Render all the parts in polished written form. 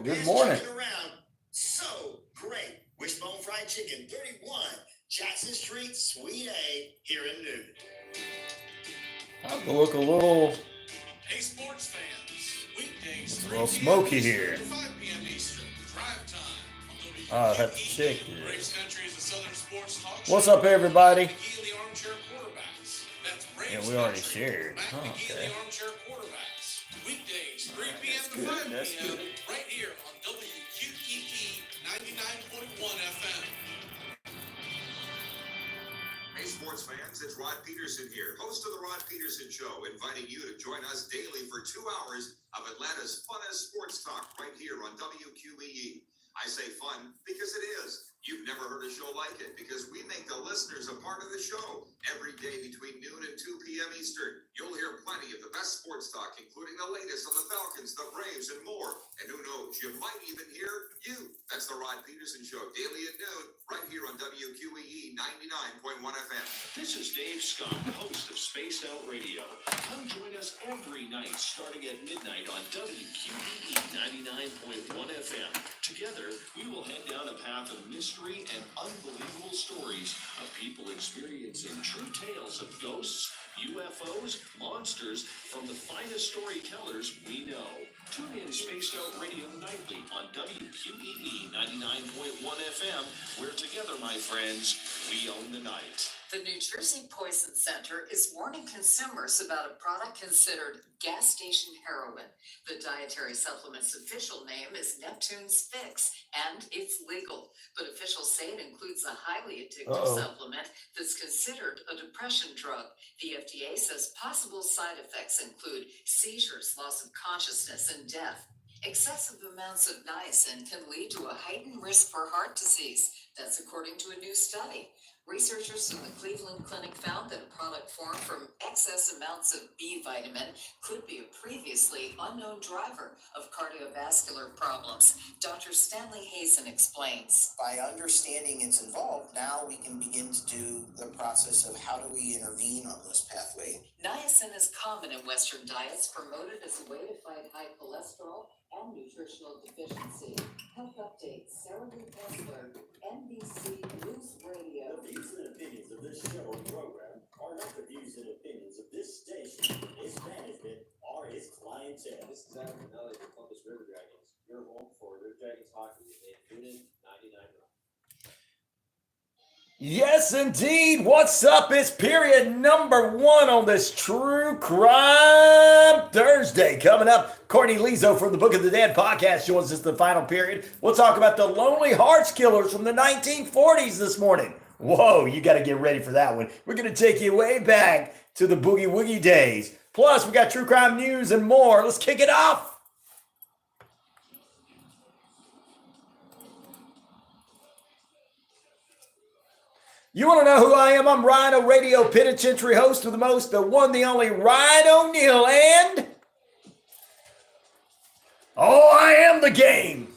good morning. So great. Wishbone Fried Chicken, 31 Jackson Street, Suite A, here in Newton. I'll look a little. Hey, sports fans. Weekdays, It's a little smoky here. 5 p.m. Eastern. Drive time. I'll have to check this. Braves Country is a Southern sports talk What's show. up, everybody? McGee and the Armchair Quarterbacks. That's Braves Yeah, we already Country. shared. Matt Oh, McGee okay. and the Armchair Quarterbacks. Weekdays, 3 Alright, p.m. that's to good, 5 that's p.m. good. Right here on WQEE 99.1 FM. Hey, sports fans, it's Rod Peterson here, host of The Rod Peterson Show, inviting you to join us daily for 2 hours of Atlanta's funnest sports talk right here on WQEE. I say fun because it is. You've never heard a show like it because we make the listeners a part of the show. Every day between noon and 2 p.m. Eastern, you'll hear plenty of the best sports talk, including the latest on the Falcons, the Braves, and more. And who knows, you might even hear you. That's the Rod Peterson Show, daily at noon, right here on WQEE 99.1 FM. This is Dave Scott, host of Spaced Out Radio. Come join us every night starting at midnight on WQEE 99.1 FM. Together, we will head down a path of mystery and unbelievable stories of people experiencing true tales of ghosts, UFOs, monsters from the finest storytellers we know. Tune in Spaced Out Radio nightly on WQEE 99.1 FM, where together, my friends, we own the night. The New Jersey Poison Center is warning consumers about a product considered gas station heroin. The dietary supplement's official name is Neptune's Fix, and it's legal. But officials say it includes a highly addictive supplement that's considered a depression drug. The FDA says possible side effects include seizures, loss of consciousness, and death. Excessive amounts of niacin can lead to a heightened risk for heart disease. That's according to a new study. Researchers from the Cleveland Clinic found that a product formed from excess amounts of B vitamin could be a previously unknown driver of cardiovascular problems. Dr. Stanley Hazen explains. By understanding it's involved, now we can begin to do the process of how do we intervene on this pathway. Niacin is common in Western diets, promoted as a way to fight high cholesterol and nutritional deficiency. Health updates, Sarah Lee Kessler, NBC News Radio. The views and opinions of this show and program are not the views and opinions of this station, its management, or its clientele. This is Adam Manelli of the Columbus River Dragons, your home for River Dragons hockey in Newton 99. Yes, indeed. What's up? It's period number 1 on this True Crime Thursday. Coming up, Courtney Liso from the Book of the Dead podcast joins us in the final period. We'll talk about the Lonely Hearts Killers from the 1940s this morning. Whoa, you got to get ready for that one. We're going to take you way back to the Boogie Woogie days. Plus, we got true crime news and more. Let's kick it off. You want to know who I am? I'm RyanORadio, Penitentiary host of the most, the one, the only Ryan Neal, and I am the game.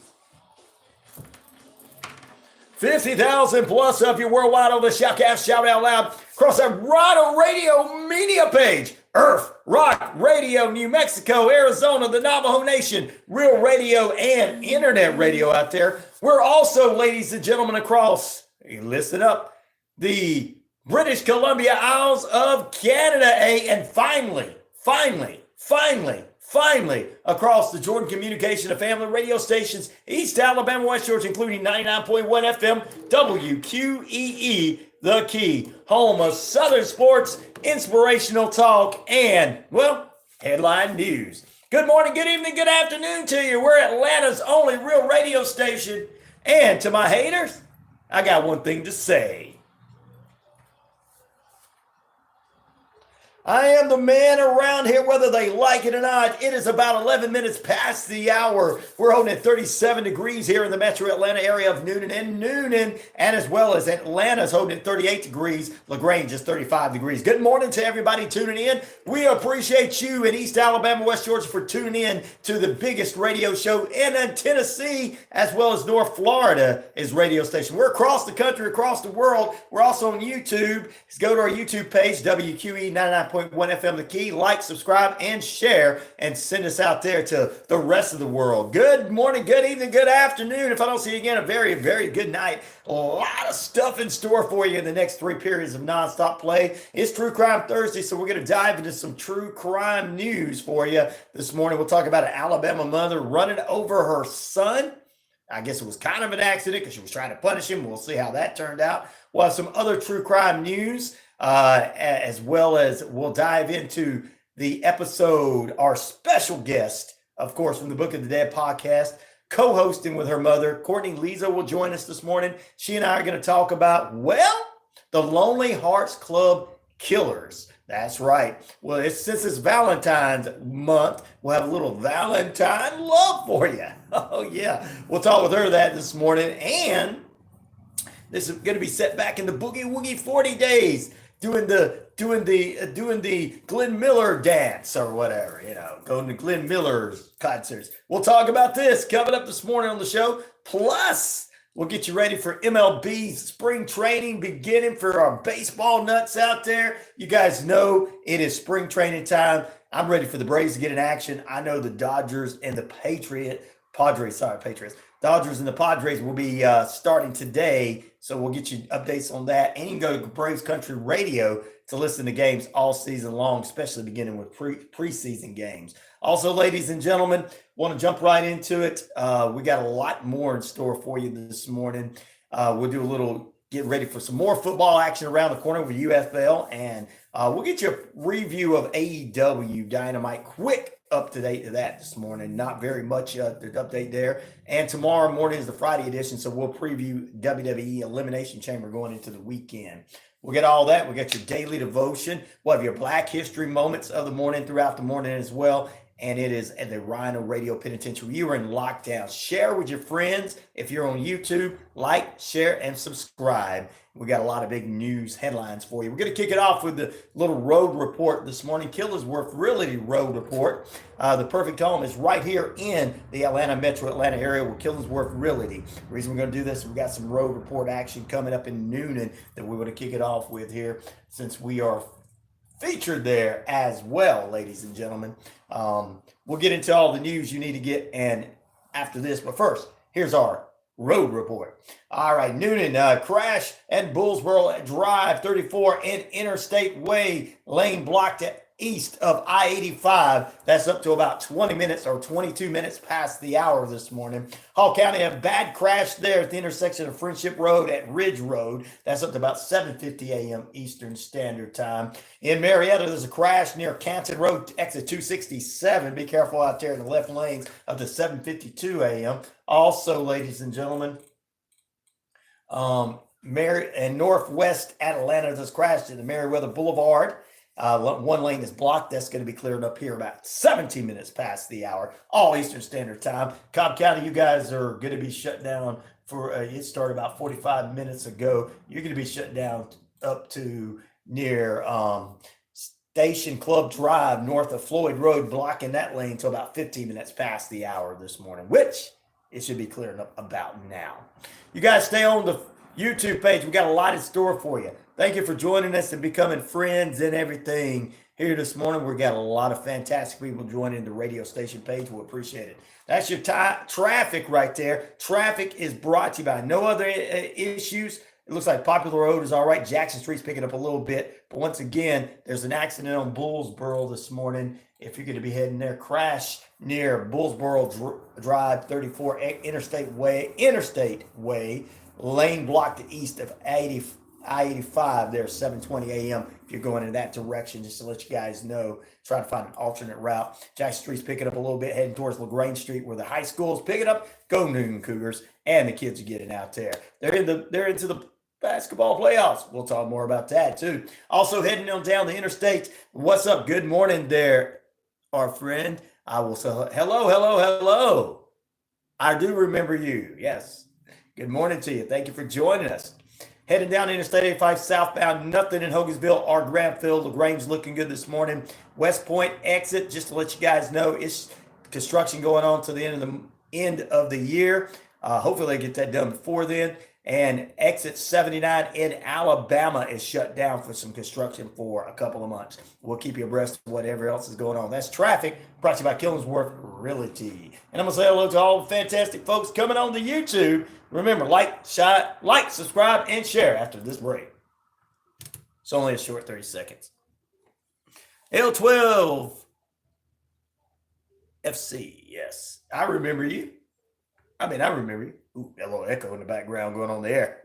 50,000 plus of you worldwide on the Shoutcast, shout out loud across our RyanORadio media page. Earth, Rock, Radio, New Mexico, Arizona, the Navajo Nation, Real Radio, and Internet Radio out there. We're also, ladies and gentlemen, across, listen up, the British Columbia Isles of Canada, and finally, across the Jordan Communication and Family radio stations, East Alabama, West Georgia, including 99.1 FM, WQEE, The Key, home of Southern sports, inspirational talk, and, well, headline news. Good morning, good evening, good afternoon to you. We're Atlanta's only real radio station. And to my haters, I got one thing to say. I am the man around here, whether they like it or not. It is about 11 minutes past the hour. We're holding at 37 degrees here in the metro Atlanta area of Newnan, and as well as Atlanta's holding at 38 degrees. LaGrange is 35 degrees. Good morning to everybody tuning in. We appreciate you in East Alabama, West Georgia for tuning in to the biggest radio show in Tennessee, as well as North Florida is radio station. We're across the country, across the world. We're also on YouTube. Just go to our YouTube page, WQE 99.1 99.1 FM The Key. Like, subscribe, and share, and send us out there to the rest of the world. Good morning, good evening, good afternoon. If I don't see you again, a very, very good night. A lot of stuff in store for you in the next 3 periods of nonstop play. It's True Crime Thursday, so we're going to dive into some true crime news for you. This morning, we'll talk about an Alabama mother running over her son. I guess it was kind of an accident because she was trying to punish him. We'll see how that turned out. We'll have some other true crime news, as well as we'll dive into the episode. Our special guest, of course, from the Book of the Dead podcast, co-hosting with her mother, Courtney Liso, will join us this morning. She and I are going to talk about, well, the Lonely Hearts Club Killers. That's right. Well, since it's Valentine's month, we'll have a little Valentine love for you. Oh, yeah. We'll talk with her that this morning. And this is going to be set back in the Boogie Woogie 40 days, doing the Glenn Miller dance or whatever, going to Glenn Miller's concerts. We'll talk about this coming up this morning on the show. Plus, we'll get you ready for MLB spring training beginning for our baseball nuts out there. You guys know it is spring training time. I'm ready for the Braves to get in action. I know the Dodgers and the Patriots. Dodgers and the Padres will be starting today, so we'll get you updates on that. And you can go to Braves Country Radio to listen to games all season long, especially beginning with preseason games. Also, ladies and gentlemen, want to jump right into it. We got a lot more in store for you this morning. We'll do a little get ready for some more football action around the corner with UFL, and we'll get you a review of AEW Dynamite. Quick up to date to that this morning. Not very much to update there. And tomorrow morning is the Friday edition, so we'll preview WWE Elimination Chamber going into the weekend. We'll get all that. We'll get your daily devotion. We'll have your Black History moments of the morning throughout the morning as well. And it is at the RyanORadio Penitentiary. You are in lockdown. Share with your friends. If you're on YouTube, like, share, and subscribe. We got a lot of big news headlines for you. We're going to kick it off with the little road report this morning. Killersworth Realty Road Report. The perfect home is right here in the Metro Atlanta area with Killersworth Realty. The reason we're going to do this, we've got some road report action coming up in Noonan that we want to kick it off with here, since we are featured there as well, ladies and gentlemen. We'll get into all the news you need to get and after this, but first, here's our road report. All right, Noonan, crash at Bullsboro Drive, 34 and Interstate Way, lane blocked at east of I-85. That's up to about 20 minutes or 22 minutes past the hour this morning. Hall County, a bad crash there at the intersection of Friendship Road at Ridge Road. That's up to about 7:50 a.m. Eastern Standard Time. In Marietta, there's a crash near Canton Road, exit 267. Be careful out there in the left lanes up to 7:52 a.m. Also, ladies and gentlemen, northwest Atlanta, there's a crash in the Meriwether Boulevard. One lane is blocked. That's going to be cleared up here about 17 minutes past the hour, all Eastern Standard Time. Cobb County, you guys are going to be shut down for, it started about 45 minutes ago. You're going to be shut down up to near Station Club Drive, north of Floyd Road, blocking that lane till about 15 minutes past the hour this morning, which it should be clearing up about now. You guys stay on the YouTube page. We got a lot in store for you. Thank you for joining us and becoming friends and everything here this morning. We got a lot of fantastic people joining the radio station page. We appreciate it. That's your traffic right there. Traffic is brought to you by no other issues. It looks like Popular Road is all right. Jackson Street's picking up a little bit. But once again, there's an accident on Bullsboro this morning. If you're going to be heading there, crash near Bullsboro Drive, 34 Interstate Way, lane blocked to east of I-85 there, 7:20 a.m. If you're going in that direction, just to let you guys know, try to find an alternate route. Jackson Street's picking up a little bit, heading towards LaGrange Street, where the high school is picking up. Go Noonan Cougars, and the kids are getting out there. They're into the basketball playoffs. We'll talk more about that too. Also heading on down the interstate. What's up? Good morning there, our friend. I will say hello. I do remember you. Yes. Good morning to you. Thank you for joining us. Heading down Interstate 85 southbound, nothing in Hogansville or Granville. LaGrange looking good this morning. West Point exit, just to let you guys know, it's construction going on to the end of the year. Hopefully they get that done before then. And exit 79 in Alabama is shut down for some construction for a couple of months. We'll keep you abreast of whatever else is going on. That's traffic brought to you by Killingsworth Realty. And I'm going to say hello to all the fantastic folks coming on to YouTube. Remember, like, subscribe, and share after this break. It's only a short 30 seconds. L12 FC, yes. I remember you. I remember you. Ooh, that little echo in the background going on there.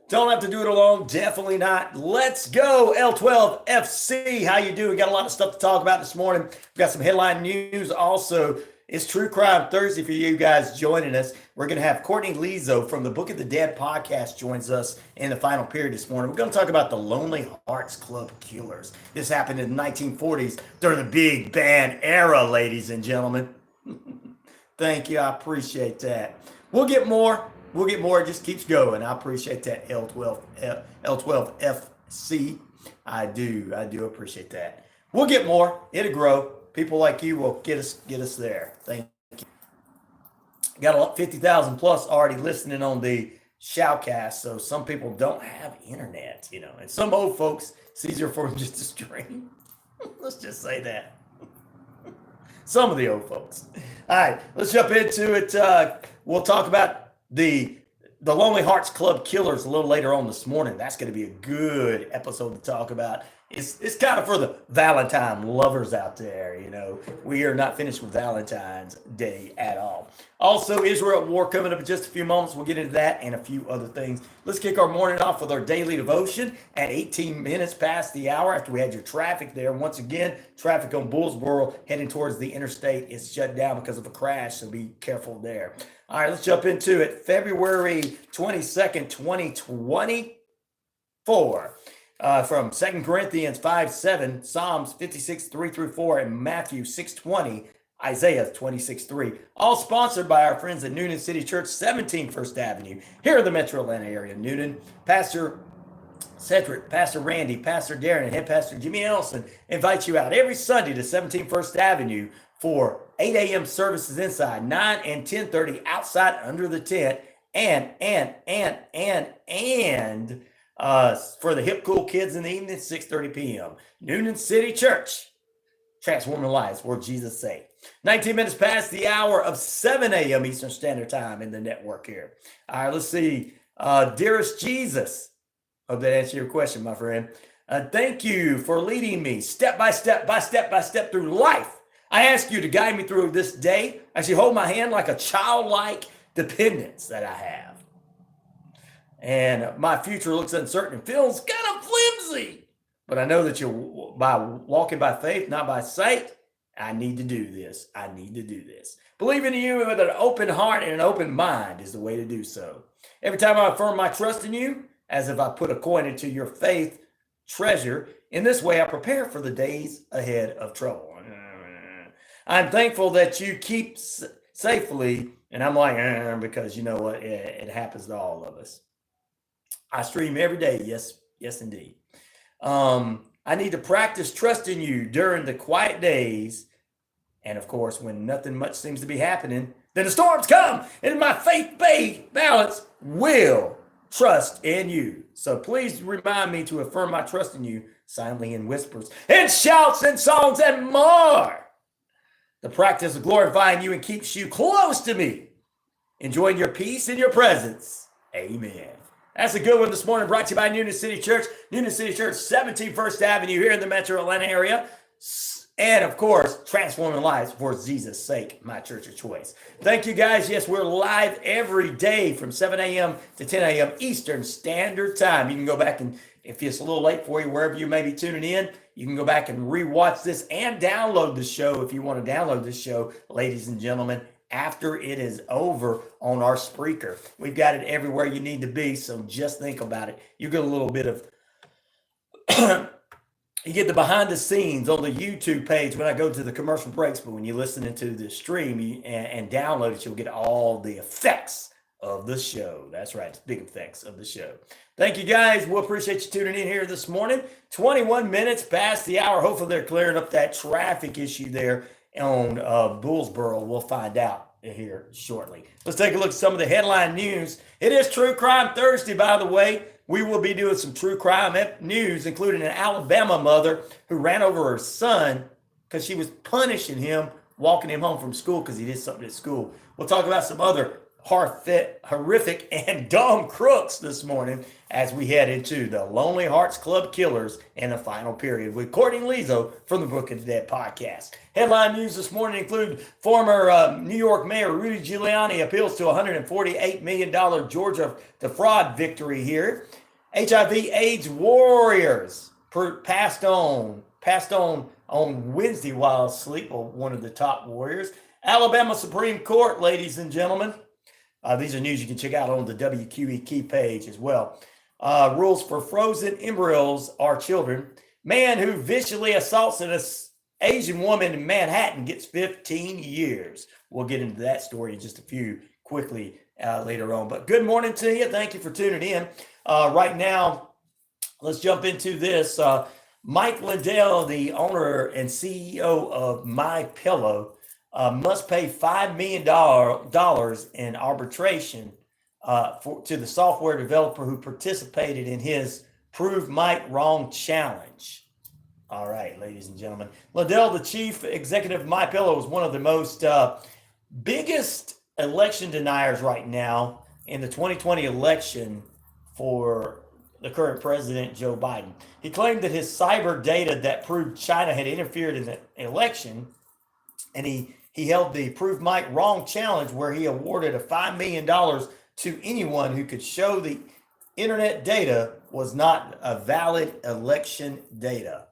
Don't have to do it alone. Definitely not. Let's go, L12 FC. How you doing? Got a lot of stuff to talk about this morning. We've got some headline news. Also, it's True Crime Thursday for you guys joining us. We're going to have Courtney Liso from the Book of the Dead podcast joins us in the final period this morning. We're going to talk about the Lonely Hearts Club Killers. This happened in the 1940s during the Big Band era, ladies and gentlemen. Thank you. I appreciate that. We'll get more. It just keeps going. I appreciate that, L12 FC. I do appreciate that. We'll get more. It'll grow. People like you will get us there. Thank you. Got 50,000 plus already listening on the shoutcast. So some people don't have internet, and some old folks, it's easier for them just to stream. Let's just say that. Some of the old folks. All right, let's jump into it. We'll talk about the Lonely Hearts Club Killers a little later on this morning. That's going to be a good episode to talk about. It's kind of for the Valentine lovers out there, We are not finished with Valentine's Day at all. Also, Israel war coming up in just a few moments. We'll get into that and a few other things. Let's kick our morning off with our daily devotion at 18 minutes past the hour after we had your traffic there. Once again, traffic on Bullsboro heading towards the interstate is shut down because of a crash, so be careful there. All right, let's jump into it. February 22nd, 2024. From 2 Corinthians 5:7, Psalms 56:3-4, and Matthew 6:20, Isaiah 26:3. All sponsored by our friends at Noonan City Church, 17 First Avenue, here in the Metro Atlanta area. Noonan, Pastor Cedric, Pastor Randy, Pastor Darren, and Head Pastor Jimmy Ellison invite you out every Sunday to 17 First Avenue for 8 a.m. services inside, 9 and 10:30 outside under the tent, and for the hip cool kids in the evening, 6:30 p.m. Noonan City Church, transforming lives for Jesus' sake. 19 minutes past the hour of 7 a.m. Eastern Standard Time in the network here. All right, let's see. Dearest Jesus, hope that answered your question, my friend. Thank you for leading me step by step through life. I ask you to guide me through this day as you hold my hand like a childlike dependence that I have. And my future looks uncertain and feels kind of flimsy. But I know that by walking by faith, not by sight, I need to do this. Believing in you with an open heart and an open mind is the way to do so. Every time I affirm my trust in you, as if I put a coin into your faith treasure, in this way I prepare for the days ahead of trouble. I'm thankful that you keep safely, and I'm like, because you know what? It happens to all of us. I stream every day. Yes, indeed. I need to practice trusting you during the quiet days. And of course, when nothing much seems to be happening, then the storms come and my faith-based balance will trust in you. So please remind me to affirm my trust in you silently in whispers and shouts and songs and more. The practice of glorifying you and keeps you close to me. Enjoying your peace and your presence. Amen. That's a good one this morning, brought to you by Noonan City Church. Noonan City Church, 17 First Avenue here in the Metro Atlanta area. And, of course, transforming lives for Jesus' sake, my church of choice. Thank you, guys. Yes, we're live every day from 7 a.m. to 10 a.m. Eastern Standard Time. You can go back and, if it's a little late for you, wherever you may be tuning in, you can go back and rewatch this and download the show if you want to download this show, ladies and gentlemen, after it is over on our Spreaker. We've got it everywhere you need to be, so just think about it. You get a little bit of, you get the behind the scenes on the YouTube page when I go to the commercial breaks, but when you listen into the stream and download it, you'll get all the effects of the show. That's right, big effects of the show. Thank you, guys. We'll appreciate you tuning in here this morning. 21 minutes past the hour. Hopefully they're clearing up that traffic issue there on Bullsboro. We'll find out here shortly. Let's take a look at some of the headline news. It is True Crime Thursday, by the way. We will be doing some true crime news, including an Alabama mother who ran over her son because she was punishing him, walking him home from school because he did something at school. We'll talk about some other horrific and dumb crooks this morning as we head into the Lonely Hearts Club Killers in the final period with Courtney Liso from the Book of the Dead podcast. Headline news this morning include former New York Mayor Rudy Giuliani appeals to $148 million Georgia defraud victory here. HIV/AIDS warriors passed on Wednesday while asleep, one of the top warriors. Alabama Supreme Court, ladies and gentlemen. These are news you can check out on the WQEE key page as well. Rules for frozen embryos are children. Man who viciously assaults an Asian woman in Manhattan gets 15 years. We'll get into that story in just a few quickly later on. But good morning to you. Thank you for tuning in. Right now, let's jump into this. Mike Lindell, the owner and CEO of My Pillow, must pay $5 million in arbitration to the software developer who participated in his Prove Mike Wrong challenge. All right, ladies and gentlemen. Lindell, the chief executive of My Pillow, is one of the most biggest election deniers right now in the 2020 election for the current president, Joe Biden. He claimed that his cyber data that proved China had interfered in the election, and he held the Prove Mike Wrong challenge where he awarded a $5 million to anyone who could show the internet data was not a valid election data.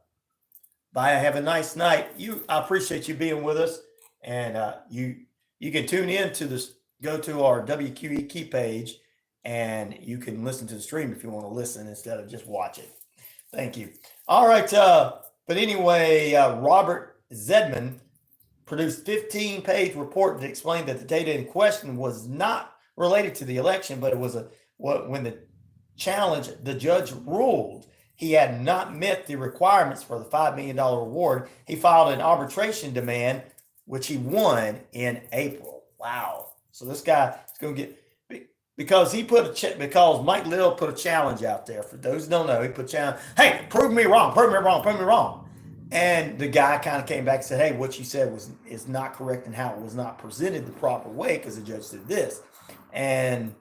Bye. Have a nice night. I appreciate you being with us, and you can tune in to this. Go to our WQE key page, and you can listen to the stream if you want to listen instead of just watch it. Thank you. All right. But anyway, Robert Zedman produced 15-page report that explained that the data in question was not related to the election, but it was when the challenge, the judge ruled he had not met the requirements for the $5 million award. He filed an arbitration demand, which he won in April. Wow. So this guy is going to get, because Mike Lindell put a challenge out there. For those who don't know, he put a challenge. Hey, prove me wrong. And the guy kind of came back and said, hey, what you said is not correct and how it was not presented the proper way because the judge did this. And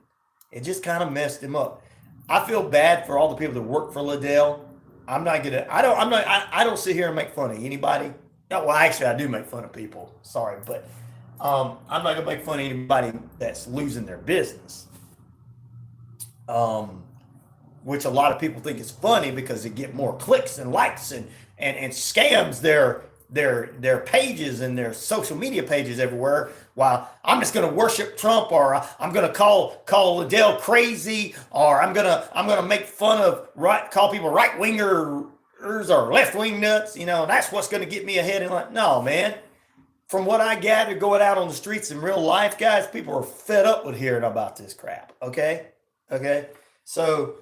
it just kind of messed him up. I feel bad for all the people that work for Lindell. I don't sit here and make fun of anybody. No, well, actually, I do make fun of people. Sorry, but I'm not going to make fun of anybody that's losing their business. Which a lot of people think is funny because they get more clicks and likes and scams their pages and their social media pages everywhere. While I'm just going to worship Trump, or I'm going to call Lindell crazy, or I'm gonna make fun of call people right wingers or left wing nuts. That's what's going to get me ahead. And like, no, man. From what I gather going out on the streets in real life, guys, people are fed up with hearing about this crap. Okay. So,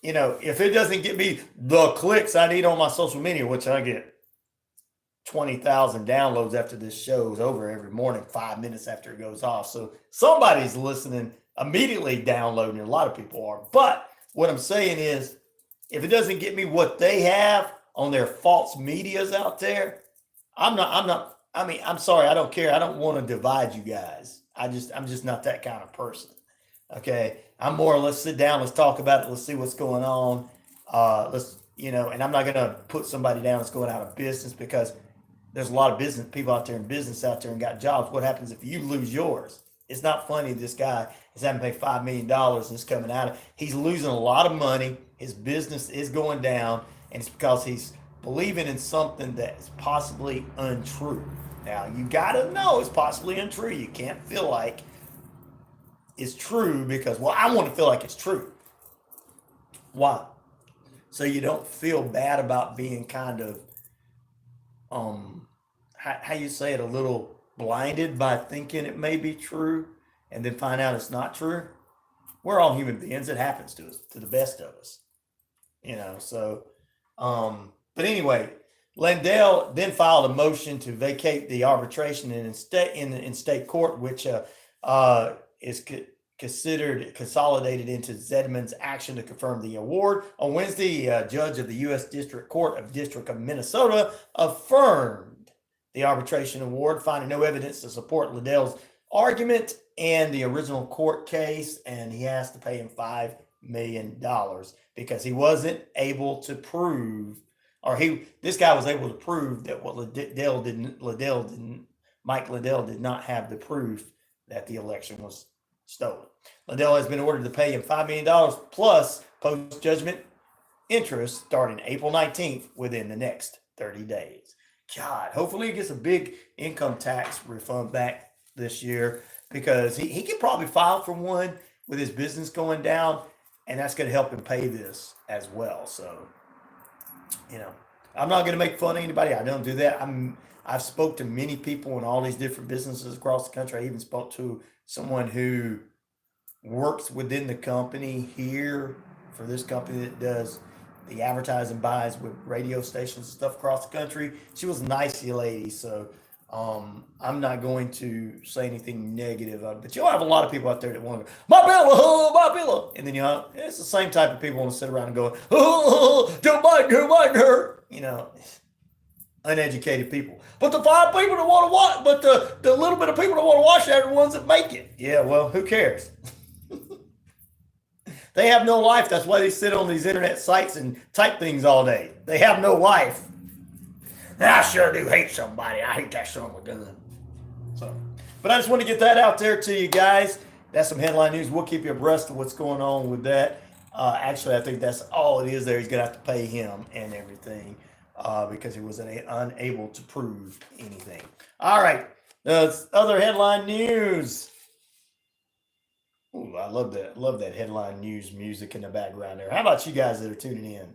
if it doesn't get me the clicks I need on my social media, which I get 20,000 downloads after this show is over every morning, 5 minutes after it goes off. So somebody's listening, immediately downloading. A lot of people are. But what I'm saying is, if it doesn't get me what they have on their false medias out there, I'm sorry, I don't care. I don't want to divide you guys. I'm just not that kind of person. Okay. I'm more, let's sit down, let's talk about it, let's see what's going on. And I'm not going to put somebody down that's going out of business, because there's a lot of business people out there in business out there and got jobs. What happens if you lose yours? It's not funny. This guy is having to pay $5 million and it's coming out. He's losing a lot of money. His business is going down, and it's because he's believing in something that is possibly untrue. Now, you got to know it's possibly untrue. You can't feel like it's true because, well, I want to feel like it's true. Why? So you don't feel bad about being kind of, how you say it, a little blinded by thinking it may be true. and then find out it's not true. We're all human beings. It happens to us, to the best of us, so, but anyway, Lindell then filed a motion to vacate the arbitration in state court, which is considered consolidated into Zedman's action to confirm the award. On Wednesday, a judge of the U.S. District Court of District of Minnesota affirmed the arbitration award, finding no evidence to support Lindell's argument and the original court case, and he has to pay him $5 million because he wasn't able to prove, this guy was able to prove that what Mike Lindell did not have the proof that the election was stolen. Lindell has been ordered to pay him $5 million plus post-judgment interest starting April 19th within the next 30 days. God, hopefully he gets a big income tax refund back this year, because he could probably file for one with his business going down, and that's going to help him pay this as well. So, I'm not going to make fun of anybody. I don't do that. I've spoke to many people in all these different businesses across the country. I even spoke to someone who works within the company here for this company that does the advertising buys with radio stations and stuff across the country. She was a nice lady, so I'm not going to say anything negative, but you'll have a lot of people out there that want to go, my pillow, and then it's the same type of people want to sit around and go, Joe Biden, uneducated people. But the 5 people that want to watch, but the little bit of people that want to watch that are the ones that make it. Yeah, well, who cares? They have no life. That's why they sit on these internet sites and type things all day. They have no life. I sure do hate somebody. I hate that son of a gun. So, but I just want to get that out there to you guys. That's some headline news. We'll keep you abreast of what's going on with that. Actually, I think that's all it is there. He's going to have to pay him and everything because he was unable to prove anything. All right. Other headline news. Ooh, I love that. Love that headline news music in the background there. How about you guys that are tuning in?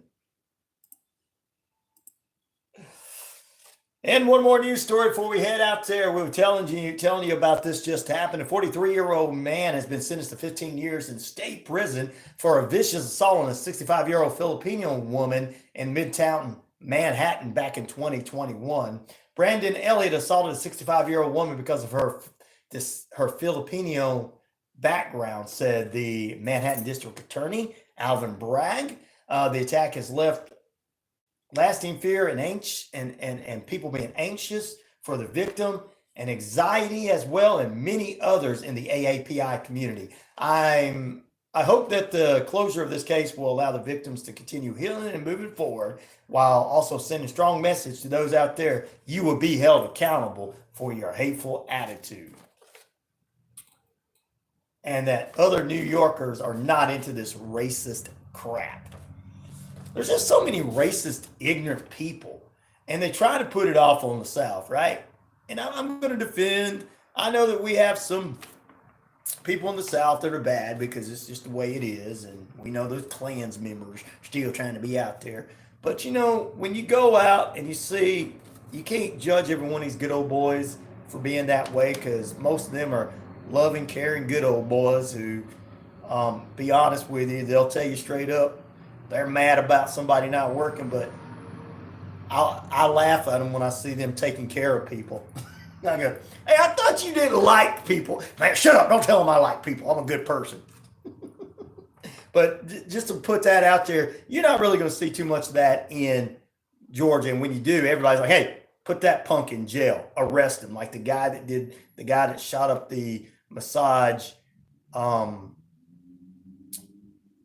And one more news story before we head out there. We were telling you about this just happened. A 43-year-old man has been sentenced to 15 years in state prison for a vicious assault on a 65-year-old Filipino woman in Midtown Manhattan back in 2021. Brandon Elliott assaulted a 65-year-old woman because of her Filipino background, said the Manhattan District Attorney, Alvin Bragg. The attack has left lasting fear and people being anxious for the victim and anxiety as well, and many others in the AAPI community. I hope that the closure of this case will allow the victims to continue healing and moving forward, while also sending a strong message to those out there: you will be held accountable for your hateful attitude. And that other New Yorkers are not into this racist crap. There's just so many racist, ignorant people, and they try to put it off on the South, right? And I'm going to defend. I know that we have some people in the South that are bad because it's just the way it is, and we know those Klans members still trying to be out there. But, when you go out and you see, you can't judge every one of these good old boys for being that way, because most of them are loving, caring, good old boys who, be honest with you, they'll tell you straight up, they're mad about somebody not working, but I laugh at them when I see them taking care of people. I go, hey, I thought you didn't like people. Man, shut up. Don't tell them I like people. I'm a good person. But just to put that out there, you're not really going to see too much of that in Georgia. And when you do, everybody's like, hey, put that punk in jail. Arrest him. Like the guy that shot up the massage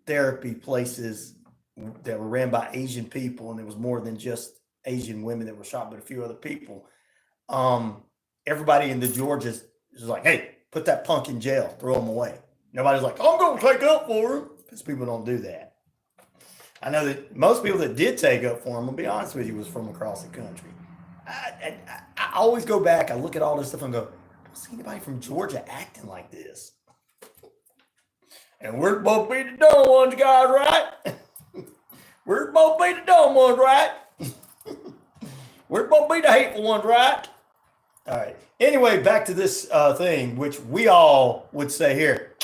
therapy places that were ran by Asian people, and there was more than just Asian women that were shot, but a few other people. Everybody in the Georgia is like, hey, put that punk in jail, throw him away. Nobody's like, I'm going to take up for him, because people don't do that. I know that most people that did take up for him, I'll be honest with you, was from across the country. I always go back, I look at all this stuff and go, I don't see anybody from Georgia acting like this. And we're supposed to be the dumb ones, guys, right? We're supposed to be the dumb ones, right? We're supposed to be the hateful ones, right? All right. Anyway, back to this thing, which we all would say here.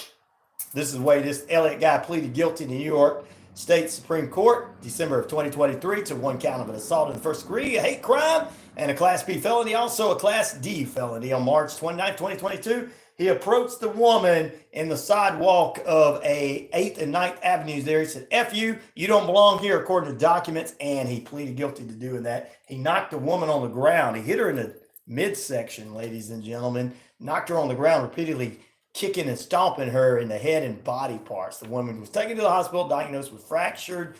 This is the way this Elliott guy pleaded guilty in the New York State Supreme Court, December of 2023, to one count of an assault in the first degree, a hate crime, and a Class B felony, also a Class D felony. On March 29, 2022, he approached the woman in the sidewalk of 8th and 9th Avenues there. He said, F you don't belong here, according to documents, and he pleaded guilty to doing that. He knocked the woman on the ground. He hit her in the midsection, ladies and gentlemen, knocked her on the ground repeatedly, kicking and stomping her in the head and body parts. The woman was taken to the hospital, diagnosed with fractured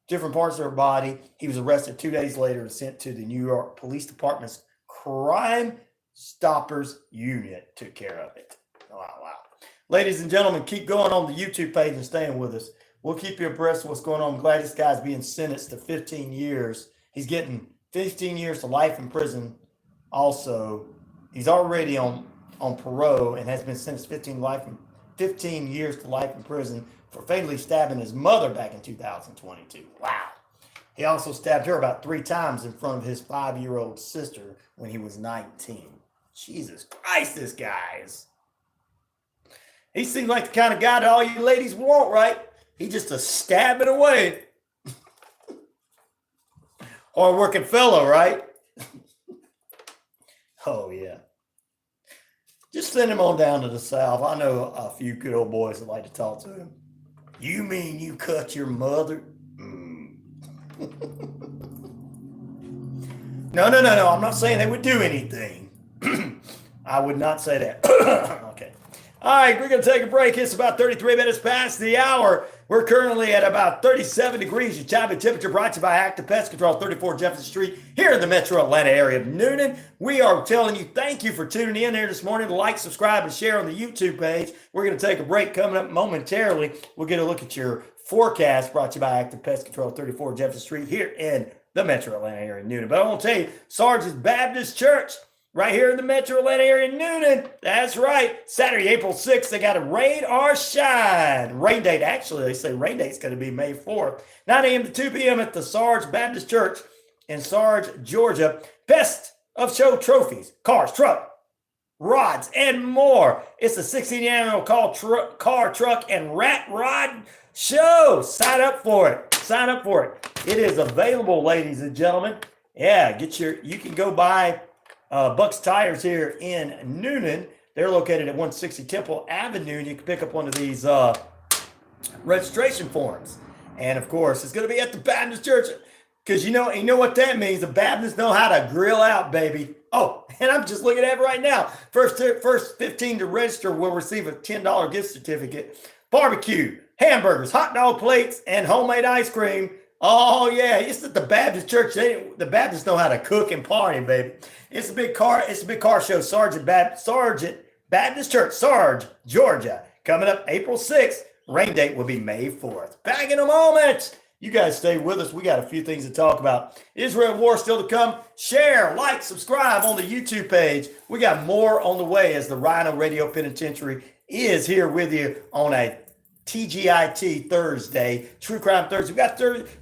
different parts of her body. He was arrested 2 days later and sent to the New York Police Department's Crime Stoppers Unit. Took care of it. Wow. Ladies and gentlemen, keep going on the YouTube page and staying with us. We'll keep you abreast of what's going on. I'm glad this guy's being sentenced to 15 years. He's getting 15 years to life in prison. Also, he's already on parole and has been sentenced 15 years to life in prison for fatally stabbing his mother back in 2022. Wow. He also stabbed her about 3 times in front of his 5-year-old sister when he was 19. Jesus Christ, this guy is. He seems like the kind of guy that all you ladies want, right? He just a stabbing away. Hard working fellow, right? Oh, yeah. Just send him on down to the South. I know a few good old boys that like to talk to him. You mean you cut your mother? No. I'm not saying they would do anything. I would not say that. Okay. All right, we're going to take a break. It's about 33 minutes past the hour. We're currently at about 37 degrees. Your time and temperature brought to you by Active Pest Control, 34 Jefferson Street, here in the metro Atlanta area of Noonan. We are telling you thank you for tuning in here this morning. Like, subscribe, and share on the YouTube page. We're going to take a break. Coming up momentarily, we'll get a look at your forecast brought to you by Active Pest Control, 34 Jefferson Street, here in the metro Atlanta area of Noonan. But I want to tell you, Sarge's Baptist Church, right here in the metro Atlanta area in Noonan. That's right. Saturday, April 6th, they got a rain or shine. Rain date, actually, they say rain date's going to be May 4th. 9 a.m. to 2 p.m. at the Sarge Baptist Church in Sarge, Georgia. Best of show trophies, cars, truck, rods, and more. It's the 16th annual car, truck, and rat rod show. Sign up for it. Sign up for it. It is available, ladies and gentlemen. Yeah, you can go buy Buck's Tires here in Noonan. They're located at 160 Temple Avenue, and you can pick up one of these registration forms. And of course, it's going to be at the Baptist Church, because you know what that means. The Baptists know how to grill out, baby. Oh, and I'm just looking at it right now. First 15 to register will receive a $10 gift certificate. Barbecue, hamburgers, hot dog plates, and homemade ice cream. Oh, yeah, it's at the Baptist Church. The Baptists know how to cook and party, baby. It's a big car show. Sergeant Baptist Church, Sarge, Georgia. Coming up April 6th. Rain date will be May 4th. Back in a moment. You guys stay with us. We got a few things to talk about. Israel war still to come. Share, like, subscribe on the YouTube page. We got more on the way as the RyanORadio Penitentiary is here with you on a TGIT Thursday, True Crime Thursday.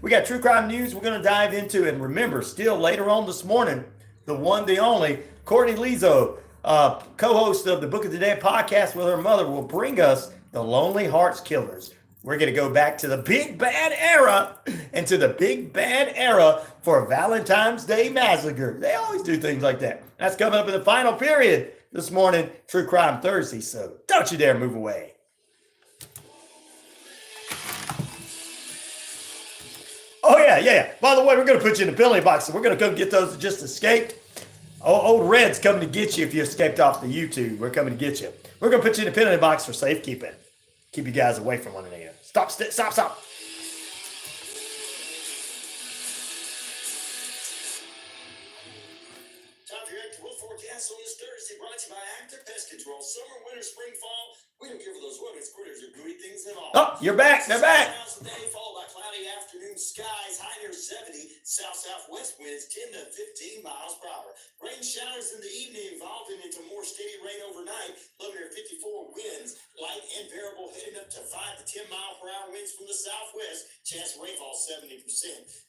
We got True Crime News we're going to dive into. And remember, still later on this morning, the one, the only, Courtney Liso, co-host of the Book of the Day podcast with her mother, will bring us the Lonely Hearts Killers. We're going to go back to the big bad era and to the big bad era for Valentine's Day Massacre. They always do things like that. That's coming up in the final period this morning, True Crime Thursday. So don't you dare move away. Oh, yeah. By the way, we're going to put you in the penalty box. So we're going to go get those that just escaped. Old Red's coming to get you if you escaped off the YouTube. We're coming to get you. We're going to put you in the penalty box for safekeeping. Keep you guys away from one another. Stop. Time for your actual forecast on this Thursday, brought to you by Active Pest Control. Summer, winter, spring, fall. We don't care for those rodents. Critters are gooey things and all. Oh, you're back. They're back. Miles a day, followed by cloudy afternoon skies, high near 70, south-southwest winds 10 to 15 miles per hour. Rain showers in the evening evolving into more steady rain overnight, low near 54 winds, light and variable heading up to 5 to 10 mile per hour winds from the southwest. Chance of rainfall 70%.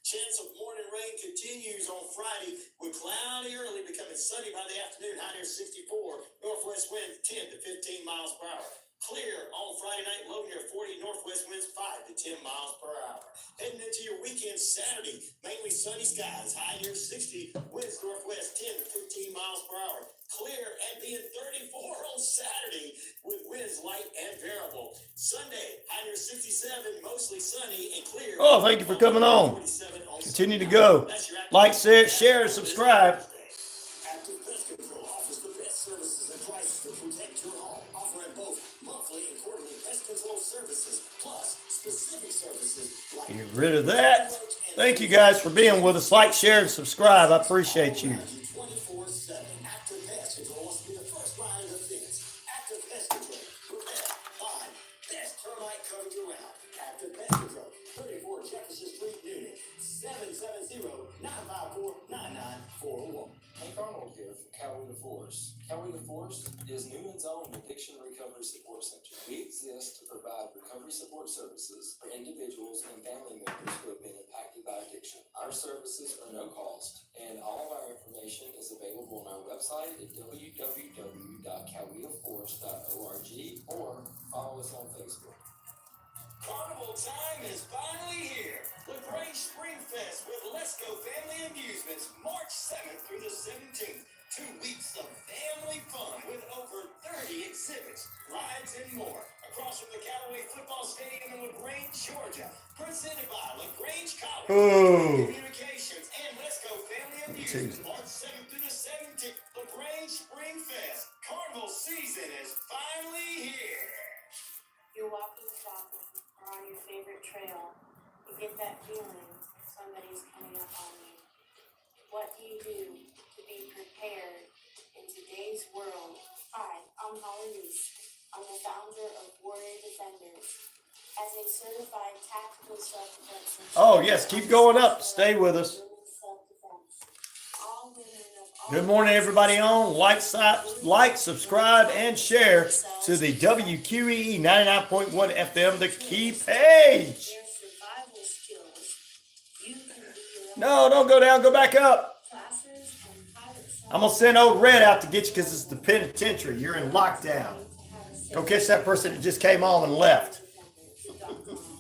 Chance of morning rain continues on Friday with cloudy early becoming sunny by the afternoon, high near 64, northwest winds 10 to 15 miles per hour. Clear on Friday night, low near 40, northwest winds 5 to 10 miles per hour. Heading into your weekend Saturday, mainly sunny skies, high near 60, winds northwest 10 to 15 miles per hour. Clear and being 34 on Saturday with winds light and variable. Sunday, high near 67, mostly sunny and clear. Oh, thank you for coming on. Continue to go. Like, share, subscribe. Active Pest Control offers the best services and prices to protect your home, offering both monthly and quarterly pest control services, plus specific services like Get rid of that. Thank you guys for being with us. Like, share, and subscribe. I appreciate you. 24/7. Active Pest Control wants to be the first line of defense. Active Pest Control. Protect, find, best termite coverage around. Active Pest Control. 34 Jefferson Street, Noonan. 770-954-9941. Hank Arnold here from Cowie the Force. Cowie the Force is Newman's own addiction recovery support center. We exist to provide recovery support services for individuals and family members who have been impacted by addiction. Our services are no cost, and all of our information is available on our website at www.cowieforce.org or follow us on Facebook. Carnival time is finally here. LaGrange Spring Fest with Let's Go Family Amusements, March 7th through the 17th. 2 weeks of family fun with over 30 exhibits, rides, and more. Across from the Callaway Football Stadium in LaGrange, Georgia. Presented by LaGrange College. Communications and Let's Go Family Amusements, March 7th through the 17th. LaGrange Spring Fest. Carnival season is finally here. You're walking the dog or on your favorite trail, you get that feeling somebody's coming up on you. What do you do to be prepared in today's world? Hi, I'm Holly Reese. I'm the founder of Warrior Defenders. As a certified tactical self-defense instructor, Oh, yes. Keep going up. Stay with us. all women of all Good morning, everybody on. Like, subscribe, and share to the WQEE 99.1 FM, the key page. their survival skills, you can be your own No, don't go down. Go back up. classes and pilot I'm going to send old Red out to get you because it's the penitentiary. You're in lockdown. Go catch that person that just came on and left.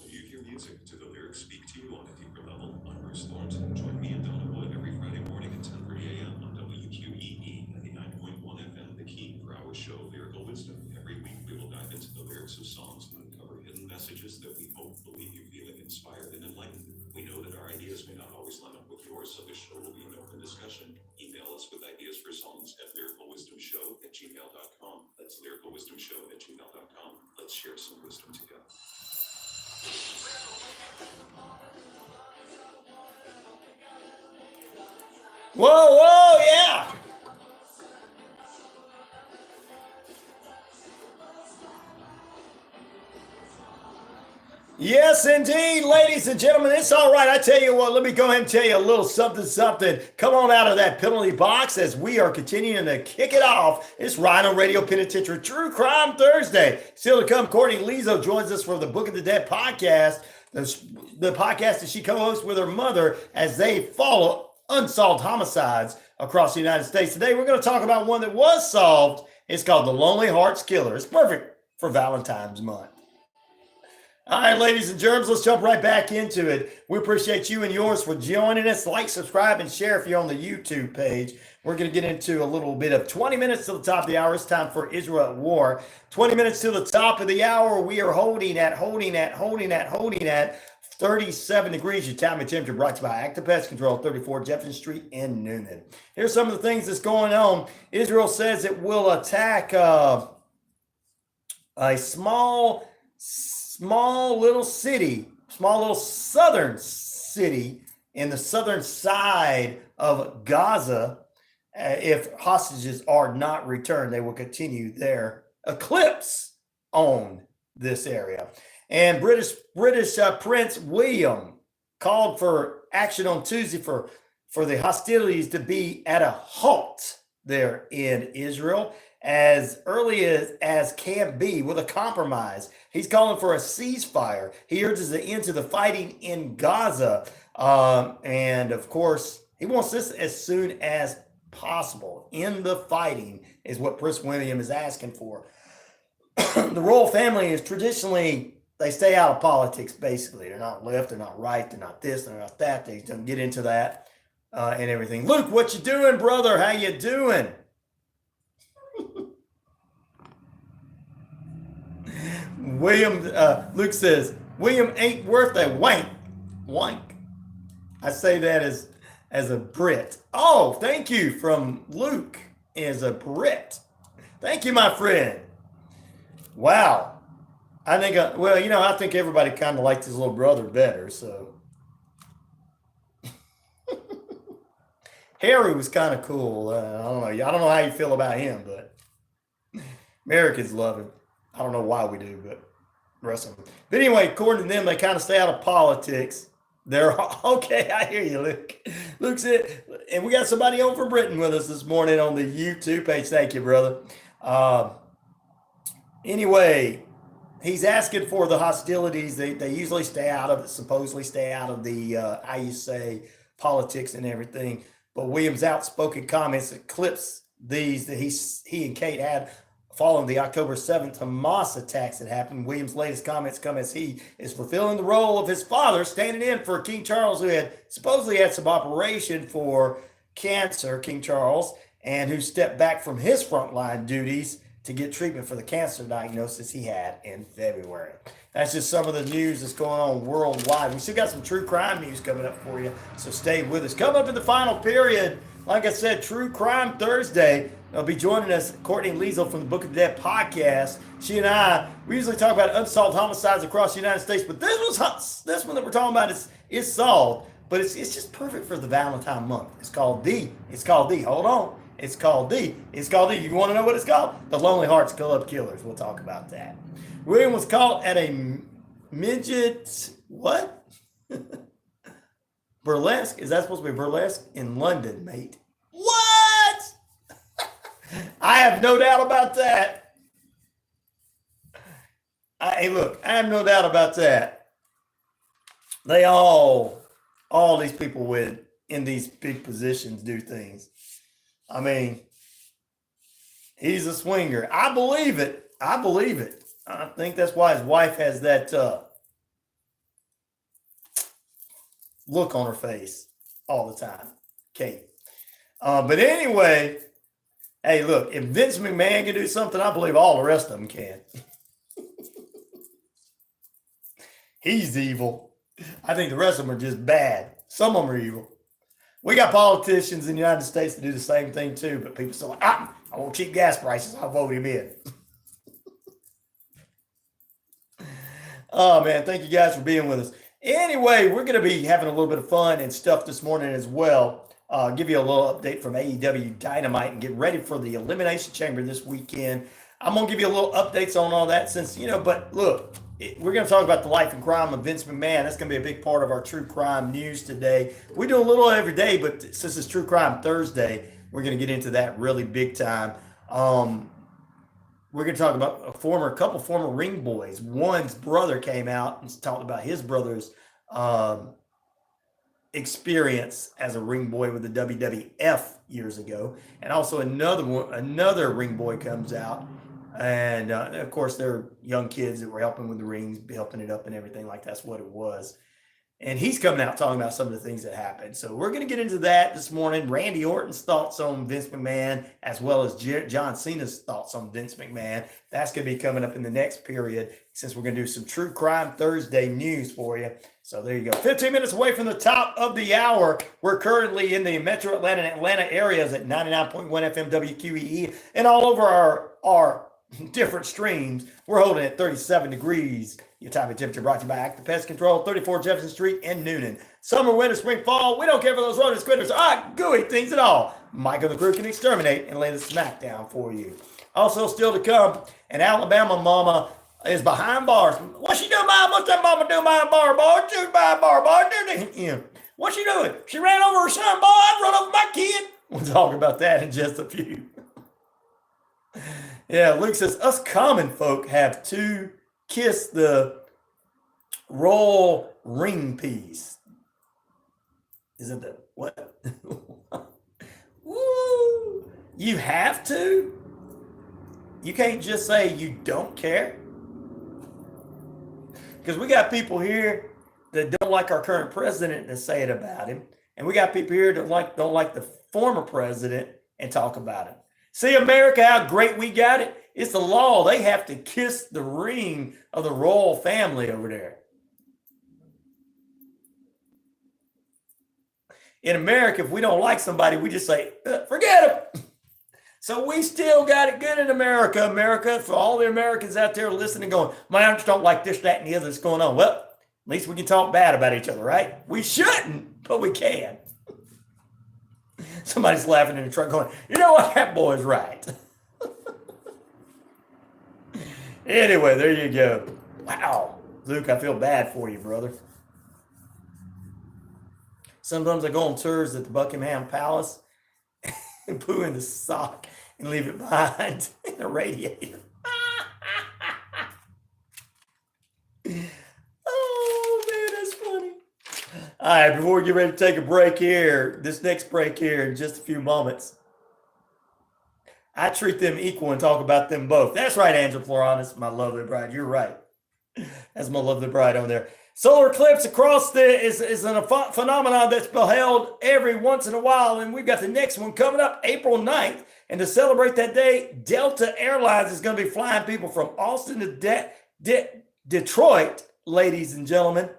You hear music to the lyrics speak to you on a deeper level. I'm Bruce Lawrence, and join me and Donna Wood every Friday morning at 10:30 a.m. on WQEE 99.1 FM, The Key, for our show Lyrical Wisdom. Every week we will dive into the lyrics of songs and uncover hidden messages that we hope will leave you feeling inspired and enlightened. We know that our ideas may not always line up with yours, so this show will be an open discussion. Email us with ideas for songs at lyricalwisdomshow@gmail.com. That's lyricalwisdomshow@gmail.com. Let's share some wisdom together. Whoa, yeah. Yes, indeed, ladies and gentlemen. It's all right. I tell you what, let me go ahead and tell you a little something. Come on out of that penalty box as we are continuing to kick it off. It's RyanORadio Penitentiary True Crime Thursday. Still to come, Courtney Liso joins us for the Book of the Dead podcast, the podcast that she co-hosts with her mother as they follow unsolved homicides across the United States. Today, we're going to talk about one that was solved. It's called the Lonely Hearts Killer. It's perfect for Valentine's month. All right, ladies and germs, let's jump right back into it. We appreciate you and yours for joining us. Like, subscribe, and share if you're on the YouTube page. We're going to get into a little bit of 20 minutes to the top of the hour. It's time for Israel at War. 20 minutes to the top of the hour. We are holding at 37 degrees. Your time and temperature brought to you by Active Pest Control, 34 Jefferson Street in Noonan. Here's some of the things that's going on. Israel says it will attack a small little southern city in the southern side of Gaza. If hostages are not returned, they will continue their eclipse own this area. And British Prince William called for action on Tuesday for the hostilities to be at a halt there in Israel as early as can be with a compromise. He's calling for a ceasefire. He urges the end to the fighting in Gaza. And of course, he wants this as soon as possible. End the fighting is what Prince William is asking for. The royal family is traditionally, they stay out of politics, basically. They're not left, they're not right, they're not this, they're not that. They don't get into that and everything. Luke, what you doing, brother? How you doing? Luke says, William ain't worth a wank. I say that as a Brit. Oh, thank you from Luke as a Brit. Thank you, my friend. Wow. I think, I think everybody kind of liked his little brother better, so. Harry was kind of cool. I don't know. I don't know how you feel about him, but Americans love him. I don't know why we do, but the rest of them. But anyway, according to them, they kind of stay out of politics. They're okay. I hear you, Luke. Luke said, and we got somebody on from Britain with us this morning on the YouTube page. Thank you, brother. Anyway, he's asking for the hostilities. They usually stay out of it, supposedly stay out of the, how you say, politics and everything. But Williams' outspoken comments eclipse these that he and Kate had following the October 7th Hamas attacks that happened. Williams' latest comments come as he is fulfilling the role of his father, standing in for King Charles, who had supposedly had some operation for cancer, King Charles, and who stepped back from his frontline duties to get treatment for the cancer diagnosis he had in February. That's just some of the news that's going on worldwide. We still got some true crime news coming up for you, so stay with us. Coming up in the final period, like I said, True Crime Thursday. They'll be joining us, Courtney Liso from the Book of the Dead podcast. She and I, we usually talk about unsolved homicides across the United States, but this one that we're talking about is solved, but it's just perfect for the Valentine month. It's called the. Hold on. It's called the. You want to know what it's called? The Lonely Hearts Club Killers. We'll talk about that. William was caught at a midget, what? Burlesque? Is that supposed to be burlesque? In London, mate. What? I have no doubt about that. Hey, look, I have no doubt about that. They all these people in these big positions do things. I mean, he's a swinger. I believe it. I think that's why his wife has that look on her face all the time, Kate. But anyway, hey, look, if Vince McMahon can do something, I believe all the rest of them can. He's evil. I think the rest of them are just bad. Some of them are evil. We got politicians in the United States that do the same thing too, but people say, I want cheap gas prices. I'll vote him in. Oh, man, thank you guys for being with us. Anyway, we're going to be having a little bit of fun and stuff this morning as well. Give you a little update from AEW Dynamite and get ready for the Elimination Chamber this weekend. I'm going to give you a little updates on all that since, but look, we're going to talk about the life and crime of Vince McMahon. That's going to be a big part of our true crime news today. We do a little every day, but since it's True Crime Thursday, we're going to get into that really big time. We're going to talk about a couple former ring boys. One's brother came out and talked about his brother's experience as a ring boy with the WWF years ago. And also another ring boy comes out. And of course, they're young kids that were helping with the rings, helping it up and everything like that's what it was. And he's coming out talking about some of the things that happened. So we're going to get into that this morning. Randy Orton's thoughts on Vince McMahon, as well as John Cena's thoughts on Vince McMahon. That's going to be coming up in the next period, since we're going to do some True Crime Thursday news for you. So there you go. 15 minutes away from the top of the hour. We're currently in the Metro Atlanta and Atlanta areas at 99.1 FM WQEE and all over our different streams. We're holding at 37 degrees. Your time and temperature brought to you by Active Pest Control, 34 Jefferson Street in Noonan. Summer, winter, spring, fall, we don't care for those rodents, critters, gooey things at all. Michael the Crew can exterminate and lay the smack down for you. Also still to come, an Alabama mama is behind bars. What's she doing behind? What's that mama doing behind bar, boy? She's behind bar, boy. Yeah. What's she doing? She ran over her son, boy. I'd run over my kid. We'll talk about that in just a few. Yeah, Luke says, us common folk have to kiss the royal ring piece. Is it the what? Woo! You have to? You can't just say you don't care? Because we got people here that don't like our current president and say it about him. And we got people here that don't like the former president and talk about him. See, America, how great we got it? It's the law. They have to kiss the ring of the royal family over there. In America, if we don't like somebody, we just say, forget them. So we still got it good in America. America, for all the Americans out there listening, going, man, I just don't like this, that, and the other that's going on. Well, at least we can talk bad about each other, right? We shouldn't, but we can. Somebody's laughing in the truck going, you know what? That boy's right. Anyway, there you go. Wow. Luke, I feel bad for you, brother. Sometimes I go on tours at the Buckingham Palace and poo in the sock and leave it behind in the radiator. Oh, man, that's funny. All right, before we get ready to take a break here, this next break here in just a few moments, I treat them equal and talk about them both. That's right, Angela Floranis, my lovely bride. You're right. That's my lovely bride on there. Solar eclipse across is a phenomenon that's beheld every once in a while, and we've got the next one coming up April 9th. And to celebrate that day, Delta Airlines is going to be flying people from Austin to Detroit, ladies and gentlemen.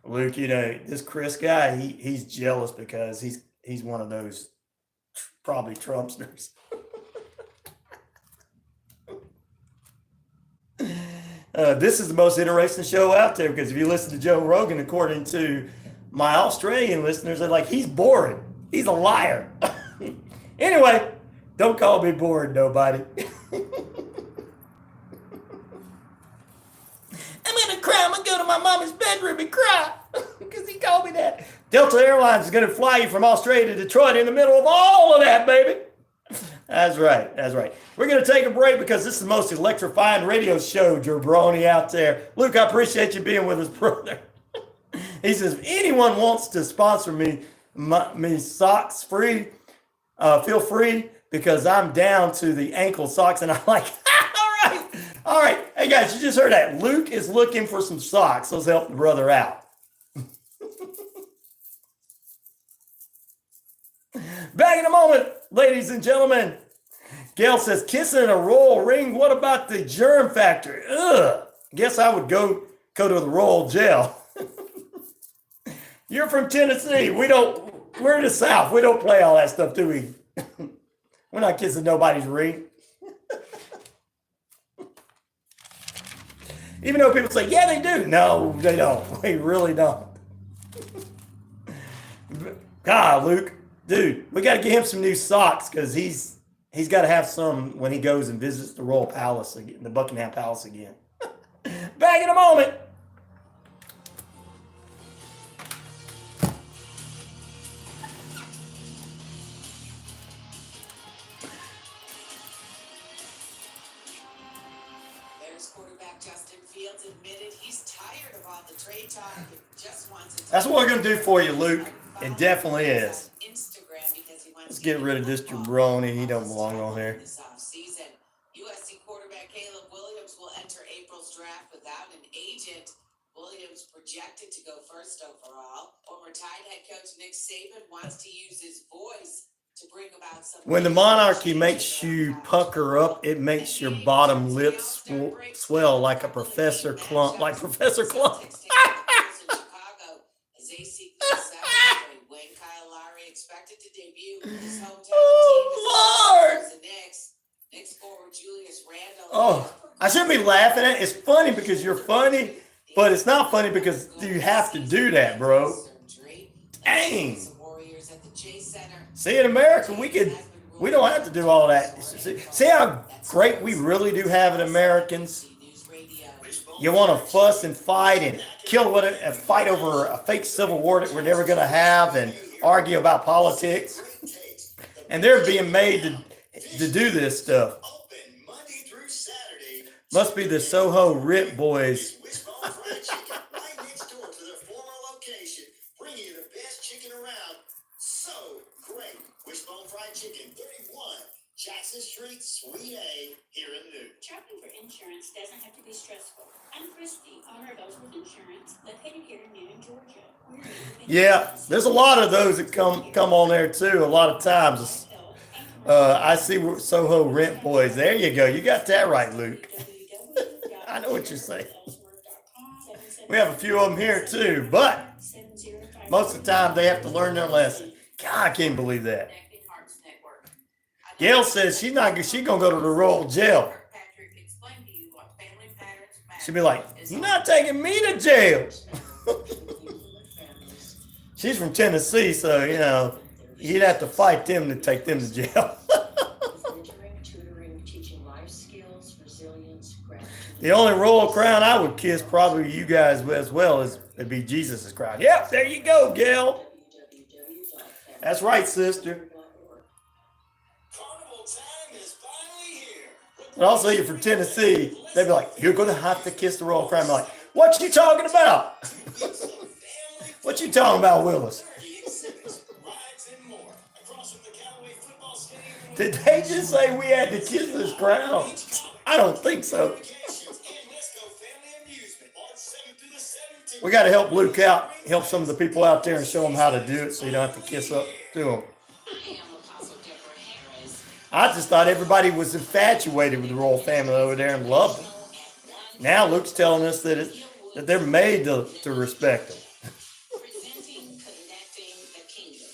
Luke, you know, this Chris guy, he's jealous because he's one of those probably Trumpsters. This is the most interesting show out there because if you listen to Joe Rogan, according to my Australian listeners, they're like, he's boring. He's a liar. Anyway, don't call me bored, nobody. I'm going to cry. I'm going to go to my mama's bedroom and cry because he called me that. Delta Airlines is going to fly you from Australia to Detroit in the middle of all of that, baby. That's right. That's right. We're going to take a break because this is the most electrifying radio show, jabroni, out there. Luke, I appreciate you being with us, brother. He says, if anyone wants to sponsor me socks free, feel free because I'm down to the ankle socks. And I'm like, all right. Hey, guys, you just heard that. Luke is looking for some socks. Let's help the brother out. Back in a moment, ladies and gentlemen. Gail says, kissing a royal ring. What about the germ factor? Ugh. Guess I would go to the royal jail. You're from Tennessee. We're in the South. We don't play all that stuff, do we? We're not kissing nobody's ring. Even though people say, yeah, they do. No, they don't. They really don't. God, Luke, dude, we got to get him some new socks because he's got to have some when he goes and visits the Royal Palace again, the Buckingham Palace again. Back in a moment. That's what we're going to do for you, Luke. It definitely is. Let's get rid of this jabroni. He don't belong on here. USC quarterback Caleb Williams will enter April's draft without an agent. Williams projected to go first overall. Former Tide head coach Nick Saban wants to use his voice to bring about some. When the monarchy makes you pucker up, it makes your bottom lip swell like Professor Clump. Expected to debut his hometown team. Knicks forward Julius Randle. Oh, I shouldn't be laughing at it. It's funny because you're funny, But it's not funny because you have to do that, bro. Dang. See, in America, we don't have to do all that. See how great we really do have it, Americans? You want to fuss and fight and and fight over a fake civil war that we're never going to have and argue about politics. And they're being made to do this stuff. Must be the Soho Rip Boys. Right next door to their former location, bringing you the best chicken around. So great. Wishbone Fried Chicken, 31 Jackson Street, Suite A, here in Newton. Shopping for insurance doesn't have to be stressful. I'm Christy, owner of Ellsworth Insurance, located here in Newton, Georgia. Yeah, there's a lot of those that come on there too. A lot of times, I see Soho Rent Boys. There you go. You got that right, Luke. I know what you're saying. We have a few of them here too, but most of the time they have to learn their lesson. God, I can't believe that. Gail says she's gonna go to the Royal Jail. She'll be like, "You're not taking me to jail." She's from Tennessee, so you know you'd have to fight them to take them to jail. The only royal crown I would kiss, probably you guys as well, it'd be Jesus' crown. Yep, there you go, Gail. That's right, sister. Carnival time is finally here. But also, you're from Tennessee, they'd be like, "You're going to have to kiss the royal crown." I'm like, "What you talking about?" What you talking about, Willis? Did they just say we had to kiss this crown? I don't think so. We got to help Luke out, help some of the people out there and show them how to do it so you don't have to kiss up to them. I just thought everybody was infatuated with the royal family over there and loved them. Now Luke's telling us that they're made to respect them. Presenting, connecting the kingdom.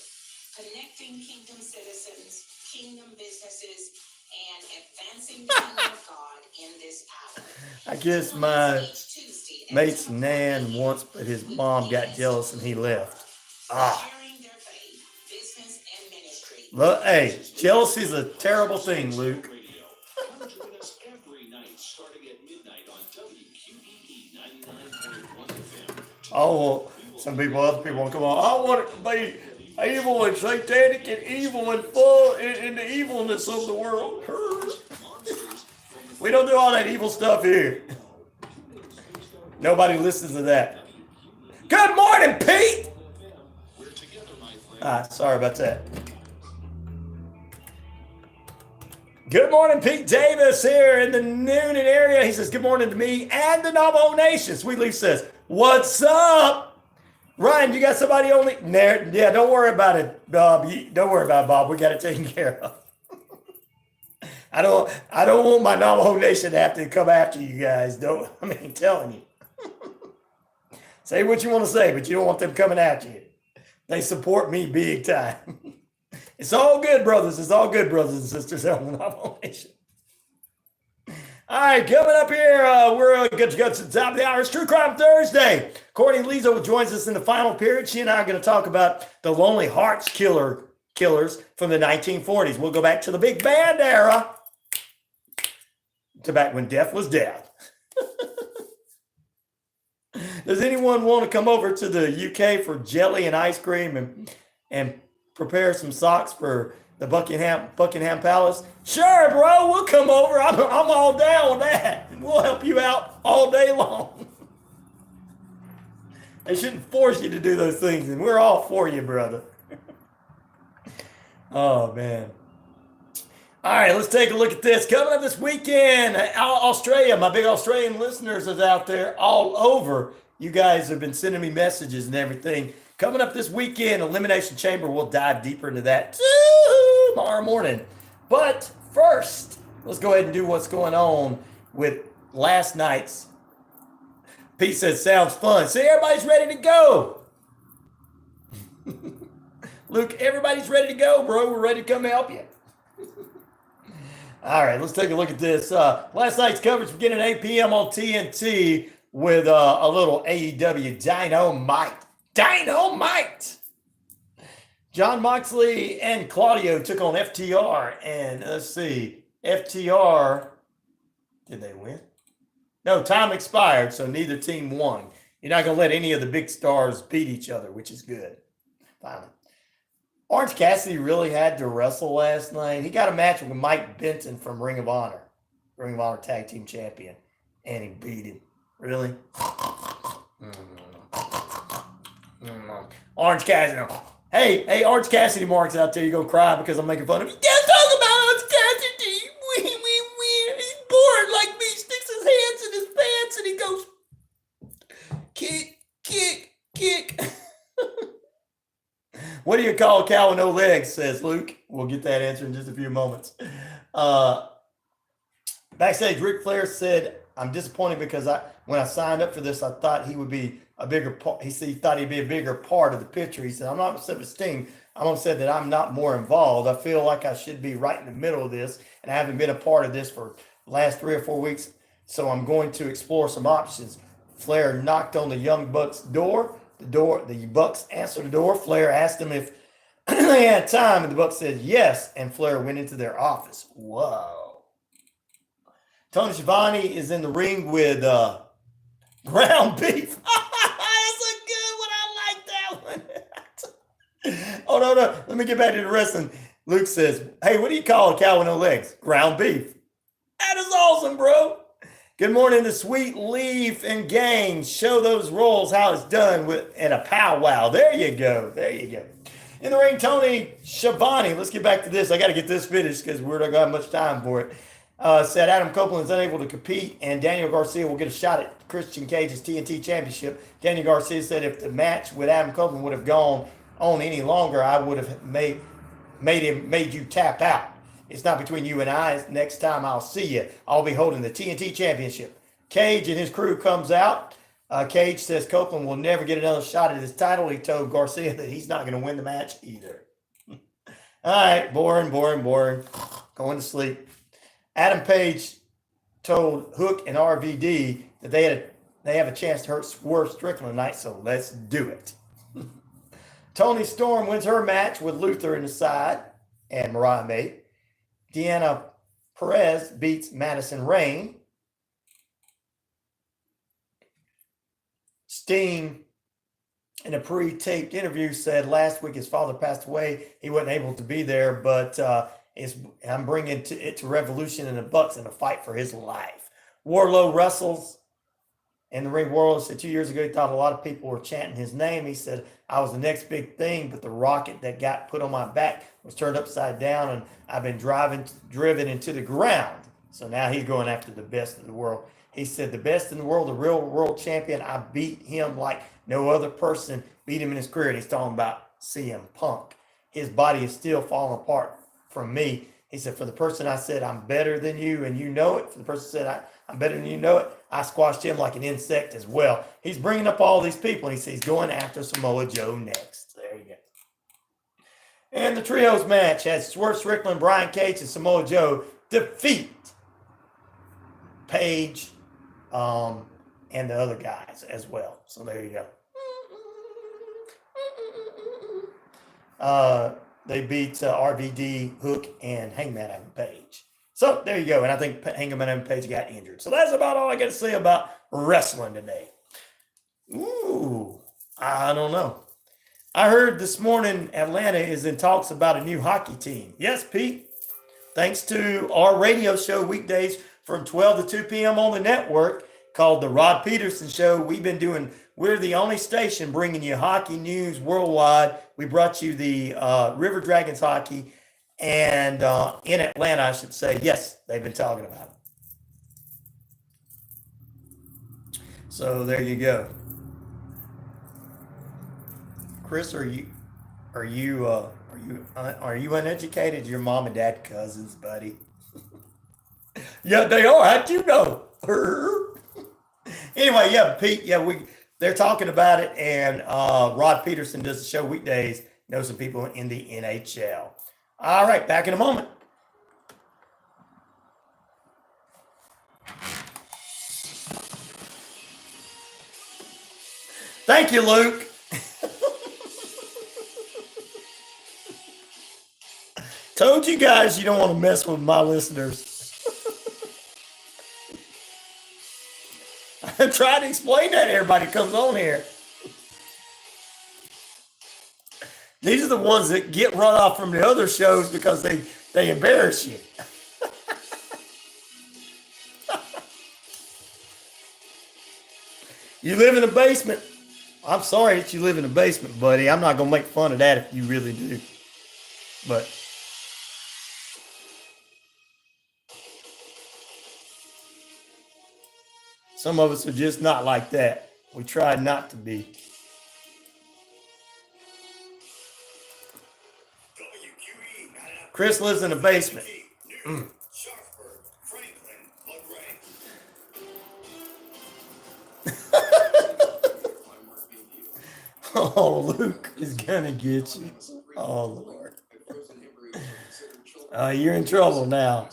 Connecting kingdom citizens, kingdom businesses, and advancing the kingdom of God in this hour. I guess my mate's nan once, but his mom got jealous and he left. Look, hey, jealousy is a terrible thing, Luke. Come join us every night starting at midnight on WQEE 99.1 FM. Oh, other people want to come on. I want it to be evil and satanic and evil and full in the evilness of the world. We don't do all that evil stuff here. Nobody listens to that. Good morning, Pete. Sorry about that. Good morning, Pete Davis here in the Noonan area. He says, "Good morning to me and the Navajo Nation." Sweet Leaf says, "What's up?" Ryan, you got somebody on the... Yeah, don't worry about it, Bob. Don't worry about it, Bob. We got it taken care of. I don't want my Navajo Nation to have to come after you guys. I'm telling you. Say what you want to say, but you don't want them coming at you. They support me big time. It's all good, brothers. It's all good, brothers and sisters. All right, coming up here, we're good to go to the top of the hour. It's True Crime Thursday. Courtney Liso joins us in the final period. She and I are going to talk about the Lonely Hearts Killers from the 1940s. We'll go back to the big band era, to back when death was death. Does anyone want to come over to the UK for jelly and ice cream and prepare some socks for the Buckingham Palace? Sure, bro, we'll come over. I'm all down with that. We'll help you out all day long. They shouldn't force you to do those things, and we're all for you, brother. Oh, man. All right, let's take a look at this. Coming up this weekend, Australia, my big Australian listeners is out there all over. You guys have been sending me messages and everything. Coming up this weekend, Elimination Chamber, we'll dive deeper into that tomorrow morning. But first, let's go ahead and do what's going on with last night's. Pete says, "Sounds fun." See, everybody's ready to go. Luke, everybody's ready to go, bro. We're ready to come help you. All right, let's take a look at this. Last night's coverage beginning at 8 p.m. on TNT. with a little AEW Dynamite. John Moxley and Claudio took on FTR, and let's see, FTR, did they win? No, time expired, so neither team won. You're not going to let any of the big stars beat each other, which is good. Finally. Orange Cassidy really had to wrestle last night. He got a match with Mike Benton from Ring of Honor Tag Team Champion, and he beat him. Really? Orange Cassidy. Hey, Orange Cassidy marks out there. You go cry because I'm making fun of you. Can't talk about Orange Cassidy. He's bored like me. Sticks his hands in his pants and he goes, kick. What do you call a cow with no legs, says Luke. We'll get that answer in just a few moments. Backstage, Ric Flair said, I'm disappointed because when I signed up for this, I thought he would be a bigger part. He said he thought he'd be a bigger part of the picture. He said, I'm not upset with Sting. I'm upset that I'm not more involved. I feel like I should be right in the middle of this, and I haven't been a part of this for the last 3 or 4 weeks, so I'm going to explore some options. Flair knocked on the Young Bucks' door. The Bucks answered the door. Flair asked them if they had time, and the Bucks said yes, and Flair went into their office. Whoa. Tony Schiavone is in the ring with ground beef. That's a good one. I like that one. Oh, no. Let me get back to the wrestling. Luke says, hey, what do you call a cow with no legs? Ground beef. That is awesome, bro. Good morning to Sweet Leaf and gang. Show those rolls how it's done in a powwow. There you go. In the ring, Tony Schiavone. Let's get back to this. I got to get this finished because we're not going to have much time for it. Said Adam Copeland is unable to compete, and Daniel Garcia will get a shot at Christian Cage's TNT Championship. Daniel Garcia said if the match with Adam Copeland would have gone on any longer, I would have made you tap out. It's not between you and I. Next time I'll see you, I'll be holding the TNT Championship. Cage and his crew comes out. Cage says Copeland will never get another shot at his title. He told Garcia that he's not going to win the match either. All right, boring. Going to sleep. Adam Page told Hook and RVD that they have a chance to hurt Swerve Strickland tonight, so let's do it. Toni Storm wins her match with Luther in the side and Mariah May. Deanna Perez beats Madison Rayne. Sting, in a pre-taped interview, said last week his father passed away. He wasn't able to be there, but I'm bringing it to Revolution and the Bucks in a fight for his life. Wardlow wrestles in the ring. Wardlow said 2 years ago he thought a lot of people were chanting his name. He said, I was the next big thing, but the rocket that got put on my back was turned upside down, and I've been driven into the ground. So now he's going after the best in the world. He said, the best in the world, the real world champion, I beat him like no other person beat him in his career. And he's talking about CM Punk. His body is still falling apart from me. He said, for the person I said, I'm better than you, and you know it. For the person who said, I'm better than you know it, I squashed him like an insect as well. He's bringing up all these people, and he says he's going after Samoa Joe next. There you go. And the trios match has Swerve Strickland, Brian Cage, and Samoa Joe defeat Page and the other guys as well. So there you go. They beat RVD, Hook, and Hangman Adam Page. So there you go. And I think Hangman Adam Page got injured. So that's about all I got to say about wrestling today. Ooh, I don't know. I heard this morning Atlanta is in talks about a new hockey team. Yes, Pete. Thanks to our radio show weekdays from 12 to 2 p.m. on the network called The Rod Peterson Show. We're the only station bringing you hockey news worldwide. We brought you the River Dragons hockey, and in Atlanta, I should say. Yes, they've been talking about it. So there you go. Chris, are you uneducated? Your mom and dad cousins, buddy. Yeah, they are. How'd you know? Anyway, yeah, Pete, they're talking about it, and Rod Peterson does the show weekdays, knows some people in the NHL. All right, back in a moment. Thank you, Luke. Told you guys you don't want to mess with my listeners. I'm trying to explain that to everybody who comes on here. These are the ones that get run off from the other shows because they embarrass you. You live in a basement. I'm sorry that you live in a basement, buddy. I'm not going to make fun of that if you really do. But some of us are just not like that. We try not to be. WQEE 99.1 Chris lives in a basement. Sharpsburg, Franklin, LaGrange. Oh, Luke is gonna get you. Oh, Lord. You're in trouble now.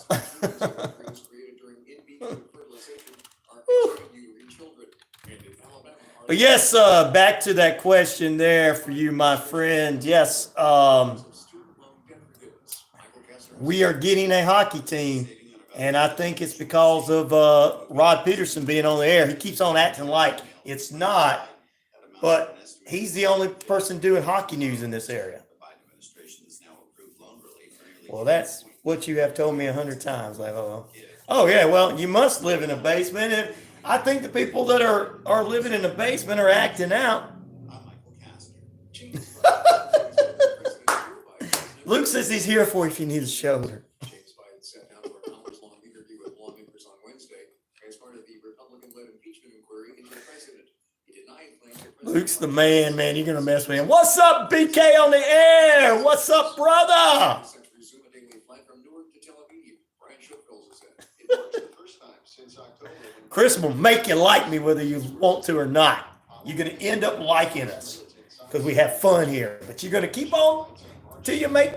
But yes, back to that question there for you, my friend. Yes, we are getting a hockey team, and I think it's because of Rod Peterson being on the air. He keeps on acting like it's not, but he's the only person doing hockey news in this area. Well, that's what you have told me 100 times. Like, oh yeah, well, you must live in a basement. And I think the people that are living in the basement are acting out. Luke says he's here for you if you need a shoulder. Luke's the man. You're going to mess with him. What's up, BK on the air? What's up, brother? Chris will make you like me whether you want to or not. You're going to end up liking us because we have fun here. But you're going to keep on till you make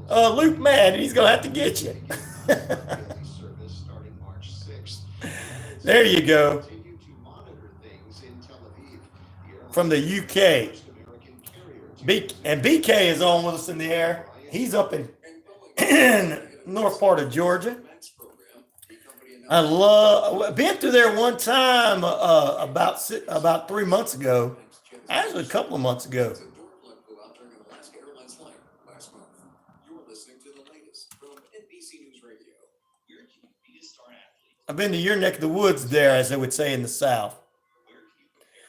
Luke mad, and he's going to have to get you. There you go. From the UK. And BK is on with us in the air. He's up in north part of Georgia. Been through there one time about 3 months ago. Actually, a couple of months ago. I've been to your neck of the woods there, as they would say in the South.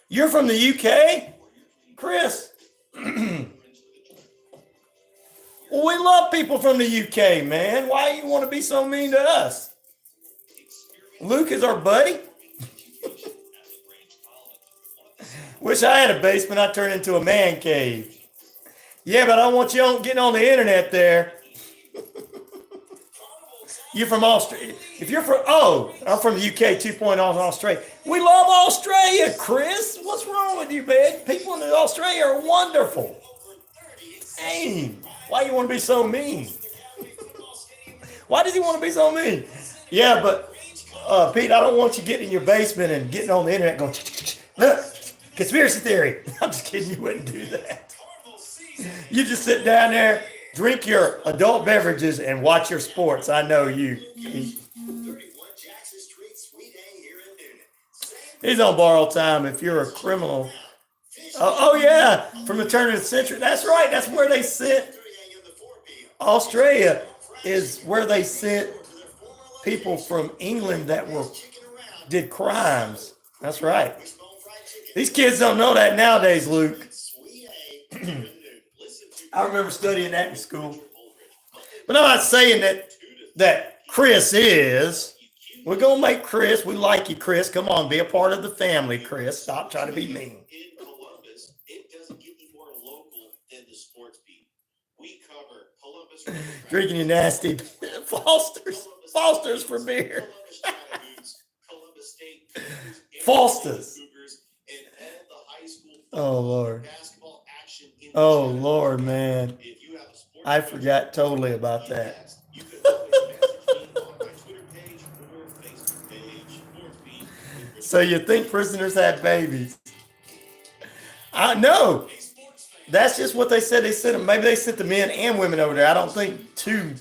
You're from the UK? Chris? Well, we love people from the UK, man. Why do you want to be so mean to us? Luke is our buddy. Wish I had a basement. I'd turn into a man cave. Yeah, but I don't want you getting on the internet there. You're from Australia. If you're from, I'm from the UK 2.0 in Australia. We love Australia, Chris. What's wrong with you, man? People in Australia are wonderful. Dang. Why you want to be so mean? Why does he want to be so mean? Yeah, but Pete, I don't want you getting in your basement and getting on the internet going, look, conspiracy theory. I'm just kidding. You wouldn't do that. You just sit down there, drink your adult beverages, and watch your sports. I know you. He's on borrowed time if you're a criminal. Oh yeah, from the turn of the century. That's right. That's where they sent. Australia is where they sent people from England that did crimes. That's right. These kids don't know that nowadays, Luke. I remember studying that in school. But I'm not saying that Chris is. We're going to make Chris. We like you, Chris. Come on, be a part of the family, Chris. Stop trying to be mean. In Columbus, it doesn't get any more local than the sports beat. We cover Columbus. Drinking your nasty Foster's for beer. Foster's. Oh, Lord. Oh, Lord, man. I forgot totally about that. So you think prisoners had babies. I know. That's just what they said. They sent them. Maybe they sent the men and women over there. I don't think two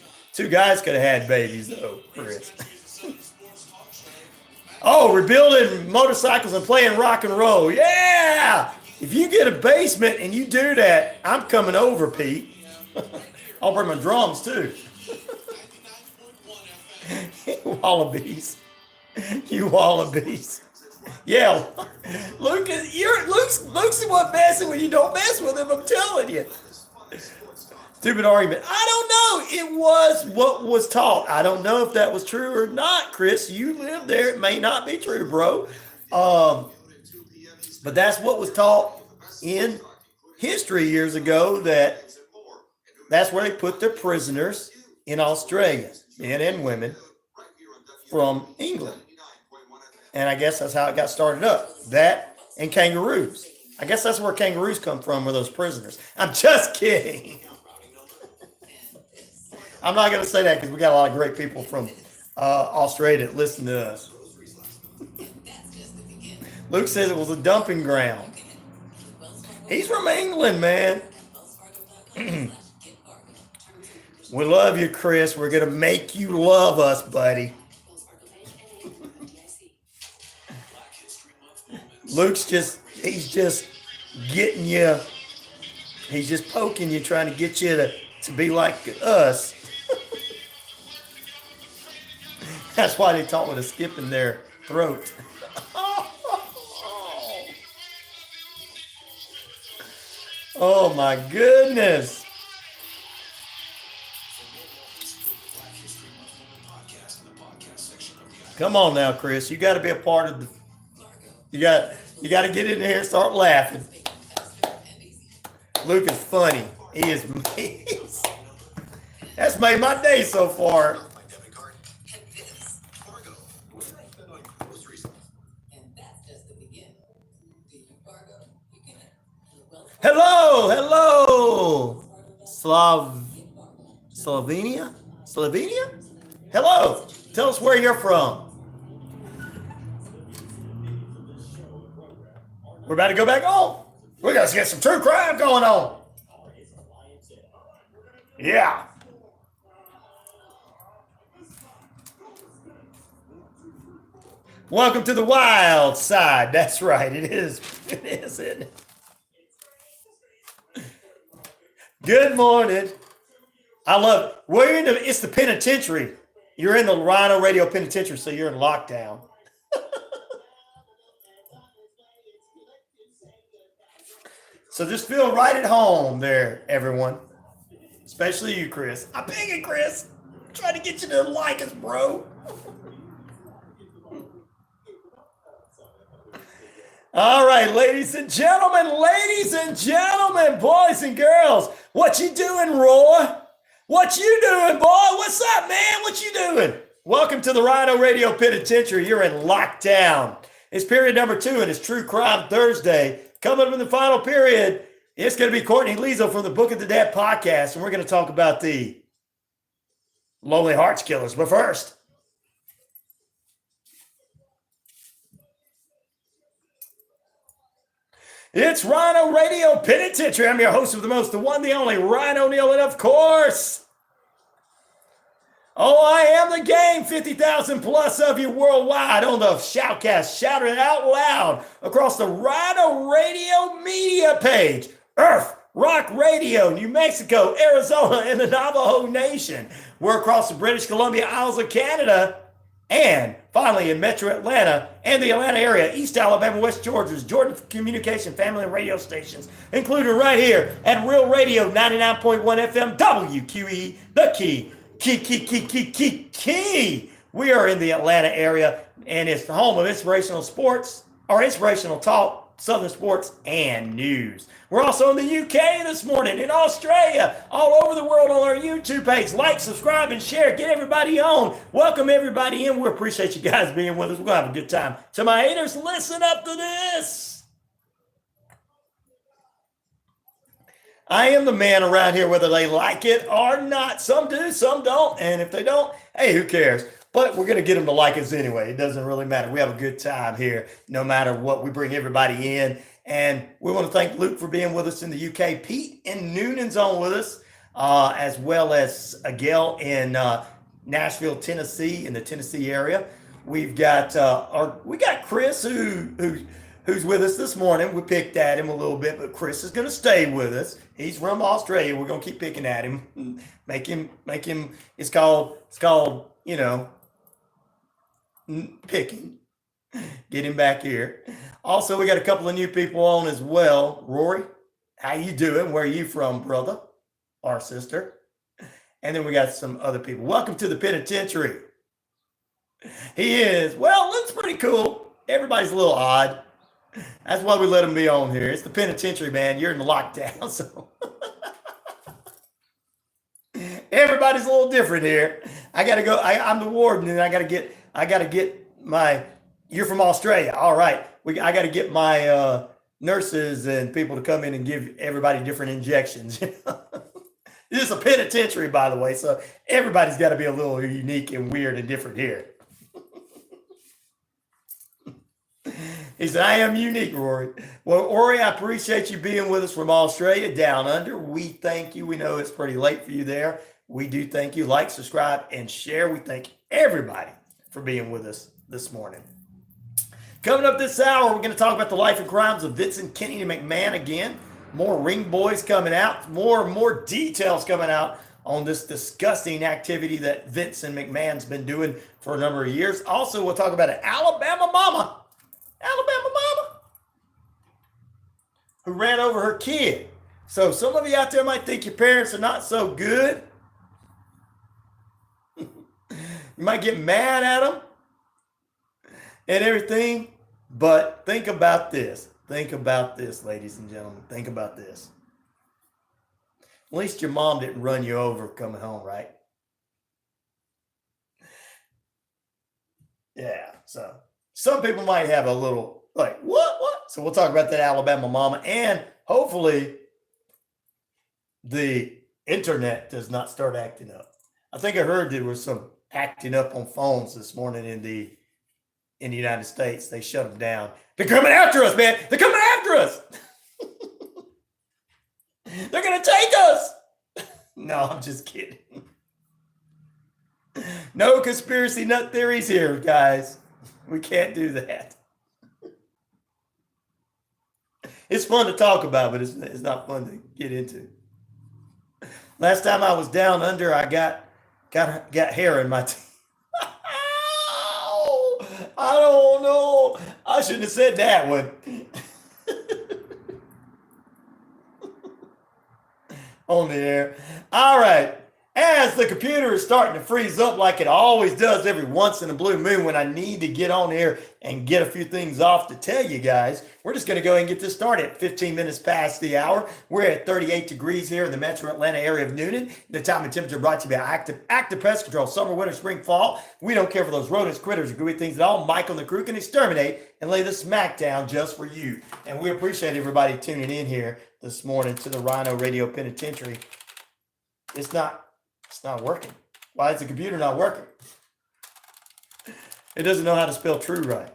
guys could have had babies though, Chris. Oh, rebuilding motorcycles and playing rock and roll. Yeah. If you get a basement and you do that, I'm coming over, Pete. I'll bring my drums too. Wallabies. You wallabies. Yeah. Luke's the one messing when you don't mess with him, I'm telling you. Stupid argument. I don't know. It was what was taught. I don't know if that was true or not, Chris. You live there. It may not be true, bro. But that's what was taught in history years ago, that's where they put their prisoners in Australia, men and women from England. And I guess that's how it got started up. That and kangaroos. I guess that's where kangaroos come from, were those prisoners. I'm just kidding. I'm not going to say that because we got a lot of great people from Australia that listen to us. Luke says it was a dumping ground. He's from England, man. We love you, Chris. We're going to make you love us, buddy. Luke's he's just getting you. He's just poking you, trying to get you to be like us. That's why they taught with a skip in their throat. Oh my goodness. Come on now, Chris. You got to be a part of the. You got to get in here and start laughing. Luke is funny. He is. That's made my day so far. Hello. Slovenia? Hello. Tell us where you're from. We're about to go back home. We're going to get some true crime going on. Yeah. Welcome to the wild side. That's right. It is. It is, isn't it? Good morning. I love it. It's the penitentiary. You're in the RyanORadio penitentiary, so you're in lockdown. So just feel right at home there, everyone. Especially you, Chris. I'm begging, Chris. I'm trying to get you to like us, bro. All right, ladies and gentlemen, boys and girls. What you doing, Roy? What you doing, boy? What's up, man? What you doing? Welcome to the RyanORadio Penitentiary. You're in lockdown. It's period number 2, and it's True Crime Thursday. Coming up in the final period, it's going to be Courtney Liso from the Book of the Dead podcast, and we're going to talk about the Lonely Hearts Killers. But first, it's RyanORadio Penitentiary. I'm your host of the most, the one, the only, Ryan O'Neal, and of course, I am the game. 50,000 plus of you worldwide on the Shoutcast. Shout it out loud across the RyanORadio media page. Earth, Rock Radio, New Mexico, Arizona, and the Navajo Nation. We're across the British Columbia Isles of Canada. And finally in Metro Atlanta and the Atlanta area, East Alabama, West Georgia's Jordan Communication family and radio stations, including right here at Real Radio 99.1 FM, WQEE, the key. We are in the Atlanta area, and it's the home of inspirational sports, or inspirational talk, Southern sports, and news. We're also in the UK this morning, in Australia, all over the world on our YouTube page. Like, subscribe, and share. Get everybody on. Welcome everybody in. We appreciate you guys being with us. We're going to have a good time. To my haters, listen up to this. I am the man around here, whether they like it or not. Some do, some don't. And if they don't, hey, who cares? But we're going to get them to like us anyway. It doesn't really matter. We have a good time here, no matter what. We bring everybody in. And we want to thank Luke for being with us in the UK. Pete in Noonan's on with us, as well as Gail in Nashville, Tennessee, in the Tennessee area. We've got Chris who's with us this morning. We picked at him a little bit, but Chris is going to stay with us. He's from Australia. We're going to keep picking at him, make him. It's called picking. Get him back here. Also, we got a couple of new people on as well. Rory, how you doing? Where are you from, brother or sister? And then we got some other people. Welcome to the Penitentiary. He is, well, looks pretty cool. Everybody's a little odd. That's why we let him be on here. It's the Penitentiary, man. You're in the lockdown, so everybody's a little different here. I gotta go. I'm the warden, and I gotta get my. You're from Australia, all right. I gotta get my nurses and people to come in and give everybody different injections. This is a penitentiary, by the way, so everybody's got to be a little unique and weird and different here. He said, I am unique, Rory. Well, Rory, I appreciate you being with us from Australia, down under. We thank you. We know it's pretty late for you there. We do thank you. Like, subscribe, and share. We thank everybody for being with us this morning. Coming up this hour, we're going to talk about the life and crimes of Vincent Kennedy McMahon again. More ring boys coming out. More details coming out on this disgusting activity that Vincent McMahon's been doing for a number of years. Also, we'll talk about an Alabama mama who ran over her kid. So some of you out there might think your parents are not so good. You might get mad at them and everything, but think about this. Think about this, ladies and gentlemen. Think about this. At least your mom didn't run you over coming home, right? Yeah, so some people might have a little, like, what? So we'll talk about that Alabama mama, and hopefully the internet does not start acting up. I think I heard there was some acting up on phones this morning in the United States. They shut them down. They're coming after us, man. They're coming after us. They're going to take us. No, I'm just kidding. No conspiracy nut theories here, guys. We can't do that. It's fun to talk about, but it's not fun to get into. Last time I was down under, I got hair in my teeth. I don't know. I shouldn't have said that one. On the air. All right. As the computer is starting to freeze up like it always does every once in a blue moon when I need to get on here and get a few things off to tell you guys, we're just going to go ahead and get this started at 15 minutes past the hour. We're at 38 degrees here in the metro Atlanta area of Noonan. The time and temperature brought to you by Active Pest Control. Summer, winter, spring, fall. We don't care for those rodents, critters, or gooey things at all. Michael and the crew can exterminate and lay the smack down just for you. And we appreciate everybody tuning in here this morning to the RyanORadio Penitentiary. It's not working. Why is the computer not working? It doesn't know how to spell true right.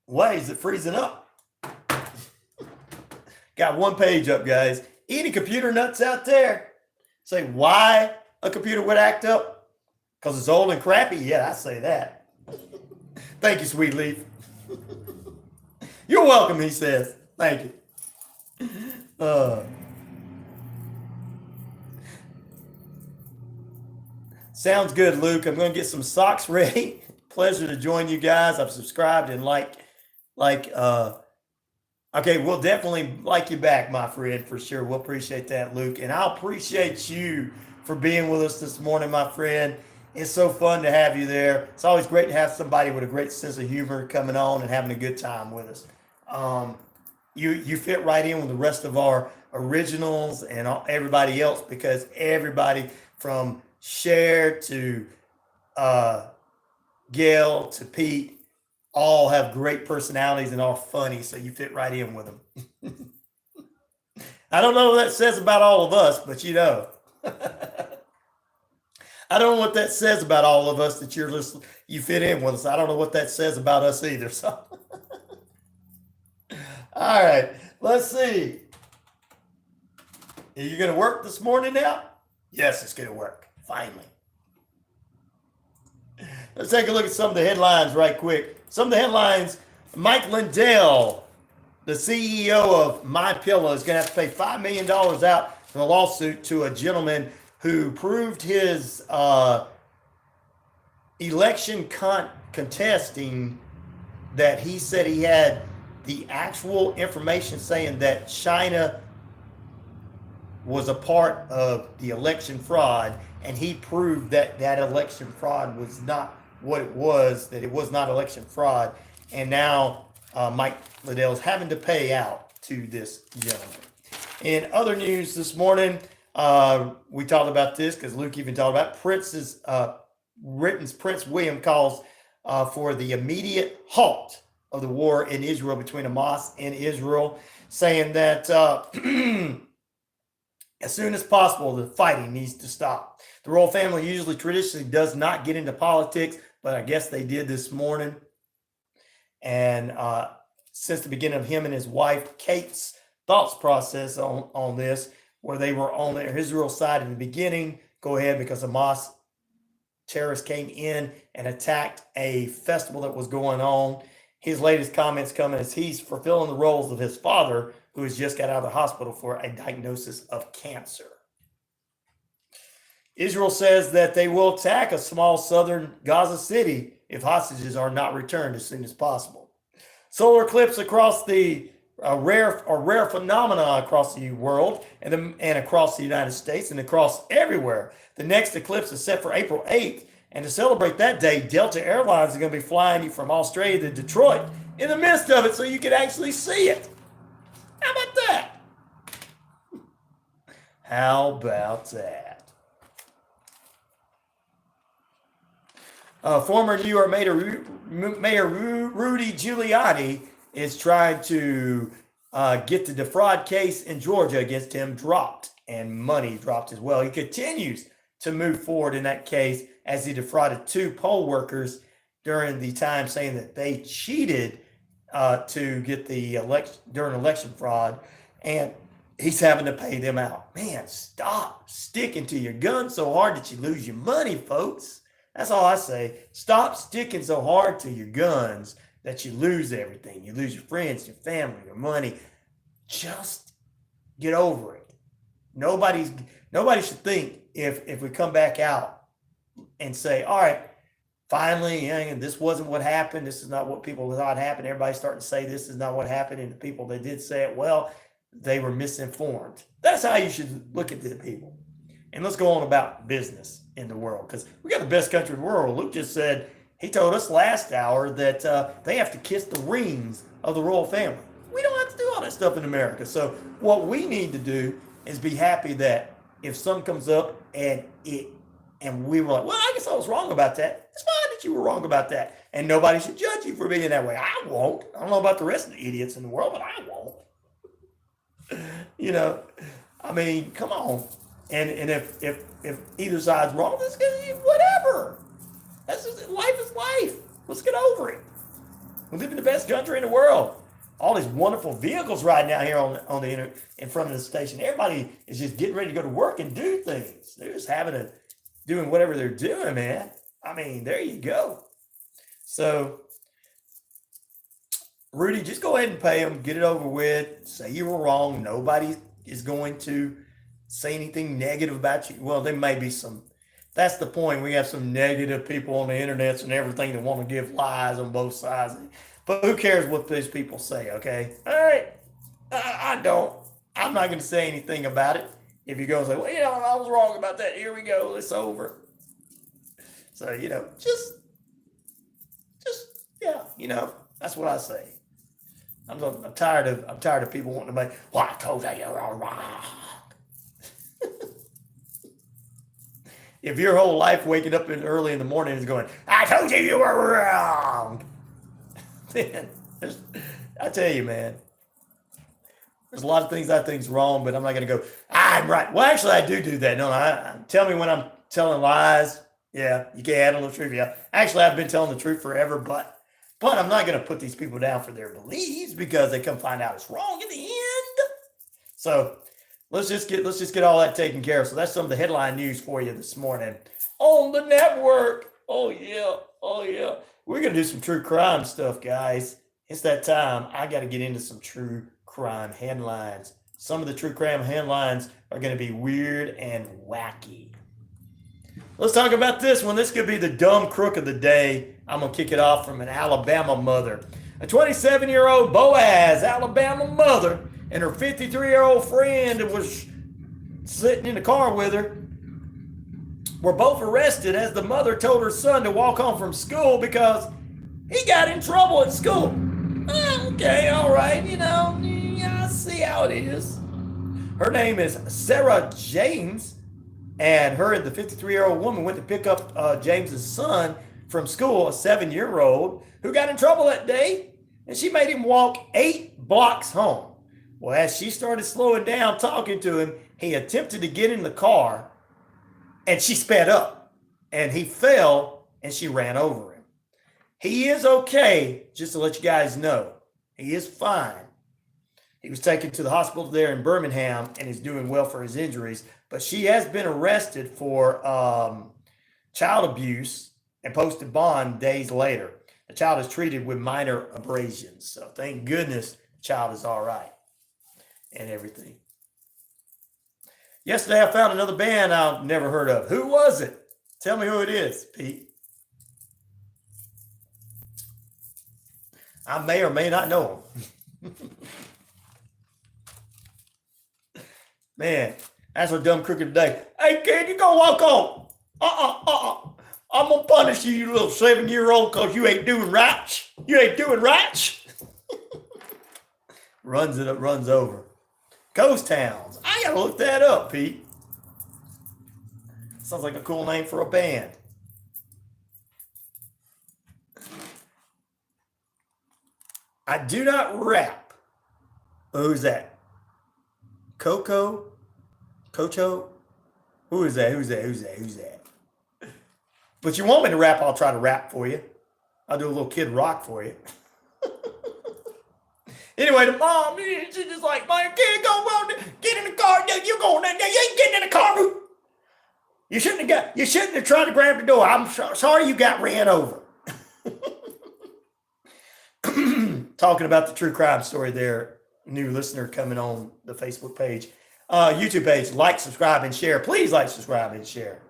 Why is it freezing up? Got one page up, guys. Any computer nuts out there say why a computer would act up? Because it's old and crappy? Yeah, I say that. Thank you, Sweet Leaf. You're welcome, he says. Thank you. Sounds good, Luke. I'm going to get some socks ready. Pleasure to join you guys. I've subscribed and okay, we'll definitely like you back, my friend, for sure. We'll appreciate that, Luke. And I'll appreciate you for being with us this morning, my friend. It's so fun to have you there. It's always great to have somebody with a great sense of humor coming on and having a good time with us. You fit right in with the rest of our originals and everybody else, because everybody from Cher to Gail to Pete all have great personalities and are funny, so you fit right in with them. I don't know what that says about all of us, but you know. I don't know what that says about all of us that you fit in with us. I don't know what that says about us either. So All right, let's see. Are you going to work this morning now? Yes, it's going to work. Finally. Let's take a look at some of the headlines right quick. Some of the headlines. Mike Lindell, the CEO of My Pillow, is going to have to pay $5 million out in a lawsuit to a gentleman who proved his election contesting that he said he had the actual information saying that China was a part of the election fraud, and he proved that that election fraud was not what it was, that it was not election fraud. And now Mike Lindell is having to pay out to this gentleman. In other news this morning, we talked about this because Luke even talked about Prince William calls for the immediate halt of the war in Israel between Hamas and Israel, saying that as soon as possible, the fighting needs to stop. The royal family usually traditionally does not get into politics, but I guess they did this morning. And since the beginning of him and his wife Kate's thoughts process on this, where they were on their Israel side in the beginning, go ahead, because Hamas terrorists came in and attacked a festival that was going on. His latest comments coming as he's fulfilling the roles of his father, who has just got out of the hospital for a diagnosis of cancer. Israel says that they will attack a small southern Gaza city if hostages are not returned as soon as possible. Solar eclipse across the rare phenomena across the world and across the United States and across everywhere. The next eclipse is set for April 8th. And to celebrate that day, Delta Airlines is going to be flying you from Australia to Detroit in the midst of it so you can actually see it. How about that? How about that? Former New York Mayor Rudy Giuliani is trying to get the defraud case in Georgia against him dropped, and money dropped as well. He continues to move forward in that case as he defrauded 2 poll workers during the time, saying that they cheated to get the election during election fraud, and he's having to pay them out. Man, stop sticking to your gun so hard that you lose your money, folks. That's all I say. Stop sticking so hard to your guns that you lose everything. You lose your friends, your family, your money. Just get over it. Nobody should think if we come back out and say, all right, finally, this wasn't what happened. This is not what people thought happened. Everybody's starting to say this is not what happened. And the people that did say it, well, they were misinformed. That's how you should look at the people. And let's go on about business in the world, because we got the best country in the world. Luke just said, he told us last hour that they have to kiss the rings of the royal family. We don't have to do all that stuff in America. So what we need to do is be happy that if something comes up and we were like, well, I guess I was wrong about that. It's fine that you were wrong about that. And nobody should judge you for being that way. I won't. I don't know about the rest of the idiots in the world, but I won't. I mean, come on. And if either side's wrong, let's get whatever. That's just, life is life. Let's get over it. We live in the best country in the world. All these wonderful vehicles riding out here on the in front of the station. Everybody is just getting ready to go to work and do things. They're just doing whatever they're doing, man. I mean, there you go. So, Rudy, just go ahead and pay them. Get it over with. Say you were wrong. Nobody is going to say anything negative about you. Well, there may be some. That's the point. We have some negative people on the internet and everything that want to give lies on both sides. But who cares what these people say, okay? All right. I don't. I'm not going to say anything about it. If you go and say, well, I was wrong about that. Here we go. It's over. So, just that's what I say. I'm tired of people wanting to make, well, I told you you were wrong. If your whole life waking up early in the morning is going, I told you were wrong, then I tell you, man, there's a lot of things I think is wrong, but I'm not going to go, I'm right. Well, actually, I do that. No, tell me when I'm telling lies. Yeah, you can't handle the truth. Yeah, actually, I've been telling the truth forever, but But I'm not going to put these people down for their beliefs because they come find out it's wrong in the end. So let's just get all that taken care of. So that's some of the headline news for you this morning on the network. Oh yeah. We're going to do some true crime stuff, guys. It's that time. I got to get into some true crime headlines. Some of the true crime headlines are going to be weird and wacky. Let's talk about this one. This could be the dumb crook of the day. I'm going to kick it off from an Alabama mother. A 27-year-old Boaz, Alabama mother, and her 53-year-old friend that was sitting in the car with her were both arrested as the mother told her son to walk home from school because he got in trouble at school. Okay, all right, I see how it is. Her name is Sarah James, and her and the 53-year-old woman went to pick up James's son from school, a 7-year-old, who got in trouble that day, and she made him walk 8 blocks home. Well, as she started slowing down, talking to him, he attempted to get in the car, and she sped up, and he fell, and she ran over him. He is okay, just to let you guys know. He is fine. He was taken to the hospital there in Birmingham, and is doing well for his injuries, but she has been arrested for child abuse and posted bond days later. The child is treated with minor abrasions. So thank goodness the child is all right and everything. Yesterday, I found another band I've never heard of. Who was it? Tell me who it is, Pete. I may or may not know them. Man, that's a dumb crooked day. Hey, kid, you go walk on. I'm going to punish you, you little 7-year-old, because you ain't doing right. You ain't doing right. Runs over. Ghost Towns. I got to look that up, Pete. Sounds like a cool name for a band. I do not rap. Who's that? Cocho? Who is that? But you want me to rap, I'll try to rap for you. I'll do a little Kid Rock for you. Anyway, the mom, she's just like, my kid, get in the car. You going in there. You ain't getting in the car. You shouldn't have tried to grab the door. I'm sorry you got ran over. Talking about the true crime story there. New listener coming on the Facebook page. YouTube page. Like, subscribe, and share. Please like, subscribe, and share.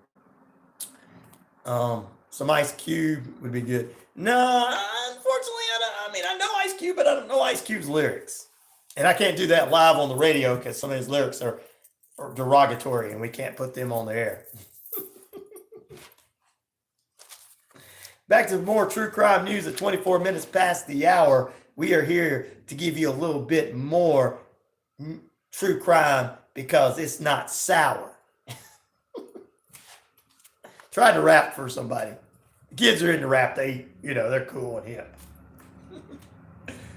Some Ice Cube would be good. No, unfortunately, I know Ice Cube, but I don't know Ice Cube's lyrics. And I can't do that live on the radio because some of his lyrics are derogatory and we can't put them on the air. Back to more true crime news at 24 minutes past the hour. We are here to give you a little bit more true crime because it's not sour. Tried to rap for somebody. The kids are into rap. They're cool and hip.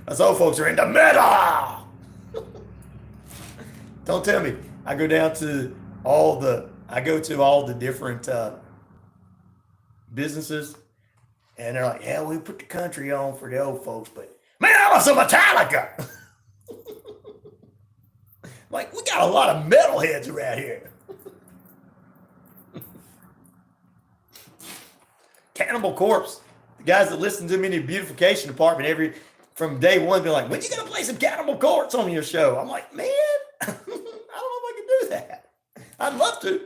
Us old folks are into metal. Don't tell me. I go to all the different businesses, and they're like, yeah, we put the country on for the old folks, but man, I want some Metallica. Like, we got a lot of metalheads around here. Cannibal Corpse. The guys that listen to me in the beautification department from day one be like, when you gonna play some Cannibal Corpse on your show? I'm like, man, I don't know if I can do that. I'd love to.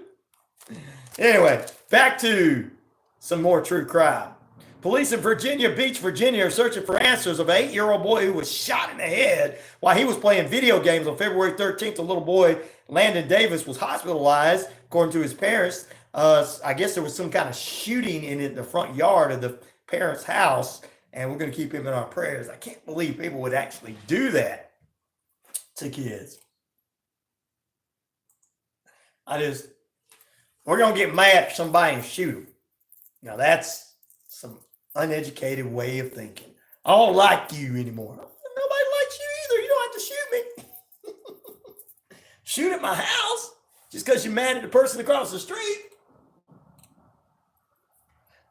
Anyway, back to some more true crime. Police in Virginia Beach, Virginia are searching for answers of an 8-year-old boy who was shot in the head while he was playing video games on February 13th. The little boy, Landon Davis, was hospitalized, according to his parents. I guess there was some kind of shooting in the front yard of the parents' house, and we're going to keep him in our prayers. I can't believe people would actually do that to kids. We're going to get mad at somebody and shoot them. Now, that's some uneducated way of thinking. I don't like you anymore. Nobody likes you either. You don't have to shoot me. Shoot at my house just because you're mad at the person across the street.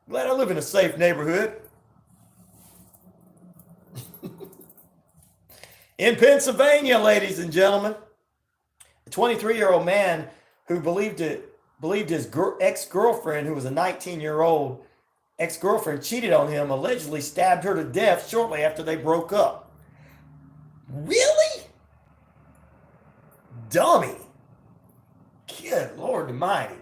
Glad I live in a safe neighborhood. In Pennsylvania, ladies and gentlemen, a 23-year-old man who believed his ex-girlfriend, who was a 19-year-old ex-girlfriend, cheated on him, allegedly stabbed her to death shortly after they broke up. Really? Dummy. Good Lord Almighty.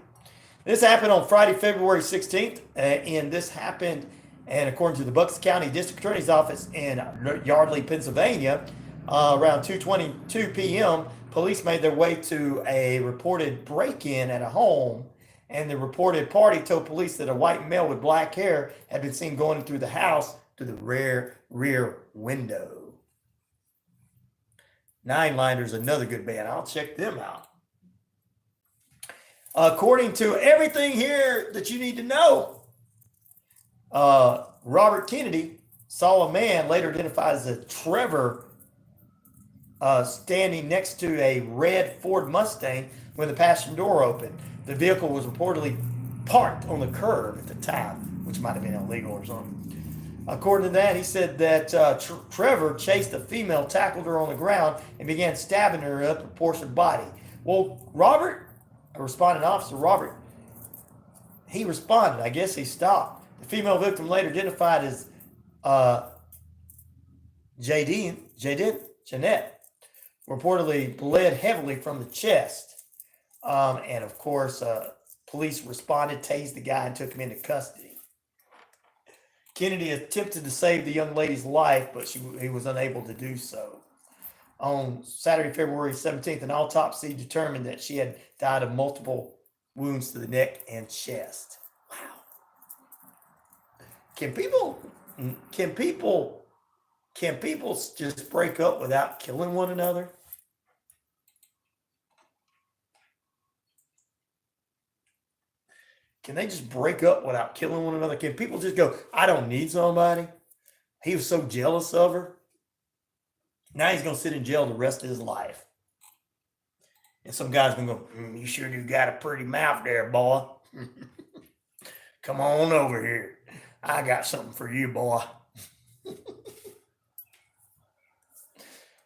This happened on Friday, February 16th, and this happened, and according to the Bucks County District Attorney's Office in Yardley, Pennsylvania, around 2:22 p.m., police made their way to a reported break-in at a home, and the reported party told police that a white male with black hair had been seen going through the house to the rear window. Nine Liners, another good band. I'll check them out. According to everything here that you need to know, Robert Kennedy saw a man later identified as a Trevor standing next to a red Ford Mustang when the passenger door opened. The vehicle was reportedly parked on the curb at the time, which might have been illegal or something. According to that, he said that Trevor chased the female, tackled her on the ground, and began stabbing her up her portion body. Well, Robert, a responding officer, Robert, he responded. I guess he stopped. The female victim, later identified as Jeanette, reportedly bled heavily from the chest. And of course, police responded, tased the guy, and took him into custody. Kennedy attempted to save the young lady's life, but he was unable to do so. On Saturday, February 17th, an autopsy determined that she had died of multiple wounds to the neck and chest. Wow. Can people just break up without killing one another? Can they just break up without killing one another? Can people just go, I don't need somebody? He was so jealous of her. Now he's going to sit in jail the rest of his life. And some guy's going to go, you sure do got a pretty mouth there, boy. Come on over here. I got something for you, boy.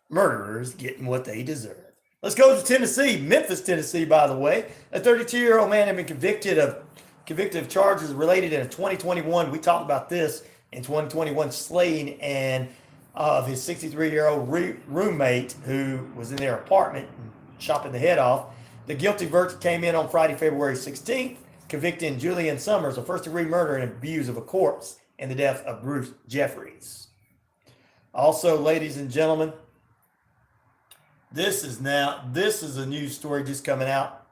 Murderers getting what they deserve. Let's go to Tennessee, Memphis, Tennessee, by the way. A 32-year-old man had been convicted of charges related in a 2021. We talked about this in 2021, slaying and of his 63-year-old roommate who was in their apartment and chopping the head off. The guilty verdict came in on Friday, February 16th, convicting Julian Summers of first-degree murder and abuse of a corpse and the death of Bruce Jeffries. Also, ladies and gentlemen, this is a news story just coming out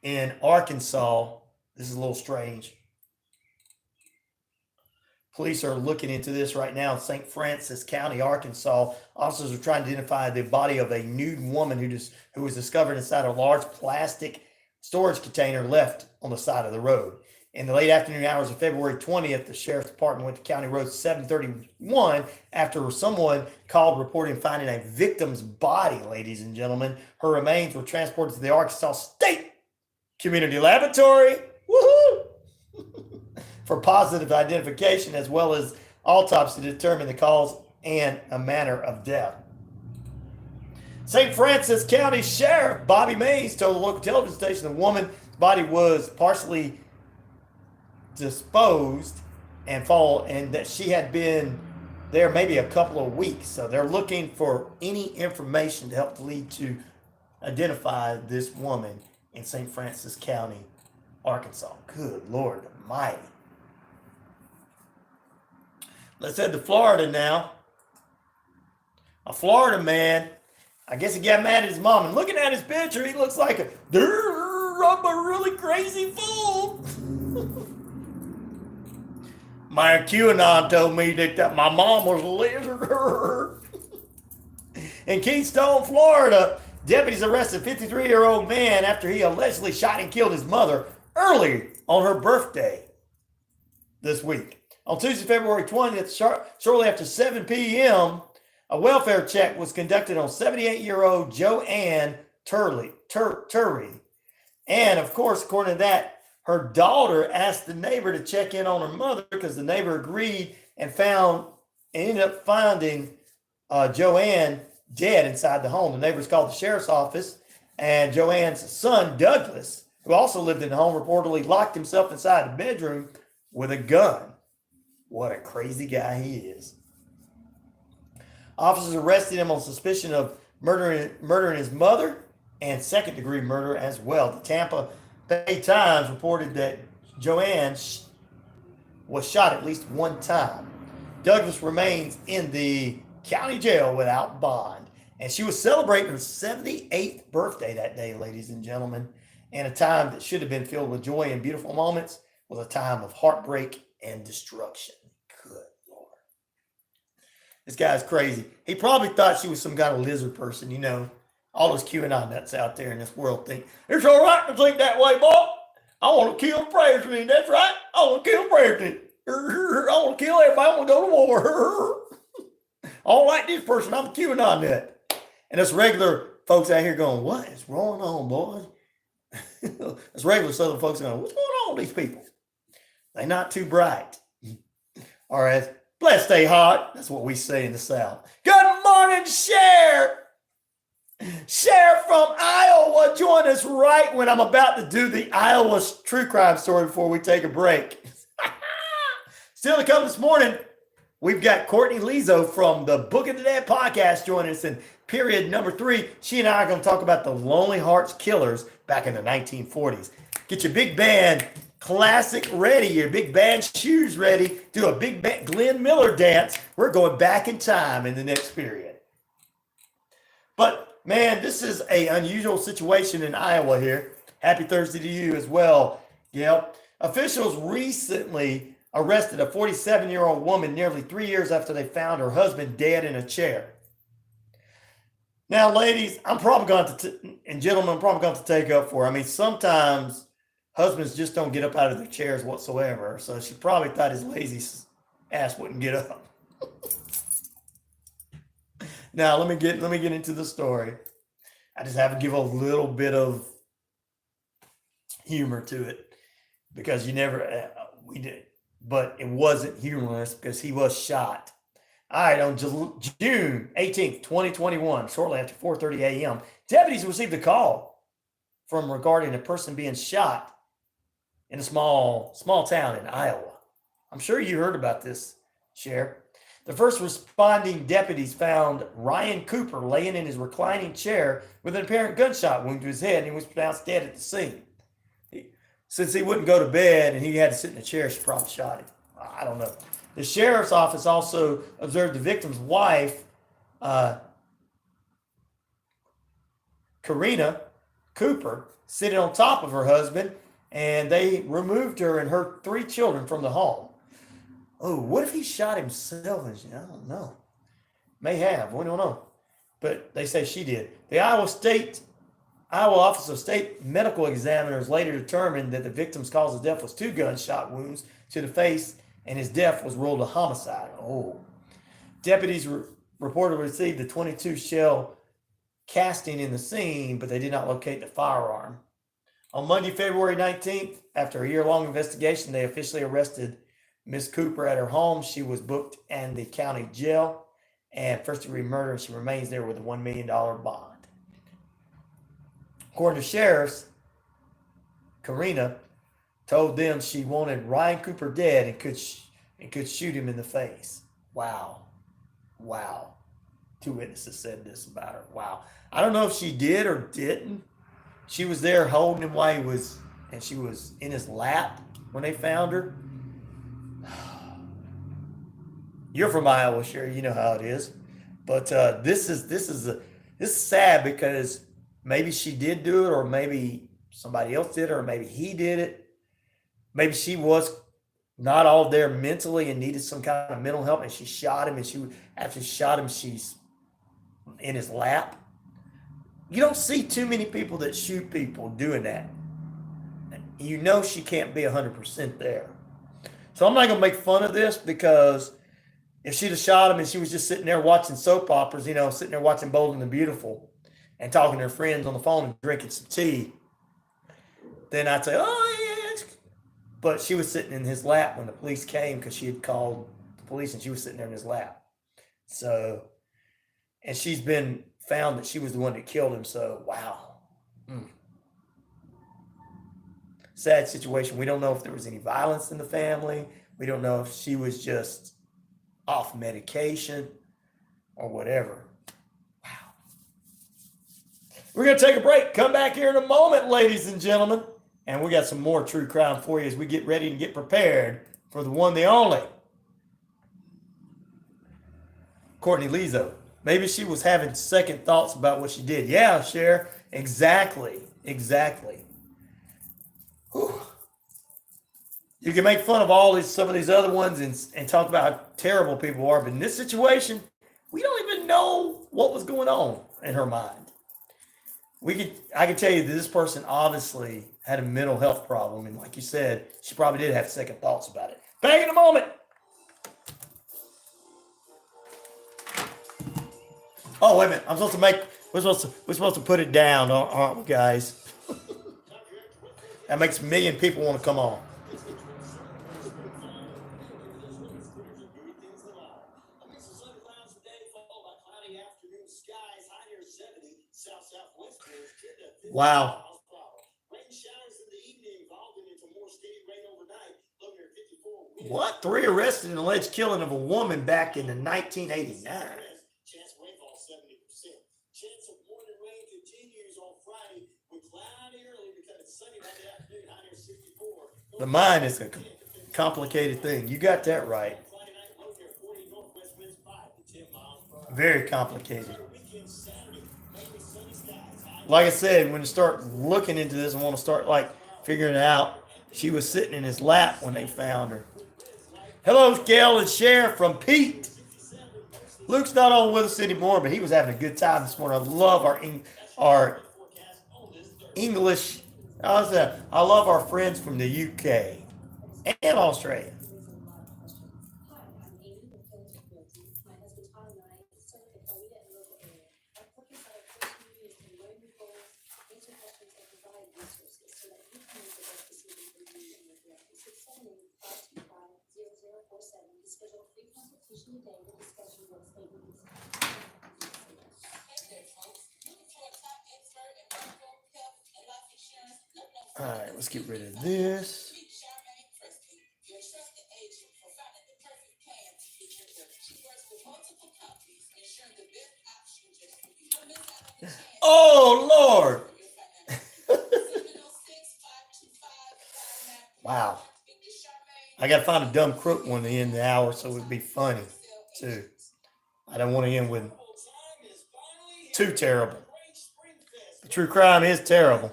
in Arkansas. This is a little strange. Police are looking into this right now in St. Francis County, Arkansas. Officers are trying to identify the body of a nude woman who was discovered inside a large plastic storage container left on the side of the road. In the late afternoon hours of February 20th, the sheriff's department went to County Road 731 after someone called reporting finding a victim's body, ladies and gentlemen. Her remains were transported to the Arkansas State Community Laboratory. Woohoo! For positive identification as well as autopsy to determine the cause and a manner of death. St. Francis County Sheriff Bobby Mays told the local television station the woman's body was partially disposed and that she had been there maybe a couple of weeks. So they're looking for any information to help lead to identify this woman in St. Francis County, Arkansas. Good Lord Almighty. Let's head to Florida now. A Florida man, I guess he got mad at his mom. And looking at his picture, he looks like I'm a really crazy fool. My QAnon told me that my mom was a lizard. In Keystone, Florida, deputies arrested a 53-year-old man after he allegedly shot and killed his mother early on her birthday this week. On Tuesday, February 20th, shortly after 7 p.m., a welfare check was conducted on 78-year-old Joanne Turley. And, of course, according to that, her daughter asked the neighbor to check in on her mother because the neighbor agreed and ended up finding Joanne dead inside the home. The neighbors called the sheriff's office, and Joanne's son, Douglas, who also lived in the home, reportedly locked himself inside the bedroom with a gun. What a crazy guy he is. Officers arrested him on suspicion of murdering his mother and second-degree murder as well. The Tampa Bay Times reported that Joanne was shot at least one time. Douglas remains in the county jail without bond. And she was celebrating her 78th birthday that day, ladies and gentlemen. And a time that should have been filled with joy and beautiful moments was a time of heartbreak and destruction. Good Lord. This guy's crazy. He probably thought she was some kind of lizard person, you know. All those QAnon nuts out there in this world think, it's all right to think that way, boy. I want to kill the president. That's right. I want to kill the president. I want to kill everybody. I want to go to war. I don't like this person. I'm a QAnon nut. And us regular folks out here going, what is going on, boys? Us regular Southern folks going, what's going on with these people? They're not too bright. All right. Bless they heart. That's what we say in the South. Good morning, Sheriff. Sheriff from Iowa, join us right when I'm about to do the Iowa true crime story before we take a break. Still to come this morning, we've got Courtney Liso from the Book of the Dead podcast joining us in period number 3. She and I are going to talk about the Lonely Hearts Killers back in the 1940s. Get your big band classic ready, your big band shoes ready, do a big band Glenn Miller dance. We're going back in time in the next period. But man, this is an unusual situation in Iowa here. Happy Thursday to you as well, Gail. Officials recently arrested a 47-year-old woman nearly 3 years after they found her husband dead in a chair. Now, ladies, I'm probably going to, and gentlemen, I'm probably going to take up for her. I mean, sometimes husbands just don't get up out of their chairs whatsoever. So she probably thought his lazy ass wouldn't get up. Now, let me get into the story. I just have to give a little bit of humor to it because we did, but it wasn't humorous because he was shot. All right, on June 18th, 2021, shortly after 4:30 a.m., deputies received a call regarding a person being shot in a small town in Iowa. I'm sure you heard about this, Sheriff. The first responding deputies found Ryan Cooper laying in his reclining chair with an apparent gunshot wound to his head, and he was pronounced dead at the scene. Since he wouldn't go to bed and he had to sit in a chair, she probably shot him. I don't know. The sheriff's office also observed the victim's wife, Karina Cooper, sitting on top of her husband, and they removed her and her 3 children from the home. Oh, what if he shot himself? I don't know. May have. We don't know. But they say she did. The Iowa Office of State Medical Examiners later determined that the victim's cause of death was 2 gunshot wounds to the face, and his death was ruled a homicide. Oh. Deputies reportedly received the 22 shell casting in the scene, but they did not locate the firearm. On Monday, February 19th, after a year-long investigation, they officially arrested Miss Cooper at her home. She was booked in the county jail and first-degree murder. She remains there with a $1 million bond. According to sheriffs, Karina told them she wanted Ryan Cooper dead and could shoot him in the face. Wow. 2 witnesses said this about her. Wow. I don't know if she did or didn't. She was there holding him and she was in his lap when they found her. You're from Iowa, sure, you know how it is. But this is sad because maybe she did do it, or maybe somebody else did it, or maybe he did it. Maybe she was not all there mentally and needed some kind of mental help, and she shot him, and after she shot him, she's in his lap. You don't see too many people that shoot people doing that. You know she can't be 100% there. So I'm not going to make fun of this, because if she'd have shot him and she was just sitting there watching soap operas, sitting there watching Bold and the Beautiful and talking to her friends on the phone and drinking some tea, then I'd say, oh, yeah. But she was sitting in his lap when the police came because she had called the police and she was sitting there in his lap. So and she's been found that she was the one that killed him. So, wow. Sad situation. We don't know if there was any violence in the family. We don't know if she was just off medication or whatever. Wow. We're going to take a break. Come back here in a moment, ladies and gentlemen. And we got some more true crime for you as we get ready to get prepared for the one, the only Courtney Liso. Maybe she was having second thoughts about what she did. Yeah, Cher. Exactly. Whew. You can make fun of some of these other ones and talk about how terrible people are, but in this situation, we don't even know what was going on in her mind. I can tell you that this person obviously had a mental health problem, and like you said, she probably did have second thoughts about it. Back in a moment. Oh, wait a minute. We're supposed to put it down, aren't we, guys? That makes a million people want to come on. Wow. What? 3 arrested in alleged killing of a woman back in 1989. The mind is a complicated thing. You got that right. Very complicated. Like I said, when you start looking into this and want to start figuring it out, she was sitting in his lap when they found her. Hello, Gail and Cher from Pete. Luke's not on with us anymore, but he was having a good time this morning. I love our English. I love our friends from the UK and Australia. All right, let's get rid of this. Oh, Lord. Wow. I got to find a dumb crook one to end the hour so it would be funny, too. I don't want to end with too terrible. The true crime is terrible.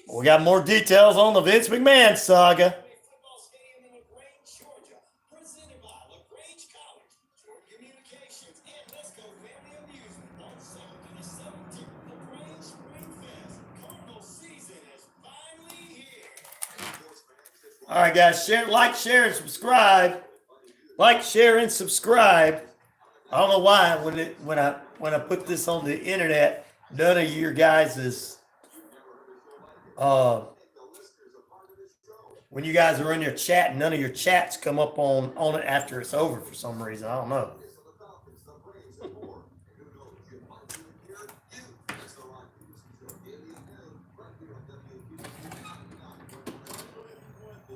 We got more details on the Vince McMahon saga. All right, guys, like, share, and subscribe. Like, share, and subscribe. I don't know why when I put this on the internet, none of your guys is when you guys are in your chat, none of your chats come up on it after it's over for some reason. I don't know.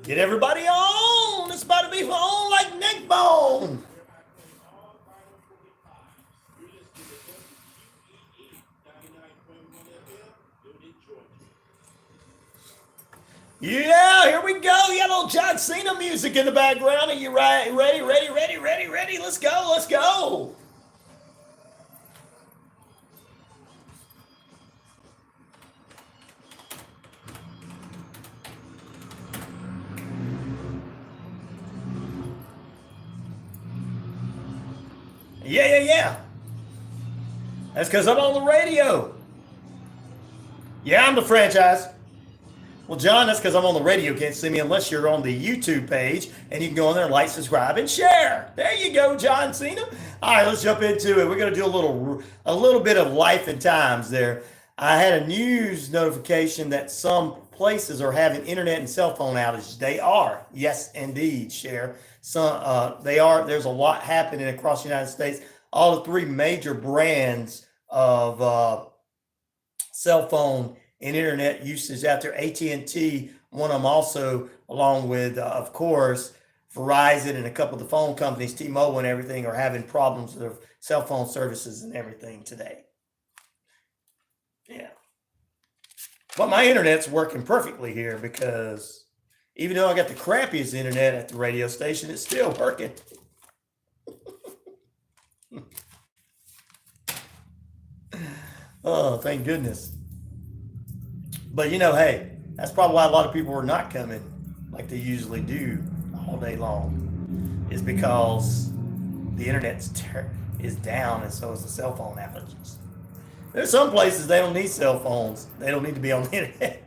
Get everybody on. It's about to be on like neck bone. Yeah, here we go. You got a little John Cena music in the background. Are you right? Ready? Let's go. Yeah. That's because I'm on the radio. Yeah, I'm the franchise. Well, John, that's because I'm on the radio. You can't see me unless you're on the YouTube page, and you can go on there and like, subscribe, and share. There you go, John Cena. All right, let's jump into it. We're going to do a little bit of life and times there. I had a news notification that some places are having internet and cell phone outages. They are. Yes, indeed, Cher. They are. There's a lot happening across the United States. All the three major brands of cell phone and internet usage out there. AT&T, one of them also, along with, of course, Verizon and a couple of the phone companies, T-Mobile and everything, are having problems with their cell phone services and everything today. Yeah. But my internet's working perfectly here because even though I got the crappiest internet at the radio station, it's still working. Oh, thank goodness. But hey, that's probably why a lot of people are not coming like they usually do all day long, is because the internet is down, and so is the cell phone outages. There's some places they don't need cell phones. They don't need to be on the internet.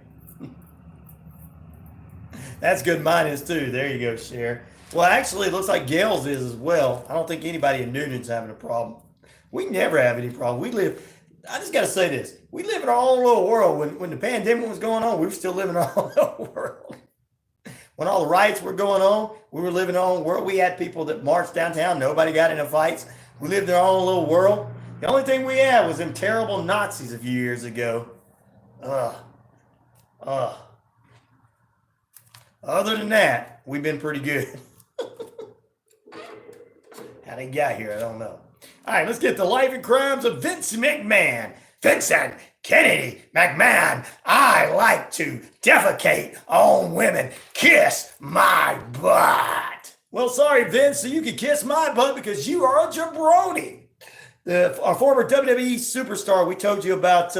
That's good. Mine is too. There you go, Cher. Well, actually, it looks like Gales is as well. I don't think anybody in Noonan's having a problem. We never have any problem. I just got to say this. We live in our own little world. When the pandemic was going on, we were still living in our own little world. When all the riots were going on, we were living in our own world. We had people that marched downtown. Nobody got into fights. We lived in our own little world. The only thing we had was them terrible Nazis a few years ago. Other than that, we've been pretty good. How they got here, I don't know. All right, let's get the life and crimes of Vince McMahon. Vincent Kennedy McMahon, I like to defecate on women. Kiss my butt. Well, sorry, Vince, so you can kiss my butt because you are a jabroni. Our former WWE superstar, we told you about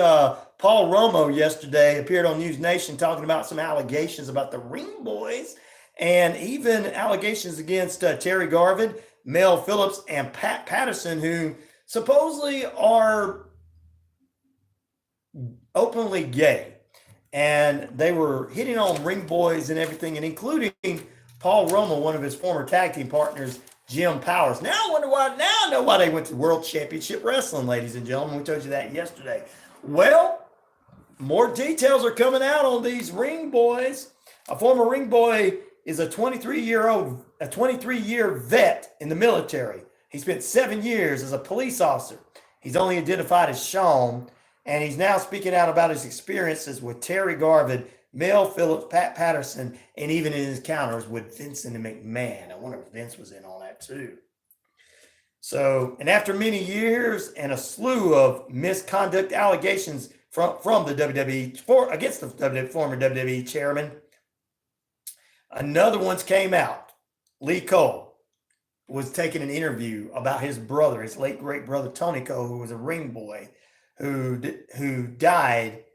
Paul Romo yesterday, appeared on News Nation talking about some allegations about the Ring Boys and even allegations against Terry Garvin, Mel Phillips, and Pat Patterson, who supposedly are openly gay. And they were hitting on Ring Boys and everything, and including Paul Romo, one of his former tag team partners, Jim Powers. Now I know why they went to World Championship Wrestling, ladies and gentlemen. We told you that yesterday. Well, more details are coming out on these Ring Boys. A former Ring Boy is a 23-year vet in the military. He spent 7 years as a police officer. He's only identified as Sean, and he's now speaking out about his experiences with Terry Garvin, Mel Phillips, Pat Patterson, and even in his encounters with Vincent McMahon. I wonder if Vince was in on that too. So, and after many years and a slew of misconduct allegations from the WWE against the former WWE chairman, another one's came out. Lee Cole was taking an interview about his brother, his late great brother Tony Cole, who was a Ring Boy, who died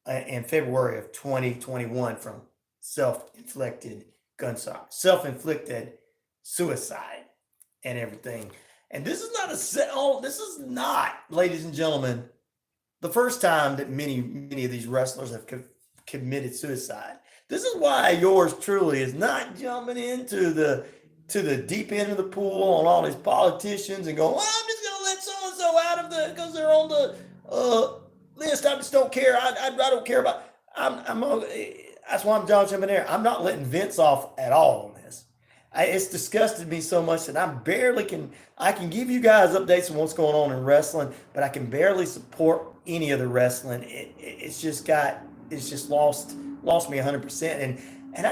in February of 2021 from self-inflicted suicide and everything. And this is not, ladies and gentlemen, the first time that many of these wrestlers have committed suicide. This is why yours truly is not jumping into the deep end of the pool on all these politicians and going, well, I'm just going to let so-and-so out of because they're on the list. I just don't care. I don't care about. That's why I'm jumping there. I'm not letting Vince off at all on this. It's disgusted me so much that I can give you guys updates on what's going on in wrestling, but I can barely support any of the wrestling. It's just lost me 100%. And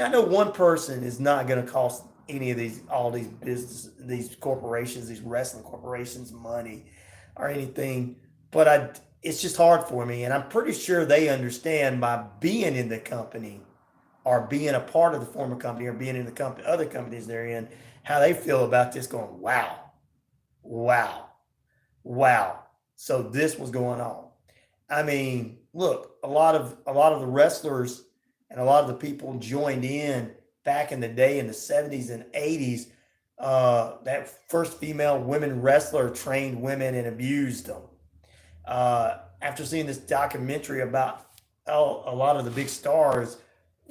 I know one person is not going to cost any of all these business, these corporations, these wrestling corporations money or anything, but it's just hard for me. And I'm pretty sure they understand by being in the company or being a part of the former company or being in the company, other companies they're in, how they feel about this going, wow. So this was going on. I mean, look, a lot of the wrestlers and a lot of the people joined in back in the day in the 70s and 80s. That first female women wrestler trained women and abused them. After seeing this documentary about how a lot of the big stars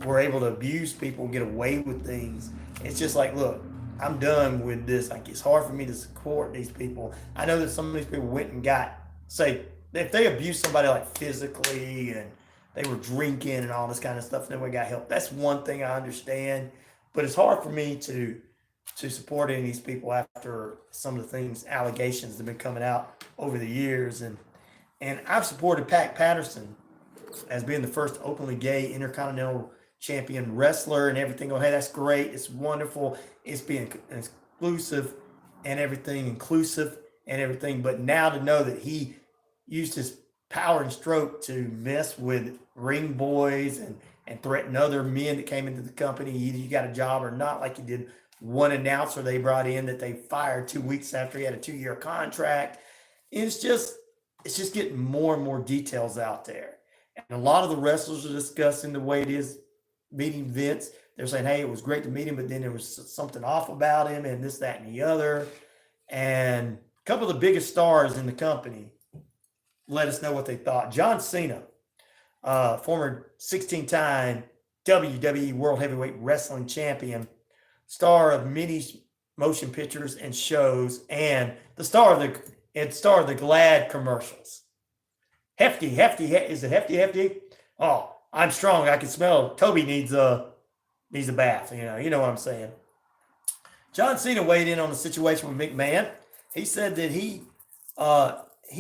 were able to abuse people and get away with things, it's just like, look, I'm done with this. Like, it's hard for me to support these people. I know that some of these people went and got, say, if they abuse somebody like physically and they were drinking and all this kind of stuff, and then we got help. That's one thing I understand, but it's hard for me to support any of these people after some of the things, allegations that have been coming out over the years. And I've supported Pat Patterson as being the first openly gay intercontinental champion wrestler and everything. Oh, hey, that's great. It's wonderful. It's being inclusive and everything. But now to know that he used his power and stroke to mess with ring boys and threaten other men that came into the company, either you got a job or not, like he did one announcer they brought in that they fired 2 weeks after he had a 2-year contract. It's just getting more and more details out there. And a lot of the wrestlers are discussing the way it is meeting Vince. They're saying, hey, it was great to meet him, but then there was something off about him and this, that, and the other. And a couple of the biggest stars in the company let us know what they thought. John Cena, former 16-time WWE World Heavyweight Wrestling Champion, star of many motion pictures and shows, and the star of the Glad commercials. Hefty. Is it hefty? Oh, I'm strong. I can smell it. Toby needs a bath. You know what I'm saying. John Cena weighed in on the situation with McMahon. He said that he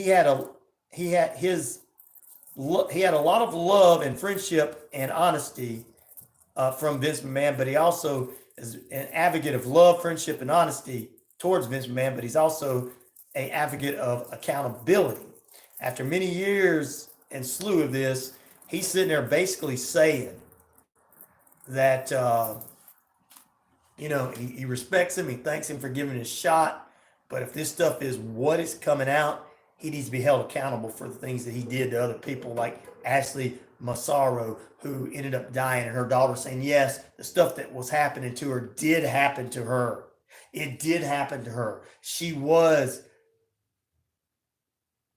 had a lot of love and friendship and honesty from Vince McMahon, but he also is an advocate of love, friendship, and honesty towards Vince McMahon, but he's also an advocate of accountability. After many years and slew of this, he's sitting there basically saying that, he respects him. He thanks him for giving it a shot. But if this stuff is what is coming out, he needs to be held accountable for the things that he did to other people, like Ashley Massaro, who ended up dying, and her daughter saying, yes, the stuff that was happening to her did happen to her. It did happen to her. She was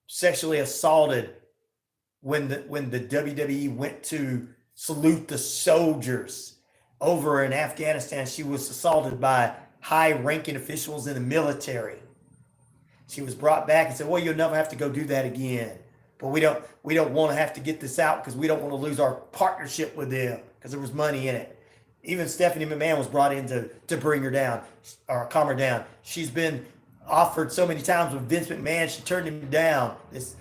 sexually assaulted when the WWE went to salute the soldiers over in Afghanistan. She was assaulted by high-ranking officials in the military. She was brought back and said, well, you'll never have to go do that again. But we don't want to have to get this out because we don't want to lose our partnership with them because there was money in it. Even Stephanie McMahon was brought in to bring her down or calm her down. She's been offered so many times with Vince McMahon, she turned him down. This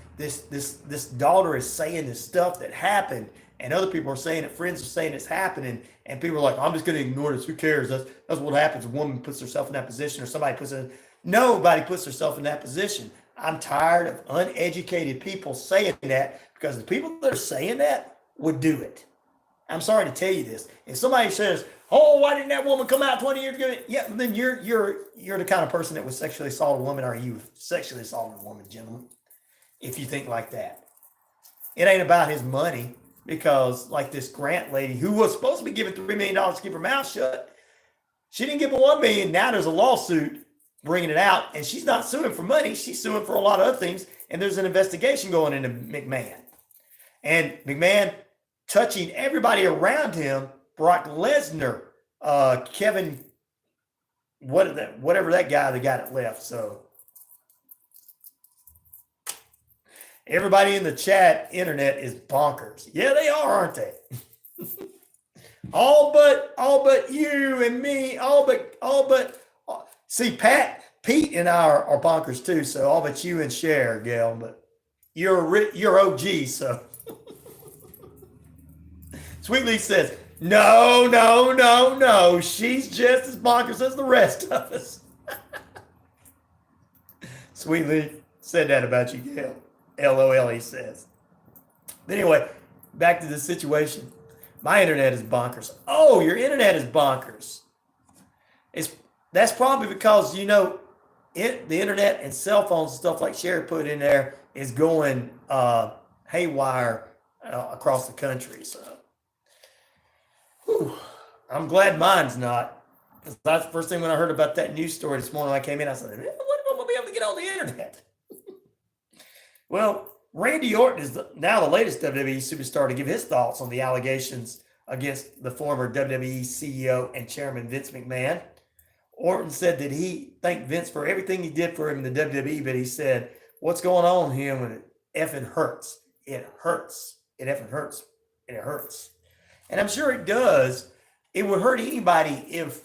daughter is saying this stuff that happened, and other people are saying it, friends are saying it's happening, and people are like, I'm just going to ignore this. Who cares? That's what happens. A woman puts herself in that position, or somebody nobody puts herself in that position. I'm tired of uneducated people saying that, because the people that are saying that would do it. I'm sorry to tell you this. If somebody says, oh, why didn't that woman come out 20 years ago? Yeah, then you're the kind of person that would sexually assault a woman, or you sexually assaulted a woman, gentlemen, if you think like that. It ain't about his money, because like this Grant lady who was supposed to be given $3 million to keep her mouth shut, she didn't give him $1 million. Now there's a lawsuit bringing it out, and she's not suing for money. She's suing for a lot of other things, and there's an investigation going into McMahon. And McMahon touching everybody around him, Brock Lesnar, Kevin, whatever that guy that got it left. So everybody in the chat internet is bonkers. Yeah, they are, aren't they? all but you and me, see, Pete and I are bonkers too. So all but you and Cher, Gail, but you're OG. So Sweet Lee says, no. She's just as bonkers as the rest of us. Sweet Lee said that about you, Gail. LOL, he says. But anyway, back to the situation. My internet is bonkers. Oh, your internet is bonkers. That's probably because, the internet and cell phones and stuff like Sherry put in there is going haywire across the country. So, I'm glad mine's not. That's the first thing when I heard about that news story this morning when I came in. I said, what am I going to be able to get on the internet? Well, Randy Orton is now the latest WWE superstar to give his thoughts on the allegations against the former WWE CEO and chairman Vince McMahon. Orton said that he thanked Vince for everything he did for him in the WWE, but he said, what's going on here with effing hurts. It hurts. It effing hurts. And it hurts. And I'm sure it does. It would hurt anybody if,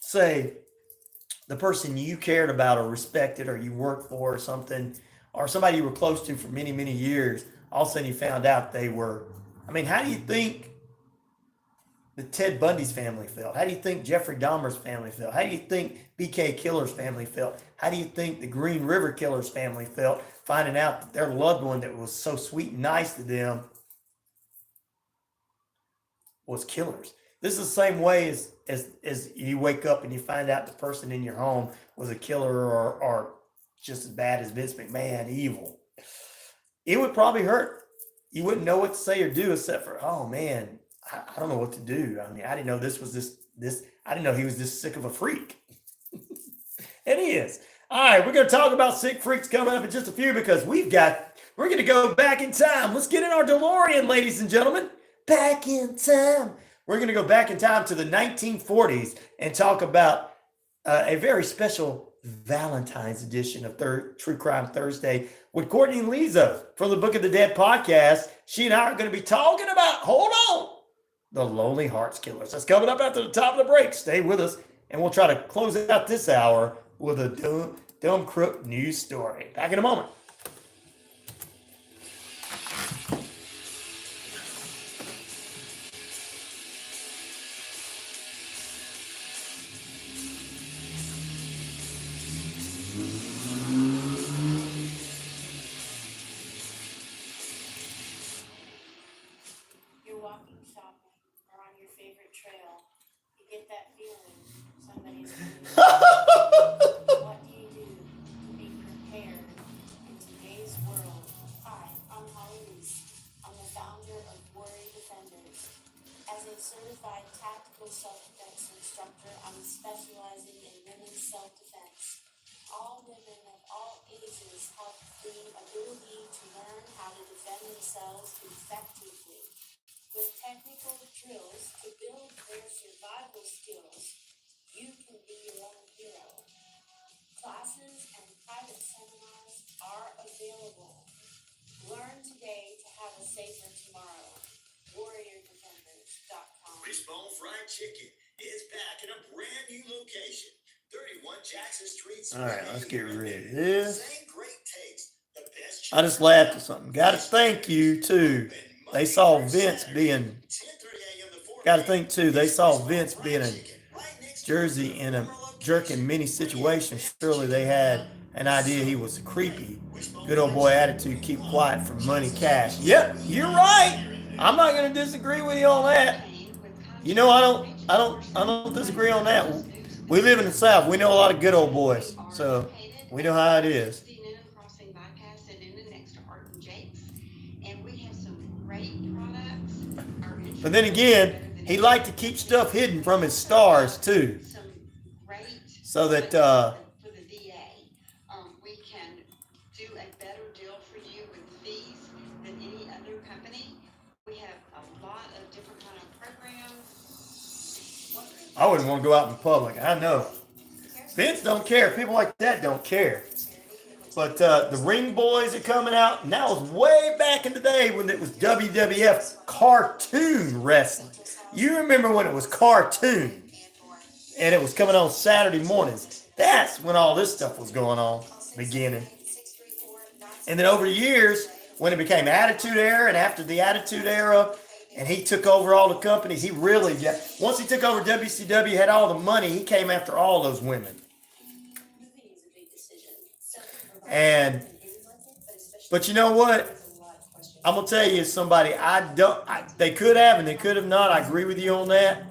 say, the person you cared about or respected or you worked for or something, or somebody you were close to for many, many years, all of a sudden you found out they were, I mean, how do you think the Ted Bundy's family felt? How do you think Jeffrey Dahmer's family felt? How do you think BK Killer's family felt? How do you think the Green River Killer's family felt finding out that their loved one that was so sweet and nice to them was killers? This is the same way as you wake up and you find out the person in your home was a killer or just as bad as Vince McMahon, evil. It would probably hurt. You wouldn't know what to say or do except for, oh man, I don't know what to do. I mean, I didn't know this was this. I didn't know he was this sick of a freak. And he is. All right, we're going to talk about sick freaks coming up in just a few because we're going to go back in time. Let's get in our DeLorean, ladies and gentlemen. Back in time. We're going to go back in time to the 1940s and talk about a very special Valentine's edition of True Crime Thursday with Courtney Liso from the Book of the Dead podcast. She and I are going to be talking about, hold on, the Lonely Hearts Killers. That's coming up after the top of the break. Stay with us, and we'll try to close out this hour with a dumb crook news story. Back in a moment. Get that feeling somebody's what do you do to be prepared in today's world? Hi, I'm Holly Reese. I'm the founder of Warrior Defenders. As a certified tactical self-defense instructor, I'm specializing in women's self-defense. All women of all ages have the ability to learn how to defend themselves effectively. With technical drills to build their survival skills, you can be your own hero. Classes and private seminars are available. Learn today to have a safer tomorrow. WarriorDefenders.com. Wishbone Fried Chicken is back in a brand new location. 31 Jackson Street. All right, let's get rid of this. Same great taste. The best I just laughed at something. Got to thank you, too. They saw Vince being, got to think too, they saw Vince being a Jersey in a jerking many situations. Surely they had an idea he was creepy. Good old boy attitude, keep quiet for money, cash. Yep, you're right. I'm not going to disagree with you on that. You know, I don't disagree on that. We live in the South. We know a lot of good old boys. So we know how it is. But then again, he liked to keep stuff hidden from his stars too, so that for the VA, we can do a better deal for you with fees than any other company. We have a lot of different kind of programs. I wouldn't want to go out in public. I know Vince don't care. People like that don't care. But the Ring Boys are coming out, and that was way back in the day when it was WWF cartoon wrestling. You remember when it was cartoon, and it was coming on Saturday mornings. That's when all this stuff was going on, beginning. And then over the years, when it became Attitude Era, and after the Attitude Era, and he took over all the companies, he really, once he took over WCW, had all the money, he came after all those women. But you know what? I'm gonna tell you somebody. They could have and they could have not. I agree with you on that.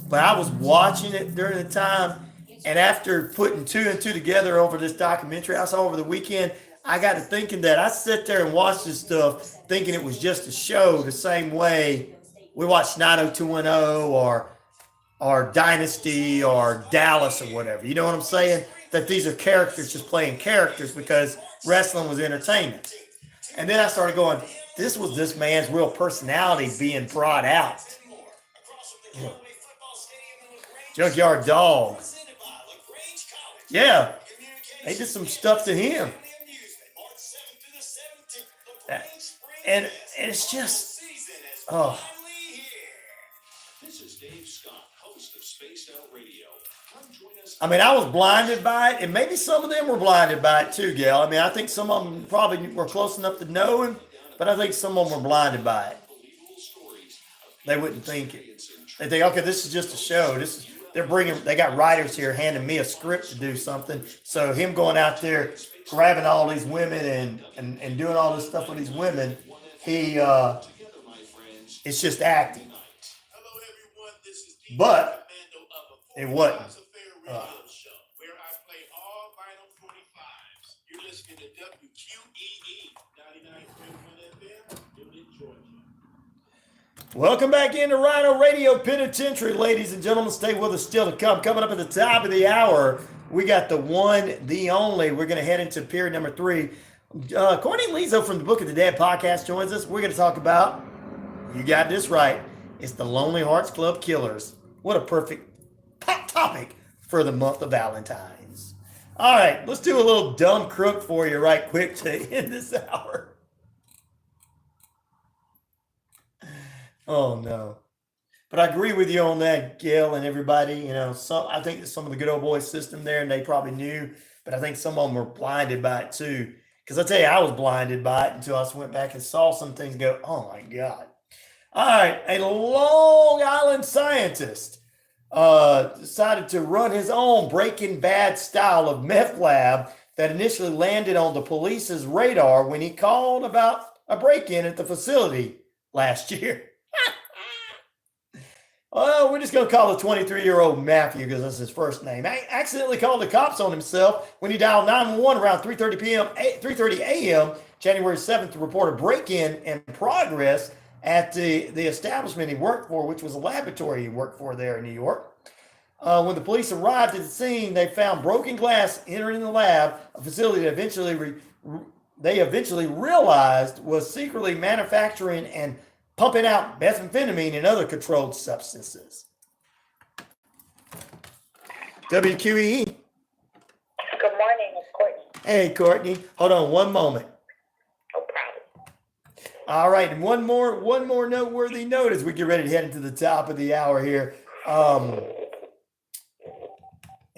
But I was watching it during the time, and after putting two and two together over this documentary I saw over the weekend, I got to thinking that I sat there and watched this stuff thinking it was just a show, the same way we watched 90210 or Dynasty or Dallas or whatever. You know what I'm saying? That these are characters just playing characters because wrestling was entertainment. And then I started going, this was this man's real personality being brought out. Junkyard Dog. Yeah, they did some stuff to him. And it's just, oh. This is Dave Scott, host of Spaced Out Radio. Come join us. I mean, I was blinded by it, and maybe some of them were blinded by it too, Gail. I mean, I think some of them probably were close enough to know him, but I think some of them were blinded by it. They wouldn't think it. They think, okay, this is just a show. They got writers here handing me a script to do something. So him going out there, grabbing all these women and doing all this stuff with these women, it's just acting. But it wasn't. Where I play all vinyl 45s. You're listening to WQEE 99.1 FM, Newton, Georgia. Welcome back into RyanORadio Penitentiary, ladies and gentlemen. Stay with us still to come. Coming up at the top of the hour, we got the one, the only. We're going to head into period number 3. Courtney Liso from the Book of the Dead podcast joins us. We're going to talk about, you got this right, it's the Lonely Hearts Club Killers. What a perfect topic for the month of Valentine's. All right, let's do a little dumb crook for you right quick to end this hour. Oh, no. But I agree with you on that, Gail, and everybody. You know, I think some of the good old boys system there, and they probably knew, but I think some of them were blinded by it too. Because I tell you, I was blinded by it until I went back and saw some things and go, oh my God. All right, a Long Island scientist decided to run his own Breaking Bad style of meth lab that initially landed on the police's radar when he called about a break-in at the facility last year. Well, we're just going to call the 23-year-old Matthew because that's his first name. I accidentally called the cops on himself when he dialed 911 around 3:30 a.m. January 7th to report a break-in in progress at the establishment he worked for, which was a laboratory he worked for there in New York. When the police arrived at the scene, they found broken glass entering the lab, a facility that they eventually realized was secretly manufacturing and pumping out methamphetamine and other controlled substances. WQEE. Good morning, it's Courtney. Hey, Courtney. Hold on one moment. No problem. All right, and one more noteworthy note as we get ready to head into the top of the hour here. And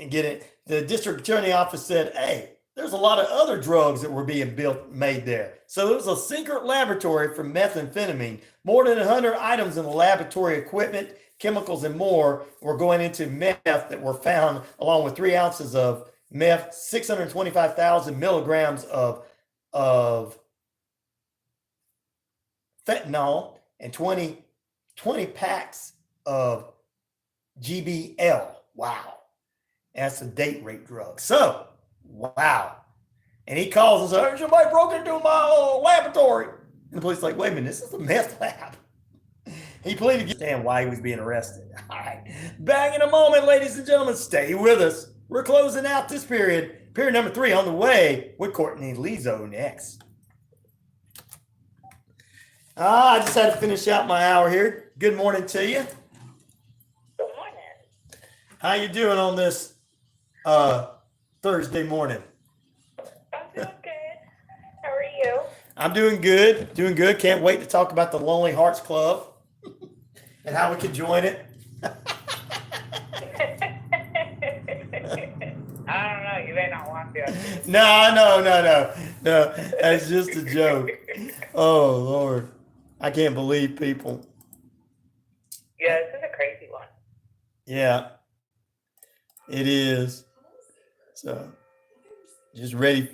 get it. The district attorney office said, hey, there's a lot of other drugs that were being made there. So it was a secret laboratory for methamphetamine. More than 100 items in the laboratory equipment, chemicals, and more were going into meth that were found, along with 3 ounces of meth, 625,000 milligrams of fentanyl, and 20 packs of GBL. Wow. That's a date rape drug. So, wow. And he calls and says, hey, somebody broke into my laboratory. And the police is like, wait a minute, this is a meth lab. He pleaded to understand why he was being arrested. All right. Back in a moment, ladies and gentlemen. Stay with us. We're closing out this period. Period number 3 on the way with Courtney Liso next. I just had to finish out my hour here. Good morning to you. Good morning. How you doing on this Thursday morning? I'm doing good. How are you? I'm doing good. Doing good. Can't wait to talk about the Lonely Hearts Club and how we can join it. I don't know. You may not want to. No. That's just a joke. Oh, Lord. I can't believe people. Yeah, this is a crazy one. Yeah, it is. So, just ready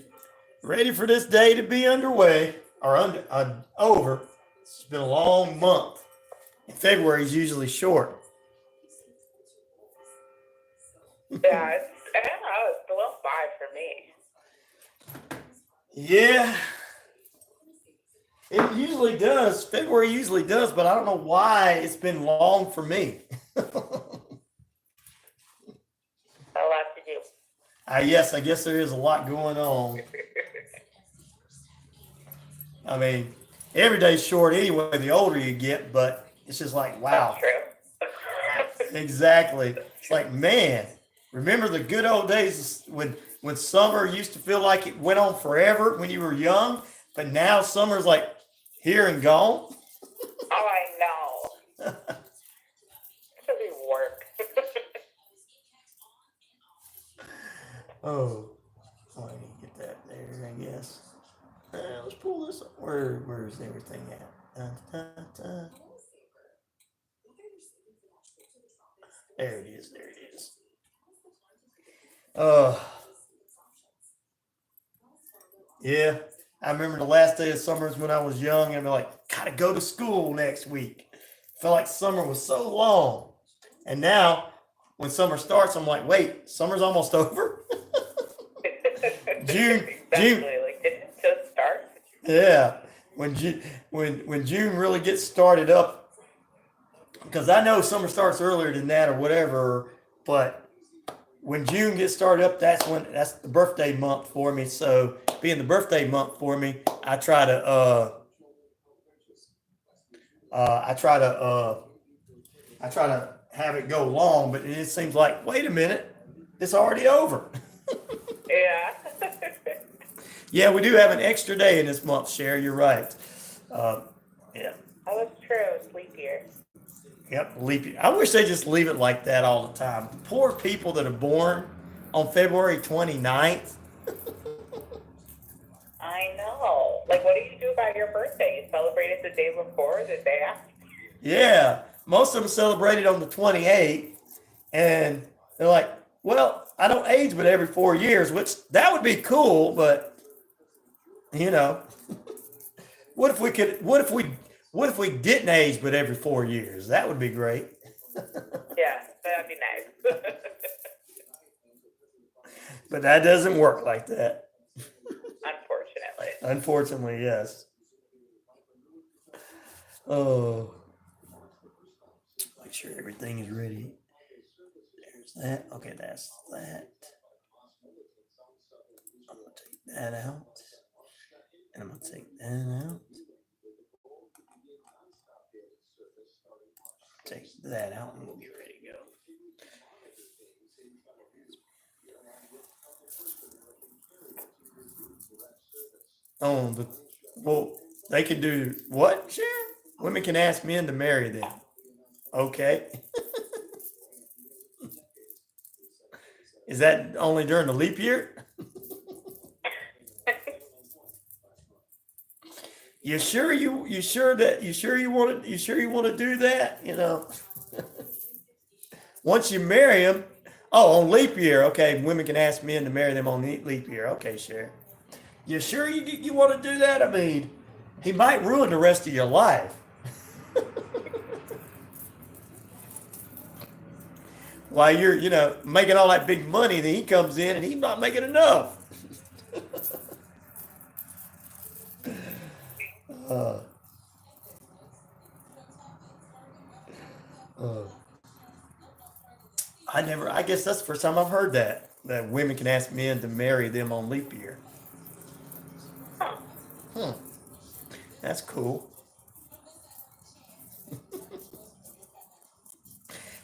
for this day to be underway or over. It's been a long month. February is usually short. Yeah, I don't know. It's a little 5 for me. Yeah, it usually does. February usually does, but I don't know why it's been long for me. A lot to do. Yes, I guess there is a lot going on. I mean, every day's short anyway, the older you get, but it's just like, wow. That's true. Exactly. It's like, man, remember the good old days when summer used to feel like it went on forever when you were young? But now summer's like here and gone. Oh, I know. It's gonna be work. Oh, I need to get that there, I guess. Let's pull this up. Where's everything at? There it is. There it is. Yeah. I remember the last day of summer is when I was young, and I'm like, gotta go to school next week. Felt like summer was so long. And now, when summer starts, I'm like, wait, summer's almost over? June. Like, did it just start? Yeah. When June really gets started up, because I know summer starts earlier than that or whatever, but when June gets started up, that's the birthday month for me. So being the birthday month for me, I try to have it go long, but it seems like, wait a minute, it's already over. Yeah. Yeah, we do have an extra day in this month, Cher. You're right. Yeah. Oh, that's true. It's leap year. Yep, leap year. I wish they just leave it like that all the time. Poor people that are born on February 29th. I know. Like, what do you do about your birthday? You celebrate it the day before, the day after? Yeah, most of them celebrated on the 28th, and they're like, well, I don't age but every 4 years, which that would be cool, but you know, what if we didn't age but every 4 years? That would be great. Yeah, that'd be nice. But that doesn't work like that. Unfortunately. Unfortunately, yes. Oh, make sure everything is ready. There's that. Okay, that's that. I'm going to take that out. And I'm going to take that out. Take that out and we'll get ready to go. Oh, but well, they can do what, Sharon? Women can ask men to marry them. Okay. Is that only during the leap year? You sure you want to do that? You know, once you marry them, on leap year, okay. Women can ask men to marry them on leap year. Okay, sure. You sure you want to do that? I mean, he might ruin the rest of your life. While you're, making all that big money, then he comes in and he's not making enough. I guess that's the first time I've heard that women can ask men to marry them on leap year. That's cool.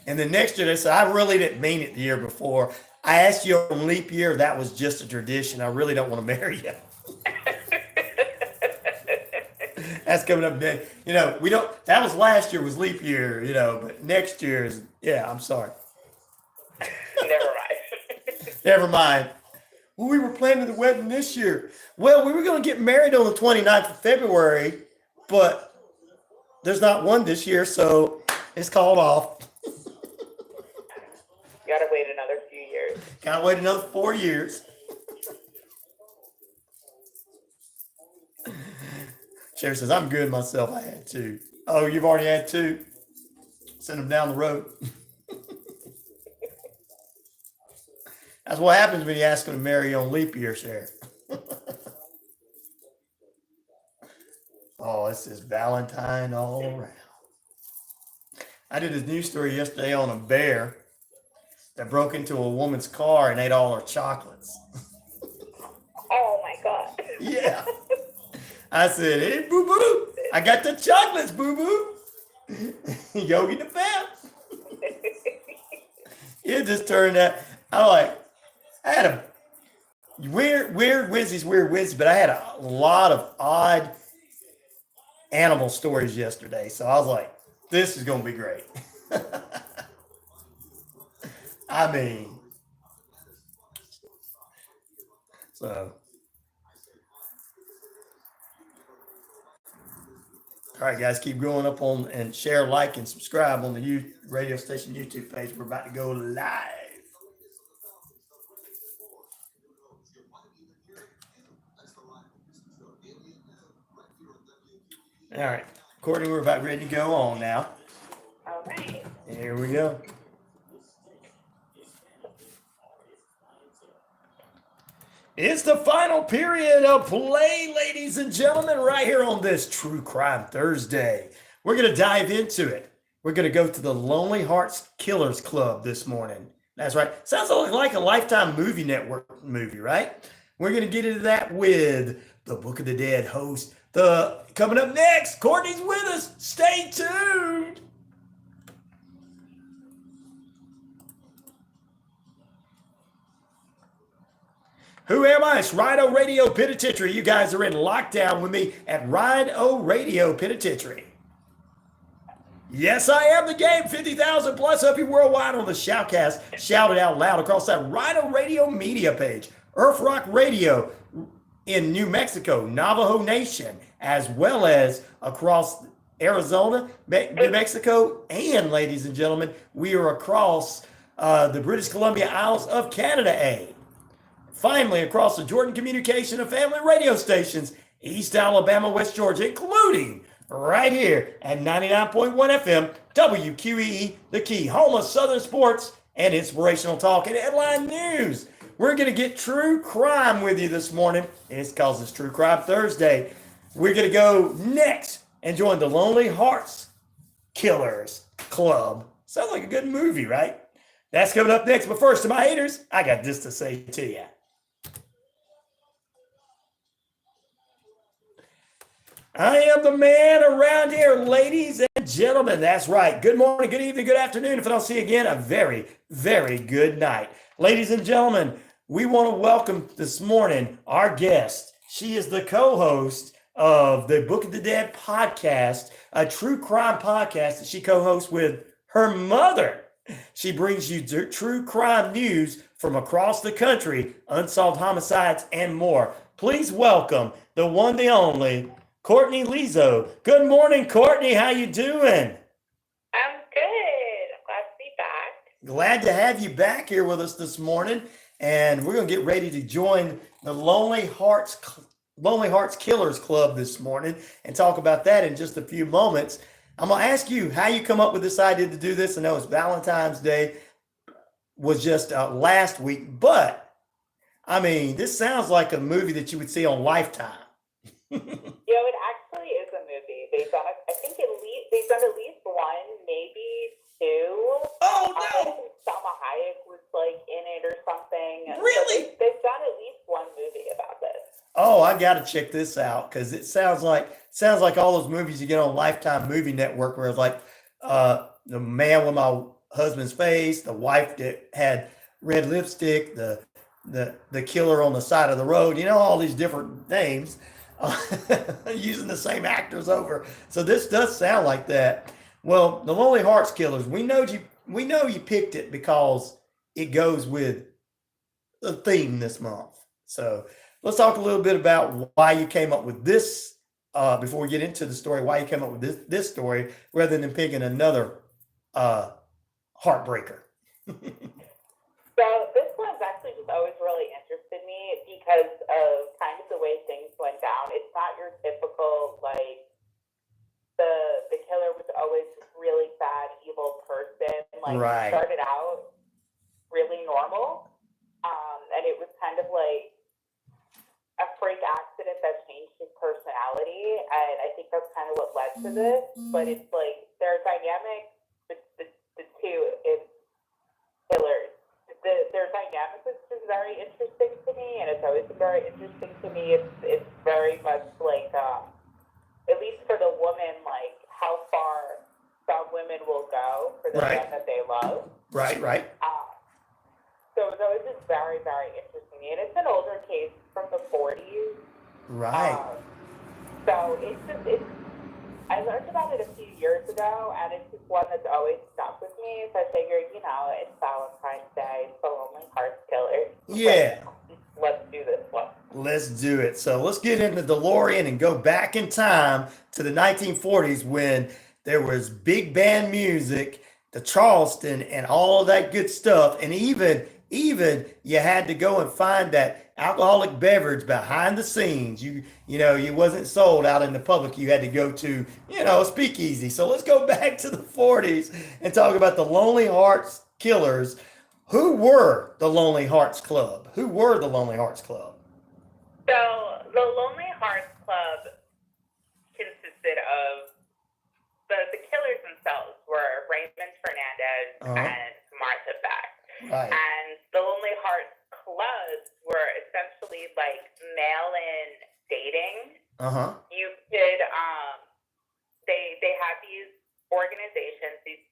And the next year they said, I really didn't mean it the year before. I asked you on leap year. That was just a tradition. I really don't want to marry you. That's coming up then. That was last year was leap year, but next year is, I'm sorry. Never mind. Never mind. Well, we were planning the wedding this year. Well, we were going to get married on the 29th of February, but there's not one this year, so it's called off. Gotta wait another few years. Gotta wait another 4 years. Sheriff says, I'm good myself. I had 2. Oh, you've already had 2? Send them down the road. That's what happens when you ask them to marry on leap year, Sheriff. Oh, this is Valentine all around. I did a news story yesterday on a bear that broke into a woman's car and ate all her chocolates. Oh my God. Yeah. I said, hey, boo-boo, I got the chocolates, boo-boo. Yogi the Fat. It just turned out, I had a Weird Wednesdays, but I had a lot of odd animal stories yesterday. So I was like, this is going to be great. I mean, so. All right, guys, keep going up on and share, like, and subscribe on the radio station YouTube page. We're about to go live. All right, Courtney, we're about ready to go on now. All right. Here we go. It's the final period of play, ladies and gentlemen, right here on this True Crime Thursday. We're going to dive into it. We're going to go to the Lonely Hearts Killers Club this morning. That's right. Sounds like a Lifetime Movie Network movie, right? We're going to get into that with the Book of the Dead host. Coming up next, Courtney's with us. Stay tuned. Who am I? It's RyanORadio Penitentiary. You guys are in lockdown with me at RyanORadio Penitentiary. Yes, I am the game. 50,000 plus up here worldwide on the Shoutcast. Shout it out loud across that RyanORadio media page. Earth Rock Radio in New Mexico, Navajo Nation, as well as across Arizona, New Mexico, and ladies and gentlemen, we are across the British Columbia Isles of Canada. Finally, across the Jordan Communication and Family radio stations, East Alabama, West Georgia, including right here at 99.1 FM, WQEE, the key, home of Southern sports and inspirational talk and headline news. We're going to get true crime with you this morning. It's because it's True Crime Thursday. We're going to go next and join the Lonely Hearts Killers Club. Sounds like a good movie, right? That's coming up next. But first, to my haters, I got this to say to you. I am the man around here, ladies and gentlemen. That's right. Good morning, good evening, good afternoon. If I don't see you again, a very, very good night. Ladies and gentlemen, we want to welcome this morning our guest. She is the co-host of the Book of the Dead podcast, a true crime podcast that she co-hosts with her mother. She brings you true crime news from across the country, unsolved homicides, and more. Please welcome the one, the only, Courtney Liso. Good morning, Courtney. How you doing? I'm good. I'm glad to be back. Glad to have you back here with us this morning. And we're going to get ready to join the Lonely Hearts Killers Club this morning and talk about that in just a few moments. I'm going to ask you how you come up with this idea to do this. I know it's Valentine's Day was just last week, but I mean, this sounds like a movie that you would see on Lifetime. It actually is a movie. They've done at least one, maybe two. Oh no! Salma Hayek was like in it or something. Really? So they've done at least one movie about this. Oh, I got to check this out because it sounds like all those movies you get on Lifetime Movie Network, where it's like the man with my husband's face, the wife that had red lipstick, the killer on the side of the road. You know, all these different names. Using the same actors over. So this does sound like that. Well, the Lonely Hearts Killers, we know you picked it because it goes with the theme this month. So let's talk a little bit about why you came up with this before we get into the story, why you came up with this story rather than picking another heartbreaker. So this one's actually just always really interested me because of kind of the way things went down. It's not your typical, like, the killer was always this really bad, evil person. Like, right. He started out really normal, and it was kind of like a freak accident that changed his personality, and I think that's kind of what led to this. But it's like their dynamic, the two killers. Their dynamic is just very interesting to me, and it's always been very interesting to me. It's very much like, at least for the woman, like how far some women will go for the man that they love. Right. So it's always just very, very interesting to me. And it's an older case. 40s. Right. So it's I learned about it a few years ago, and it's just one that's always stuck with me. So I figured, it's Valentine's Day, it's the Lonely Hearts Killer. Yeah. Let's do this one. Let's do it. So let's get into the DeLorean and go back in time to the 1940s when there was big band music, the Charleston, and all of that good stuff. And even you had to go and find that alcoholic beverage behind the scenes. You wasn't sold out in the public. You had to go to, a speakeasy. So let's go back to the 40s and talk about the Lonely Hearts Killers. Who were the Lonely Hearts Club? So the Lonely Hearts Club consisted of the killers themselves were Raymond Fernandez and Martha Beck. Right. And the Lonely Hearts Clubs were essentially like mail-in dating. You could they had these organizations, these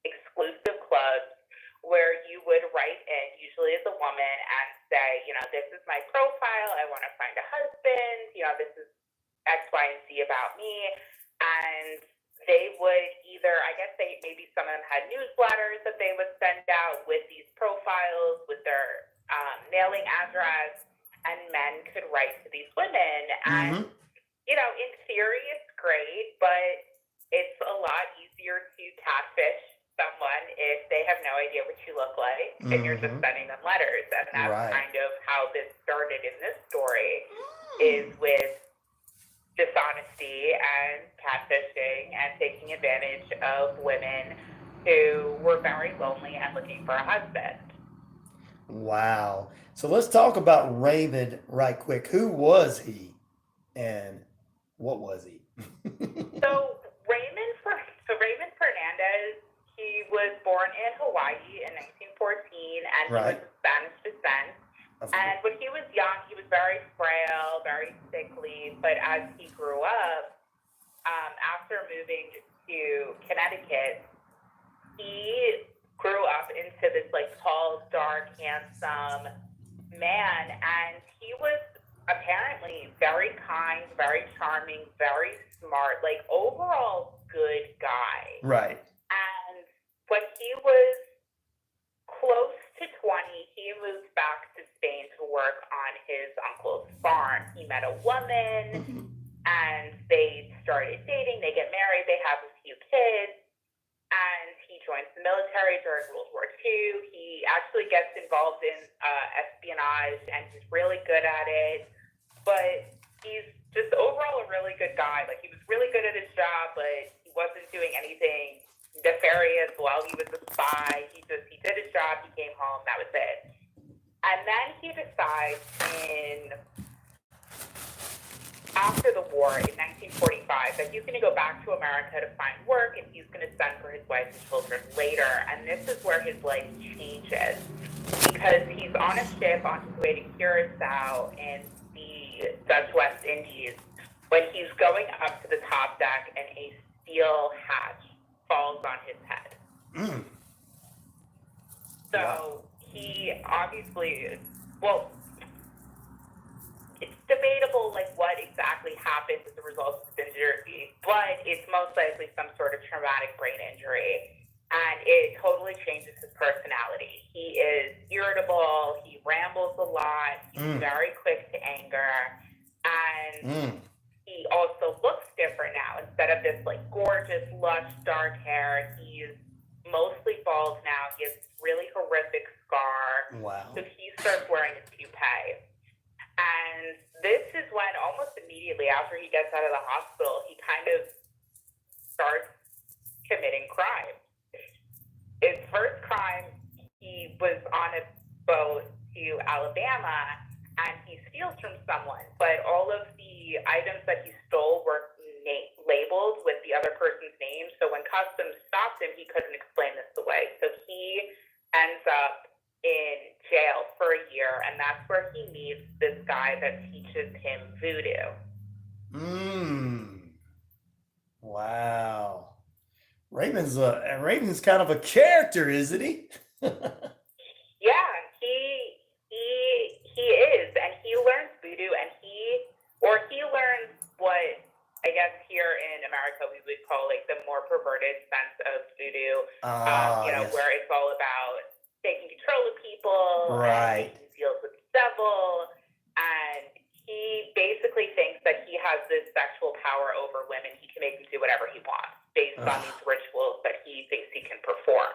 exclusive clubs where you would write in, usually as a woman, and say, this is my profile, I want to find a husband, this is X, Y, and Z about me. And they would either, I guess maybe some of them had newsletters that they would send out with these profiles, with their mailing address, and men could write to these women. And, in theory, it's great, but it's a lot easier to catfish someone if they have no idea what you look like and you're just sending them letters. And that's kind of how this started in this story, is with dishonesty and catfishing and taking advantage of women who were very lonely and looking for a husband. Wow. So let's talk about Raymond right quick. Who was he and what was he? So Raymond Fernandez, he was born in Hawaii in 1914, and he was of Spanish descent. And when he was young, he was very frail, very sickly. But as he grew up, after moving to Connecticut, he grew up into this tall, dark, handsome man, and he was apparently very kind, very charming, very smart, overall good guy. Right. And when he was close to 20, he moved back to Spain to work on his uncle's farm. He met a woman, and they started dating. They get married. They have a few kids. And he joins the military during World War II. He actually gets involved in espionage, and he's really good at it. But he's just overall a really good guy. He was really good at his job, but he wasn't doing anything nefarious while he was a spy. He did his job. He came home. That was it. And then he decides after the war in 1945 that he's going to go back to America to find work, and he's going to send for his wife and children later. And this is where his life changes, because he's on a ship on his way to Curacao in the Dutch West Indies when he's going up to the top deck, and a steel hatch falls on his head. So he obviously, it's debatable what exactly happened as a result of this injury, but it's most likely some sort of traumatic brain injury, and it totally changes his personality. He is irritable, he rambles a lot, he's very quick to anger, and he also looks different now. Instead of this gorgeous, lush, dark hair, he's mostly bald now. He has this really horrific scar. Wow. So he starts wearing a toupee. And this is when almost immediately after he gets out of the hospital, he kind of starts committing crime. His first crime, he was on a boat to Alabama, and he steals from someone, but all of the items that he stole were labeled with the other person's name, so when customs stopped him, he couldn't explain this away. So he ends up in jail for a year, and that's where he meets this guy that teaches him voodoo. Wow. Raymond's kind of a character, isn't he? Yeah, he is, and he learns voodoo Yes. where it's all about taking control of people, Right. and he deals with the devil, and he basically thinks that he has this sexual power over women. He can make them do whatever he wants based on these rituals that he thinks he can perform.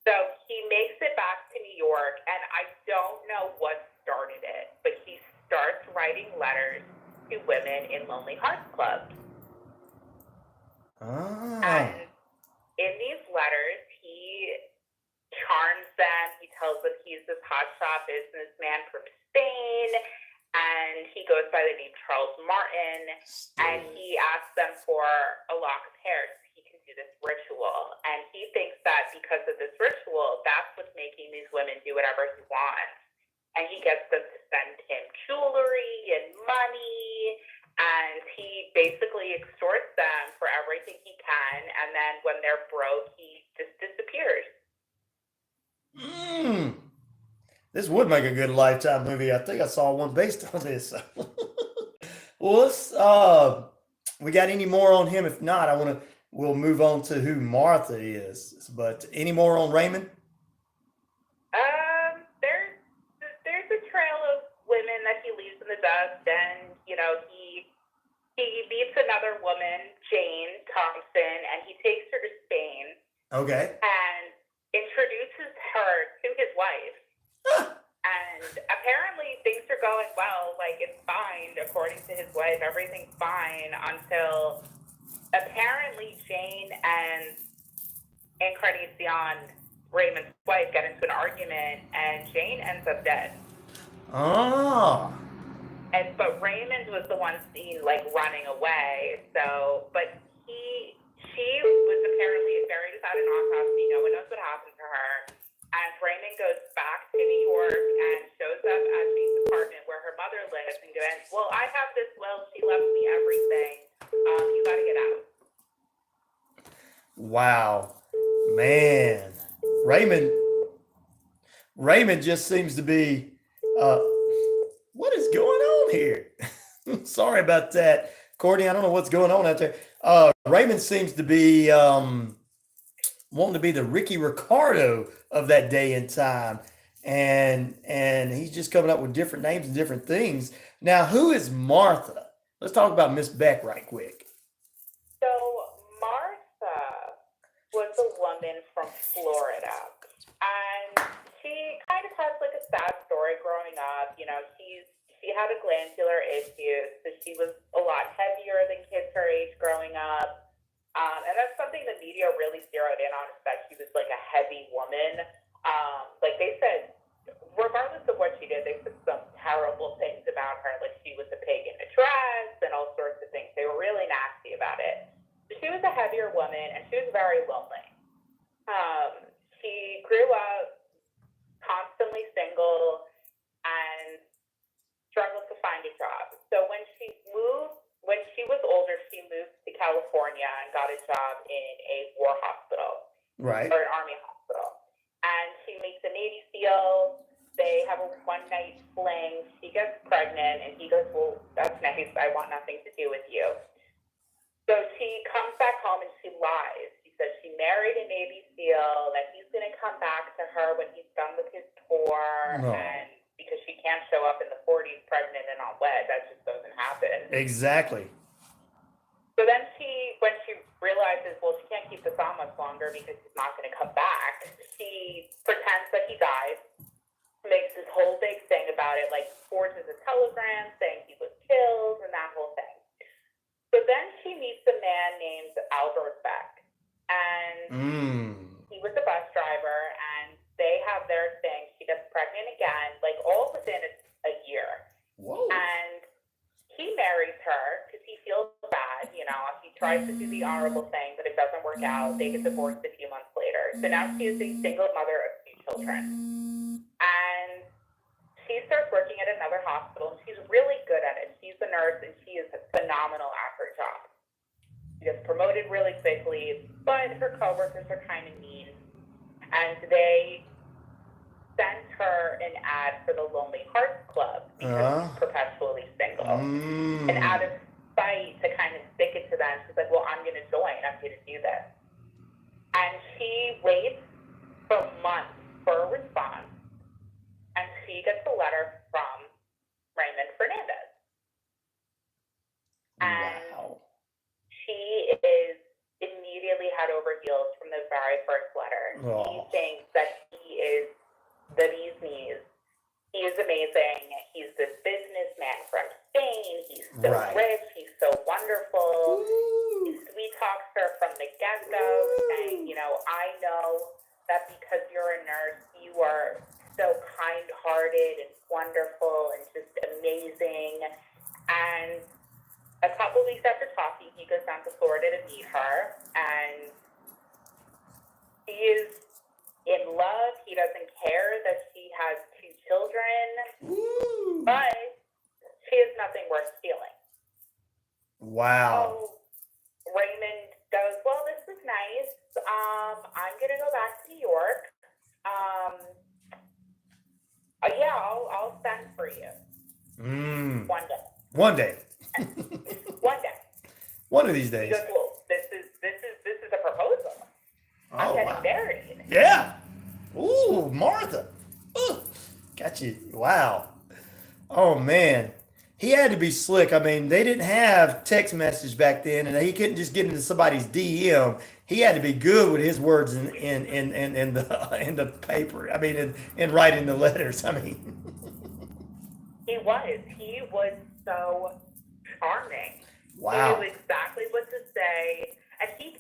So he makes it back to New York, and I don't know what started it, but he starts writing letters to women in Lonely Hearts Clubs. And in these letters, he charms them. He tells them he's this hotshot businessman from Spain, and he goes by the name Charles Martin, and he asks them for a lock of hair so he can do this ritual. And he thinks that because of this ritual, that's what's making these women do whatever he wants. And he gets them to send him jewelry and money, and he basically extorts them for everything he can, and then when they're broke, he just disappears. This would make a good Lifetime movie. I think I saw one based on this. Well, let's, we got any more on him? If not, we'll move on to who Martha is. But any more on Raymond? There's a trail of women that he leaves in the dust, and he meets another woman, Jane Thompson, and he takes her to Spain. Okay. And introduces her to his wife. And apparently things are going well, like it's fine, according to his wife, everything's fine until apparently Jane and Encarnacion, Raymond's wife, get into an argument, and Jane ends up dead. But Raymond was the one seen like running away. But she was apparently buried without an autopsy. No one knows what happened to her. And Raymond goes back to New York and shows up at Jane's apartment where her mother lives and goes, "Well, I have this will. She left me everything. You got to get out." Wow, man, Raymond just seems to be. What is going on here? Sorry about that, Courtney. I don't know what's going on out there. Raymond seems to be wanting to be the Ricky Ricardo of that day and time, and he's just coming up with different names and different things. Now, who is Martha? Let's talk about Miss Beck right quick. So Martha was a woman from Florida, and she kind of has like a sad story growing up. She had a glandular issue, so she was a lot heavier than kids her age growing up. And that's something the media really zeroed in on, is that she was like a heavy woman. Like they said, regardless of what she did, they said some terrible things about her, like she was a pig in a dress and all sorts of things. They were really nasty about it. But she was a heavier woman, and she was very lonely. She grew up constantly single and struggled to find a job. So when she was older, she moved to California and got a job in a war hospital, right, or an army hospital. And she meets a Navy SEAL. They have a one-night fling. She gets pregnant, and he goes, "Well, that's nice. I want nothing to do with you." So she comes back home and she lies. She says she married a Navy SEAL, that he's going to come back to her when he's done with his tour, and because she can't show up in the 40s pregnant and unwed, that just doesn't happen. Exactly. So then when she realizes, well, she can't keep this on much longer because he's not going to come back, she pretends that he died, makes this whole big thing about it, like forges a telegram saying he was killed and that whole thing. So then she meets a man named Albert Beck, and he was a bus driver, and they have their thing. She gets pregnant again, like all within a year. Whoa. And he marries her because he feels bad, he tries to do the honorable thing, but it doesn't work out. They get divorced a few months later. So now she is a single mother of 2 children. And she starts working at another hospital, and she's really good at it. She's a nurse, and she is phenomenal at her job. She gets promoted really quickly, but her coworkers are kind of mean. And they sent her an ad for the Lonely Hearts Club because she's perpetually single. And out of spite, to kind of stick it to them, she's like, "Well, I'm going to join. I'm going to do this." And she waits for months for a response, and she gets a letter from Raymond Fernandez. And Wow. she is immediately head over heels from the very first letter. Oh. He thinks that he is the bee's knees. He is amazing. He's this businessman from Spain. He's so Right. rich. He's so wonderful. He sweet talks her from the get-go, saying, you know, I know that because you're a nurse, you are so kind-hearted and wonderful and just amazing. And a couple weeks after talking, he goes down to Florida to meet her, and he is in love. He doesn't care that she has 2 children, but she has nothing worth stealing. Wow. So Raymond goes, well, this was nice. I'm going to go back to New York. Yeah, I'll send for you. One day. One day. One day. One of these He days. goes, well, this is a proposal. I'm Oh, getting wow. married. Yeah. Ooh, Martha. Ooh, got you. Wow. Oh, man. He had to be slick. I mean, they didn't have text message back then, and he couldn't just get into somebody's DM. He had to be good with his words in the paper. I mean, in writing the letters. I mean, He was so charming. wow. He knew exactly what to say, and he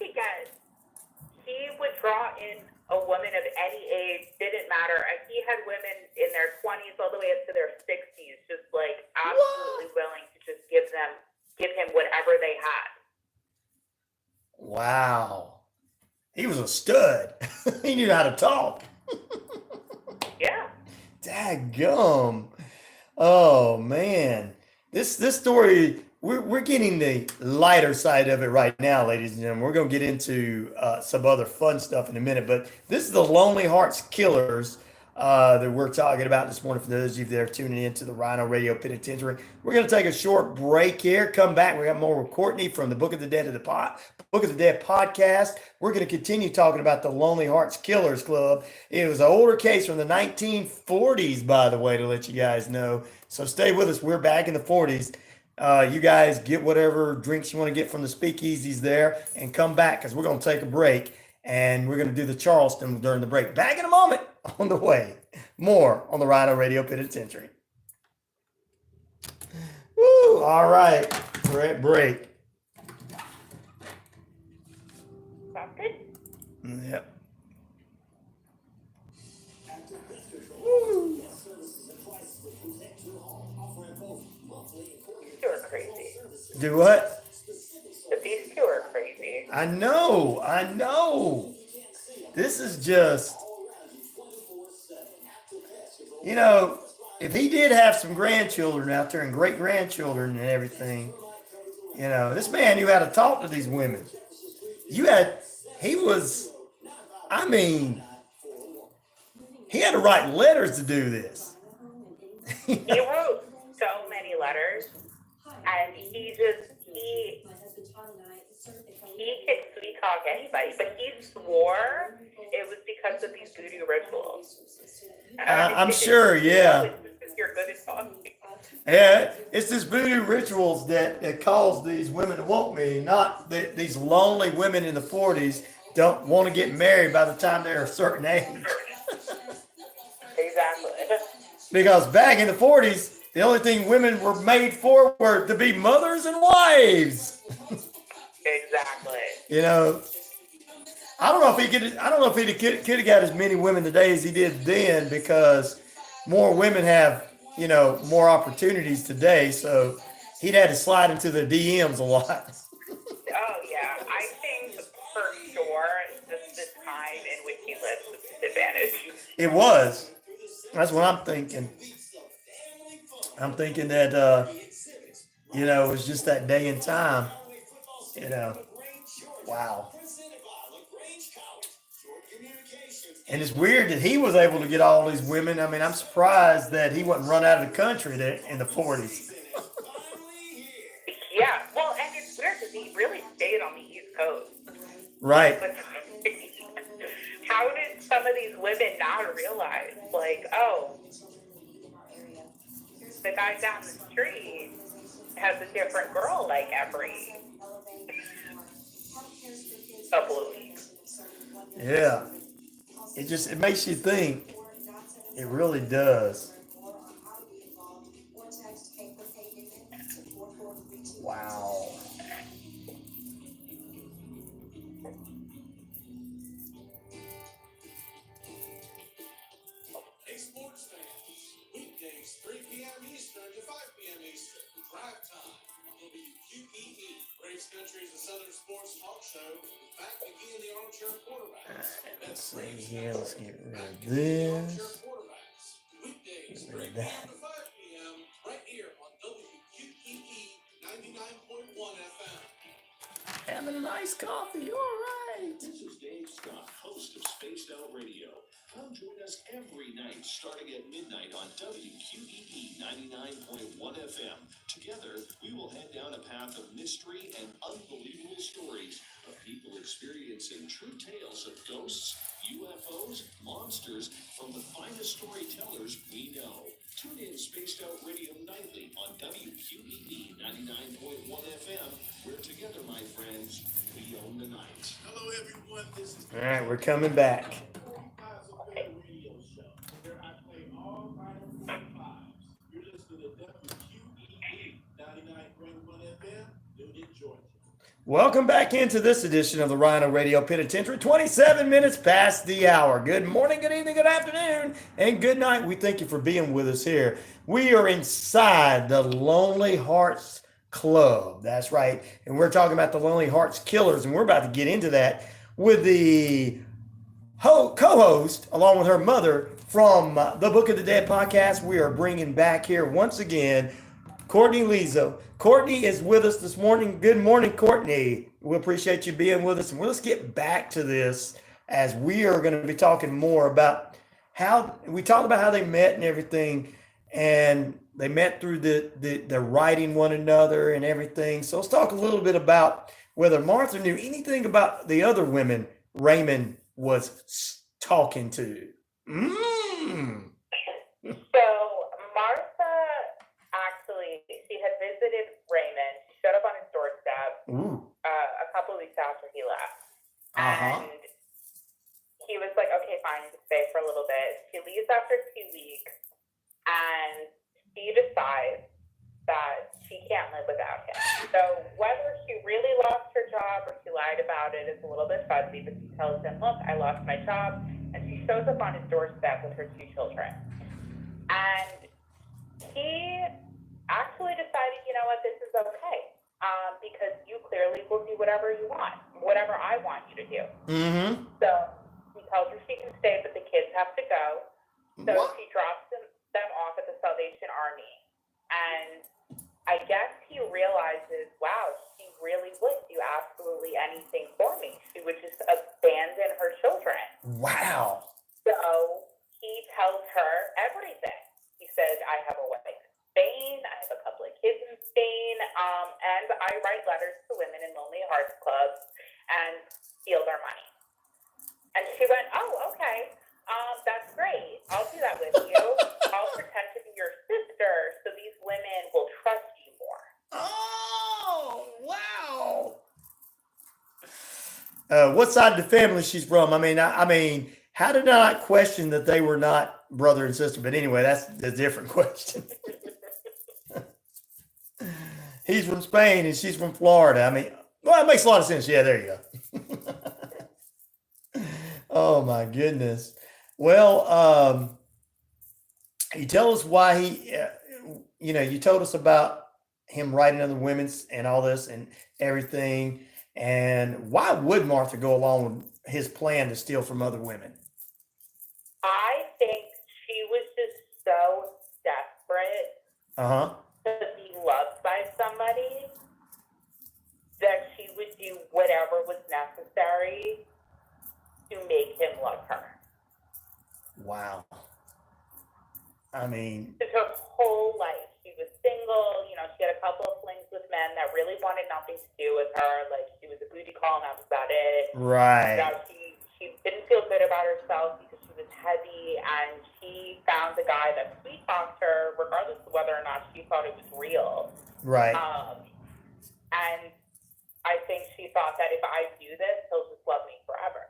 would draw in a woman of any age, didn't matter. And he had women in their 20s all the way up to their 60s, just like absolutely willing to just give him whatever they had. Wow. He was a stud. He knew how to talk. Yeah. Daggum. Oh, man. This story, we're getting the lighter side of it right now, ladies and gentlemen. We're going to get into some other fun stuff in a minute, but this is the Lonely Hearts Killers that we're talking about this morning. For those of you that are tuning into the RyanORadio Penitentiary, we're going to take a short break here. Come back. We got more with Courtney from the Book of the Dead podcast. We're going to continue talking about the Lonely Hearts Killers Club. It was an older case from the 1940s, by the way, to let you guys know. So stay with us. We're back in the 40s. You guys get whatever drinks you want to get from the speakeasies there and come back, because we're going to take a break and we're going to do the Charleston during the break. Back in a moment on the way. More on the RyanORadio Penitentiary. Woo, all right. We're at break. Sounds good. Yep. These two are crazy. Do what? These two are crazy. I know. This is just, you know, if he did have some grandchildren out there and great grandchildren and everything, you know, this man knew how to talk to these women. He had to write letters to do this. He wrote so many letters, and he could sweet talk anybody, but he swore it was because of these voodoo rituals. I'm sure, yeah. You're good at talking. Yeah, it's these voodoo rituals that cause these women to want me, not these lonely women in the 40s don't want to get married by the time they're a certain age. Exactly. Because back in the 40s, the only thing women were made for were to be mothers and wives. Exactly. You know, I don't know if he could have got as many women today as he did then, because more women have, you know, more opportunities today. So he'd had to slide into the DMs a lot. Oh yeah, I think for sure just the time in which he lived was an advantage. It was. That's what I'm thinking. I'm thinking that, you know, it was just that day and time. You know, wow. And it's weird that he was able to get all these women. I mean, I'm surprised that he wasn't run out of the country there in the 40s. Yeah, well, and it's weird because he really stayed on the East Coast. Right. some of these women not realize, like, oh, the guy down the street has a different girl like every couple of weeks. Yeah. It makes you think. It really does. Wow. Hey, sports fans. Weekdays, 3 p.m. Eastern to 5 p.m. Eastern. Drive time on WQEE. Braves Country's a Southern sports talk show. Back again, the armchair quarterbacks. Let's see here. Let's get rid of this. Weekdays, 3 Get rid of p.m. that. to 5 p.m. right here on WQEE 99.1 FM. Having a nice coffee. All right. This is Dave Scott, host of Spaced Out Radio. Come join us every night starting at midnight on WQEE 99.1 FM. Together, we will head down a path of mystery and unbelievable stories of people experiencing true tales of ghosts, UFOs, monsters from the finest storytellers we know. Tune in Spaced Out Radio nightly on WQEE 99.1 FM, where together, my friends, we own the night. Hello, everyone. This is All right, we're coming back. radio show where I play all Final 45s. You're listening to WQEE 99.1 FM, Newton, Georgia. Welcome back into this edition of the RyanORadio Penitentiary. 27 minutes past the hour. Good morning, good evening, good afternoon, and good night. We thank you for being with us here. We are inside the Lonely Hearts Club. That's right. And we're talking about the Lonely Hearts Killers, and we're about to get into that with the co-host, along with her mother, from the Book of the Dead podcast. We are bringing back here once again Courtney Liso. Courtney is with us this morning. Good morning, Courtney. We appreciate you being with us. And let's get back to this, as we are going to be talking more about how we talked about how they met and everything. And they met through the writing one another and everything. So let's talk a little bit about whether Martha knew anything about the other women Raymond was talking to. So Martha actually, she had visited Raymond. She showed up on his doorstep a couple of weeks after he left. And he was like, okay, fine, you can stay for a little bit. She leaves after 2 weeks, and she decides that she can't live without him. So whether she really lost her job or she lied about it is a little bit fuzzy, but she tells him, look, I lost my job. And she shows up on his doorstep with her 2 children. And he actually decided, you know what, this is okay, because you clearly will do whatever you want, whatever I want you to do. So he tells her she can stay, but the kids have to go. So she drops them off at the Salvation Army. And I guess he realizes, wow, she really would do absolutely anything for me. She would just abandon her children. Wow. So he tells her everything. He said, I have a wife in Spain. I have a couple of kids in Spain. And I write letters to women in Lonely Hearts Clubs and steal their money. And she went, oh, okay. That's great. I'll do that with you. I'll pretend to be your sister so these women will trust you more. Oh, wow. What side of the family she's from? I mean, how did I not question that they were not brother and sister? But anyway, that's a different question. He's from Spain and she's from Florida. I mean, well, it makes a lot of sense. Yeah, there you go. Oh my goodness. Well, you tell us why he, you told us about him writing other women's and all this and everything. And why would Martha go along with his plan to steal from other women? I think she was just so desperate to be loved by somebody that she would do whatever was necessary to make him love her. Wow. I mean, Just her whole life. She was single, she had a couple of flings with men that really wanted nothing to do with her. Like, she was a booty call and that was about it. right. She didn't feel good about herself because was heavy, and she found a guy that sweet talked her, regardless of whether or not she thought it was real. Right. And I think she thought that if I do this, he'll just love me forever.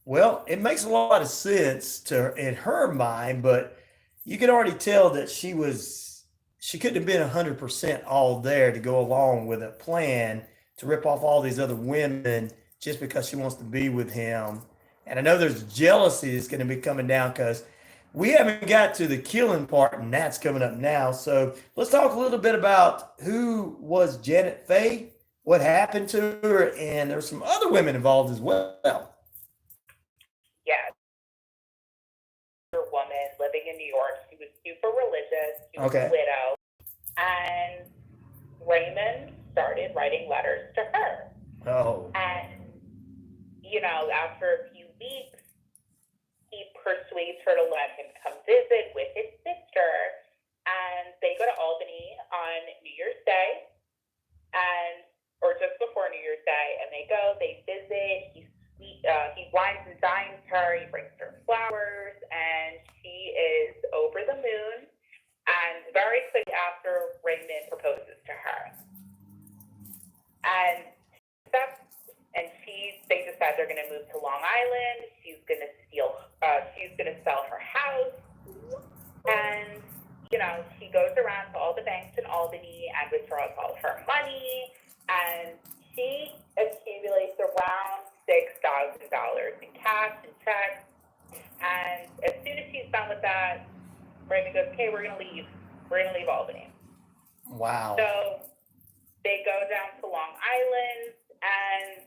Well, it makes a lot of sense in her mind, but you could already tell that she couldn't have been 100% all there to go along with a plan to rip off all these other women just because she wants to be with him. And I know there's jealousy that's going to be coming down because we haven't got to the killing part, and that's coming up now. So let's talk a little bit about who was Janet Faye, what happened to her, and there's some other women involved as well. Yeah. A woman living in New York. She was super religious. She was a widow. And Raymond started writing letters to her. Oh. And, after a few weeks, he persuades her to let him come visit with his sister. And they go to Albany on New Year's Day, or just before New Year's Day, and they visit. He wines and dines her. He brings her flowers, and she is over the moon. And very quick after, Raymond proposes to her, and they decide they're going to move to Long Island. She's going to sell her house, and she goes around to all the banks in Albany and withdraws all of her money, and she accumulates around $6,000 in cash and checks. And as soon as she's done with that, Raymond goes, "Okay, we're gonna leave Albany." Wow. So they go down to Long Island, and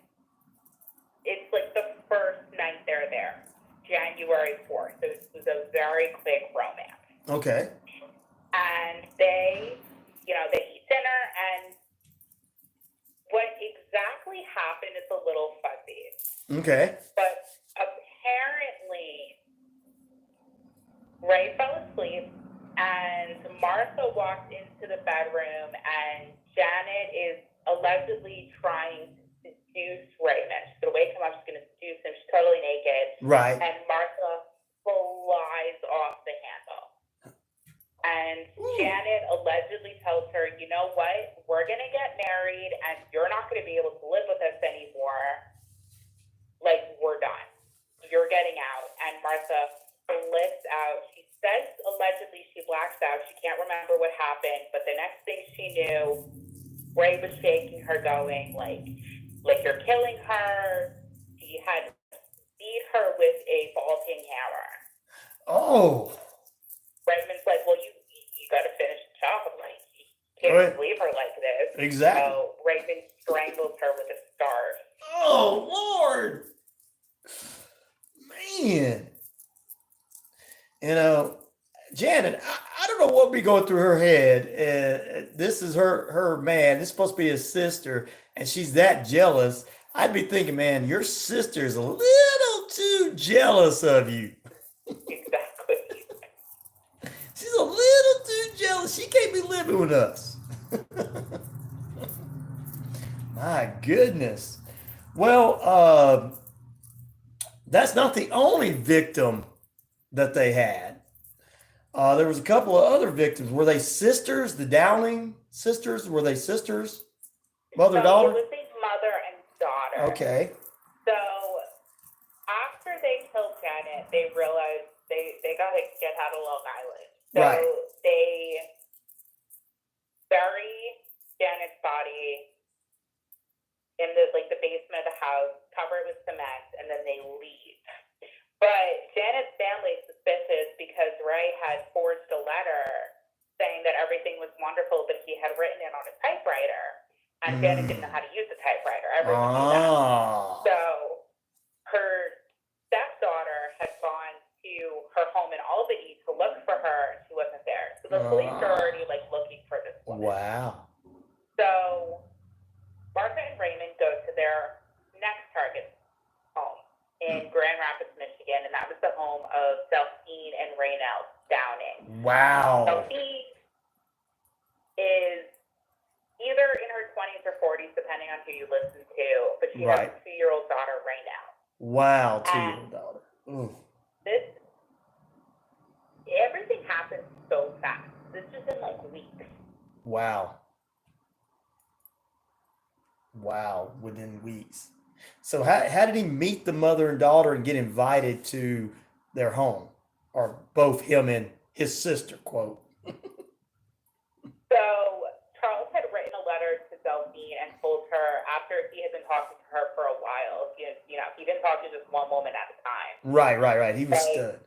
it's like the first night they're there, January 4th. So it was a very quick romance. Okay. And they eat dinner, and what exactly happened is a little fuzzy. Okay. But apparently, Ray fell asleep, and Martha walked into the bedroom, and Janet is allegedly trying to seduce Raymond. She's going to wake him up, she's going to seduce him, she's totally naked. Right. And Martha flies off the handle. And Janet allegedly tells her, "You know what? We're going to get married, and you're not going to be able to live with us anymore. Like, we're done. You're getting out." And Martha flips out. She says allegedly she blacks out. She can't remember what happened, but the next thing she knew, Ray was shaking her, going like "You're killing her." He had beat her with a vaulting hammer. Oh. Raymond's like, "Well, you got to finish the job. Like, you can't just leave her like this." Exactly. So Raymond strangles her with a scarf. Oh, Lord. Man. Janet, I don't know what be going through her head. This is her man. This is supposed to be his sister, and she's that jealous. I'd be thinking, man, your sister's a little too jealous of you. Exactly. She's a little too jealous. She can't be living with us. My goodness. Well, that's not the only victim that they had. There was a couple of other victims. Were they sisters? The Downing sisters? Were they sisters? Mother, daughter? It was a mother and daughter. Okay. So after they killed Janet, they realized they got to get out of Long Island. So Right. they bury Janet's body in the basement of the house, cover it with cement, and then they leave. But Janet's family is suspicious because Ray had forged a letter saying that everything was wonderful, but he had written it on a typewriter, and Janet didn't know how to use the typewriter. Everyone knew that. So her stepdaughter had gone to her home in Albany to look for her, and she wasn't there. So the police are already looking for this woman. Wow. So Martha and Raymond go to their next target home in Grand Rapids, Michigan, and that was the home of Delphine and Raynell Downing. Wow. Delphine is either in her 20s or 40s, depending on who you listen to, but she has a 2-year-old daughter, Raynell. Wow, 2-year-old daughter. Ooh. Everything happened so fast. This is in like weeks. Wow. Wow, within weeks. So how did he meet the mother and daughter and get invited to their home? Or both him and his sister, quote. So Charles had written a letter to Delphine and told her after he had been talking to her for a while, he didn't talk to just one woman at a time. Right. He was stud.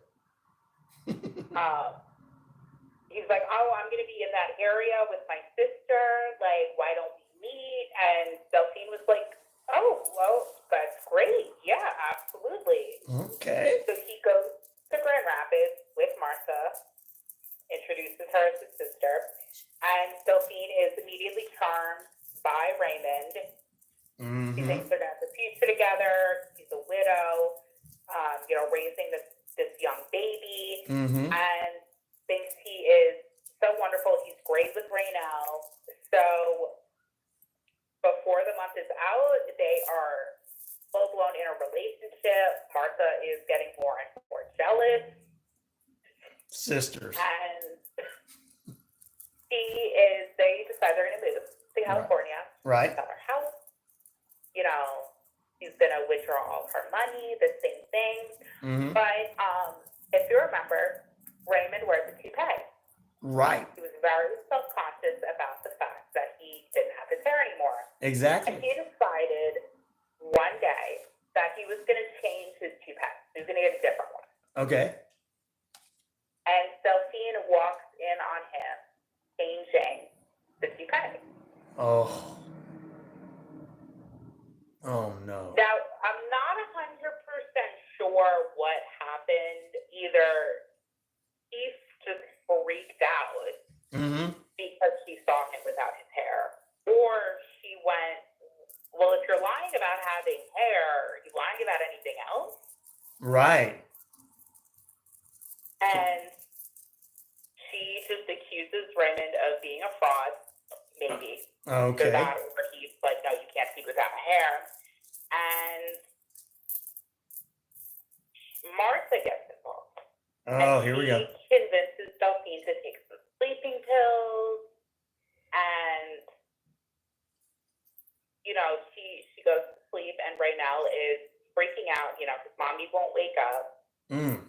He's like, oh, I'm going to be in that area with my sister. Like, why don't we meet? And Delphine was like, oh, well, that's great. Yeah, absolutely. Okay. So he goes to Grand Rapids with Martha, introduces her as his sister, and Delphine is immediately charmed by Raymond. Mm-hmm. She thinks they're going to have a future together. He's a widow, raising this young baby, and thinks he is so wonderful. He's great with Raynell. So before the month is out, they are full-blown in a relationship. Martha is getting more and more jealous. Sisters. And they decide they're going to move to California. Right. Sell her house. He's going to withdraw all her money, the same thing. Mm-hmm. But if you remember, Raymond wears a toupee. Right. He was very self-conscious about the fact that he didn't have his hair anymore. Exactly. And he decided one day that he was going to change his toupee. He was going to get a different one. Okay. And Delphine walks in on him changing the toupee. Oh no. Now, I'm not 100% sure what happened. Either he just freaked out because she saw him without his hair, or she went, well, if you're lying about having hair, are you lying about anything else? Right. And she just accuses Raymond of being a fraud, maybe. Okay. So that, or he's like, no, you can't speak without my hair. And Martha gets involved. Oh, here we go. She convinces Delphine to take some sleeping pills, and she goes to sleep, and Raynell is freaking out, because mommy won't wake up, and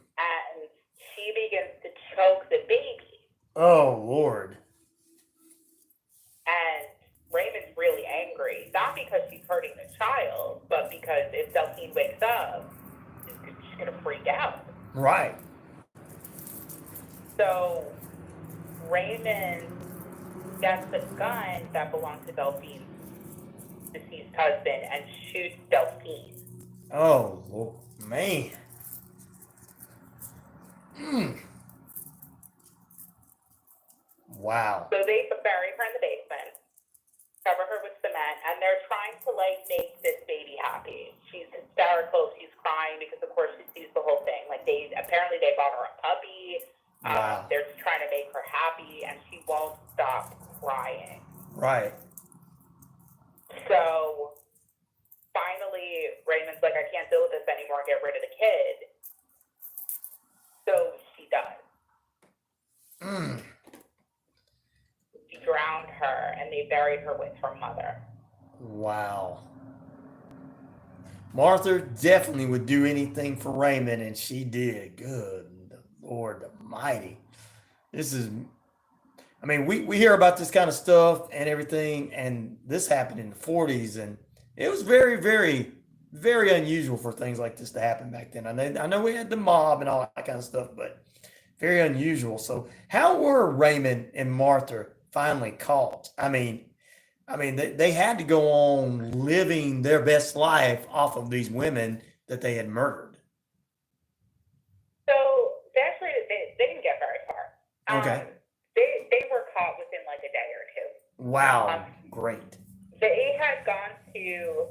she begins to choke the baby. Oh Lord. And Raymond's really angry, not because she's hurting the child, but because if Delphine wakes up, she's going to freak out. Right. So Raymond gets the gun that belonged to Delphine's deceased husband and shoots Delphine. Oh Lord, man. Wow. So they bury her in the basement, cover her with cement, and they're trying to make this baby happy. She's hysterical. She's crying because, of course, she sees the whole thing. They bought her a puppy. Wow. They're just trying to make her happy, and she won't stop crying. Right. So finally, Raymond's like, I can't deal with this anymore. Get rid of the kid. So she does. She drowned her, and they buried her with her mother. Wow. Martha definitely would do anything for Raymond, and she did. Good Lord Almighty. We hear about this kind of stuff and everything, and this happened in the 40s, and it was very, very, very unusual for things like this to happen back then. I know we had the mob and all that kind of stuff, but very unusual. So how were Raymond and Martha finally caught? They had to go on living their best life off of these women that they had murdered. So they didn't get very far. Okay. They were caught within a day or two. Wow. Great. They had gone to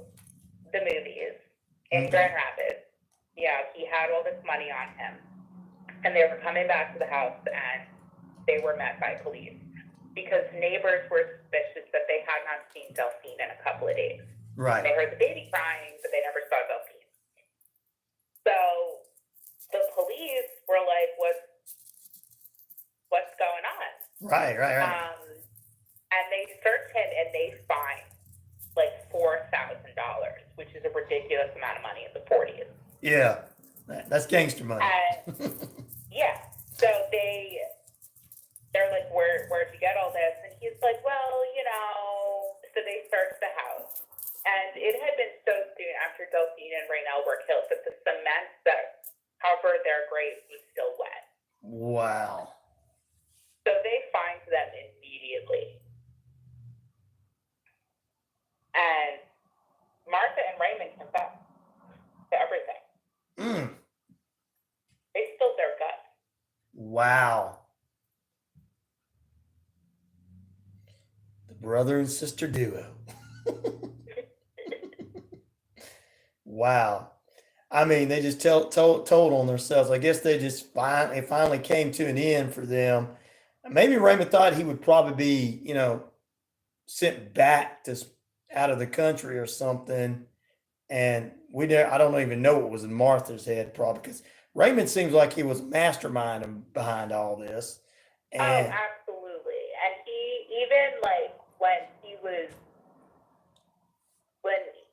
the movies in Grand Rapids. Yeah, he had all this money on him. And they were coming back to the house, and they were met by police because neighbors were suspicious that they had not seen Delphine in a couple of days. Right. And they heard the baby crying, but they never saw Delphine. So Right. And they search him and they find like $4,000, which is a ridiculous amount of money in the 40s. Yeah, that's gangster money. And yeah, so they're like, where'd you get all this? And he's like, well, so they searched the house. And it had been so soon after Delphine and Raynell were killed that the cement that covered their graves was still wet. Wow. So they find them immediately. And Martha and Raymond confess to everything. They spilled their guts. Wow. The brother and sister duo. Wow. I mean, they just told on themselves. I guess they just finally came to an end for them. Maybe Raymond thought he would probably be, sent back out of the country or something. And I don't even know what was in Martha's head, probably, because Raymond seems like he was a mastermind behind all this. And absolutely. And he even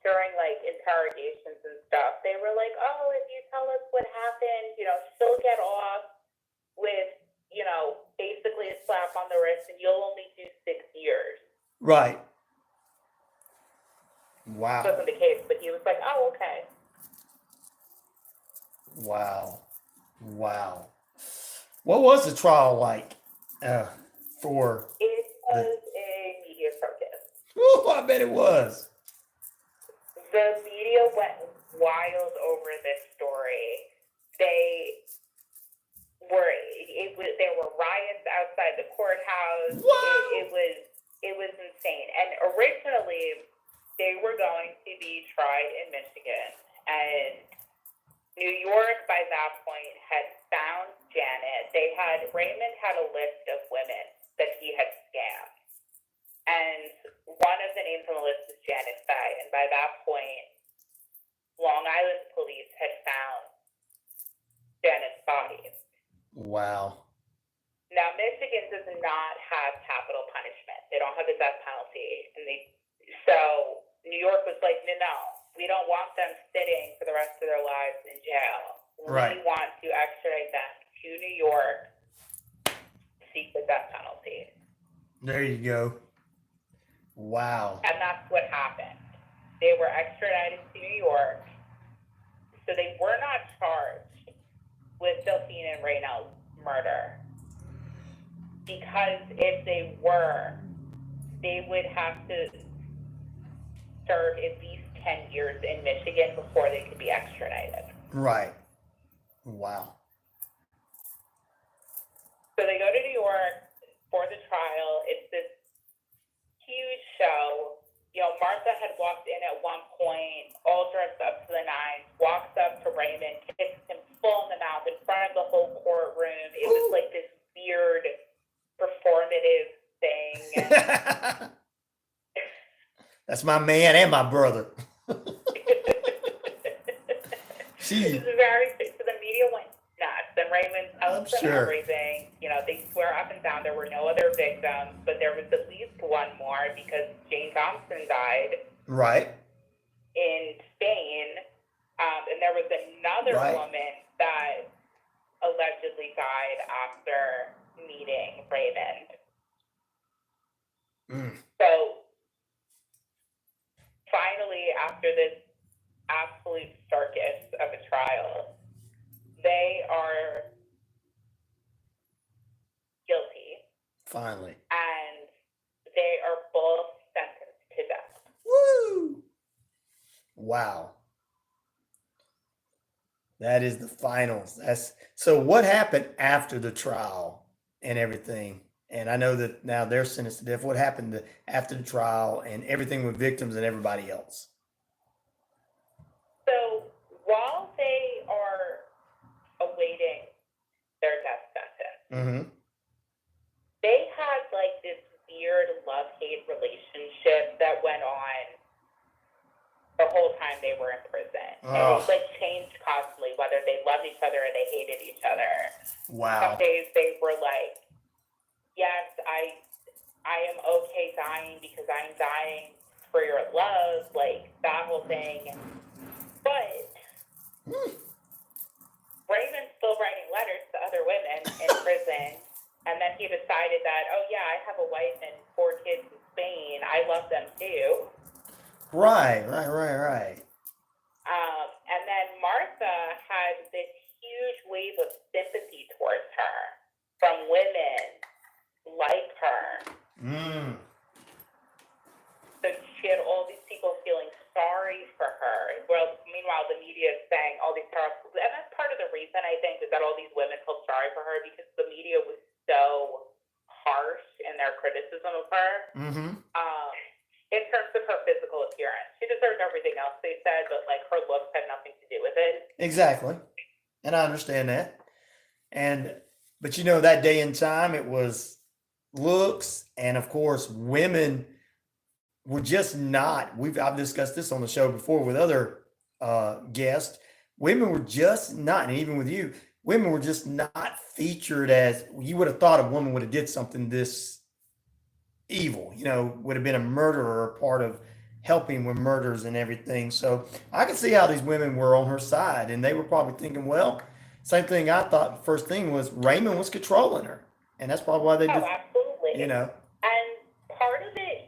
during interrogations and stuff, they were like, oh, if you tell us what happened, she'll get off with, basically a slap on the wrist and you'll only do 6 years. Right. Wow. That wasn't the case, but he was like, oh, okay. Wow. What was the trial like for? It was a media circus. Oh, I bet it was. The media went wild over this story. There were riots outside the courthouse. It was insane. And originally, they were going to be tried in Michigan, and New York by that point had found Janet. Raymond had a list of women that he had scammed, and one of the names on the list was Janet Fay. And by that point, Long Island police had found Janet's body. Wow. Now, Michigan does not have capital punishment. They don't have the death penalty, so New York was like, no, we don't want them sitting for the rest of their lives in jail. Right. We want to extradite them to New York to seek the death penalty. There you go. Wow. And that's what happened. They were extradited to New York. So they were not charged with Delphine and Raynell's murder. Because if they were, they would have to serve at least 10 years in Michigan before they could be extradited. Right. Wow. So they go to New York for the trial. It's this huge show. Martha had walked in at one point, all dressed up to the nines, walks up to Raymond, kissed him full in the mouth in front of the whole courtroom. It was like this weird performative thing. That's my man and my brother. It was very, so the media went nuts, and Raymond tells them sure. everything. They swear up and down there were no other victims, but there was at least one more because Jane Thompson died. Right. In Spain, and there was another woman that allegedly died after meeting Raymond. So finally, after this absolute circus of a trial, they are guilty. Finally. And they are both sentenced to death. Woo! Wow. That is the finals. So what happened after the trial and everything? And I know that now they're sentenced to death. What happened after the trial and everything with victims and everybody else? So while they are awaiting their death sentence, they had this weird love-hate relationship that went on the whole time they were in prison. And it changed constantly, whether they loved each other or they hated each other. Wow. Some days they were yes, I am okay dying because I'm dying for your love, like that whole thing. But Raymond's still writing letters to other women in prison. And then he decided that, oh yeah, I have a wife and 4 kids in Spain. I love them too. Right. And then Martha had this huge wave of sympathy towards her from women like her. So she had all these people feeling sorry for her. Well, meanwhile, the media is saying all these terrible, and that's part of the reason I think is that all these women felt sorry for her because the media was so harsh in their criticism of her. In terms of her physical appearance, she deserved everything else they said, but like her looks had nothing to do with it. Exactly. And I understand that. But you know, that day and time, it was looks, and of course, women were just not. I've discussed this on the show before with other guests. Women were just not, and even with you, women were just not featured as you would have thought a woman would have did something this evil, you know, would have been a murderer or part of helping with murders and everything. So I can see how these women were on her side, and they were probably thinking, well, same thing I thought. The first thing was Raymond was controlling her, and that's probably why they did. Absolutely. You know, and part of it,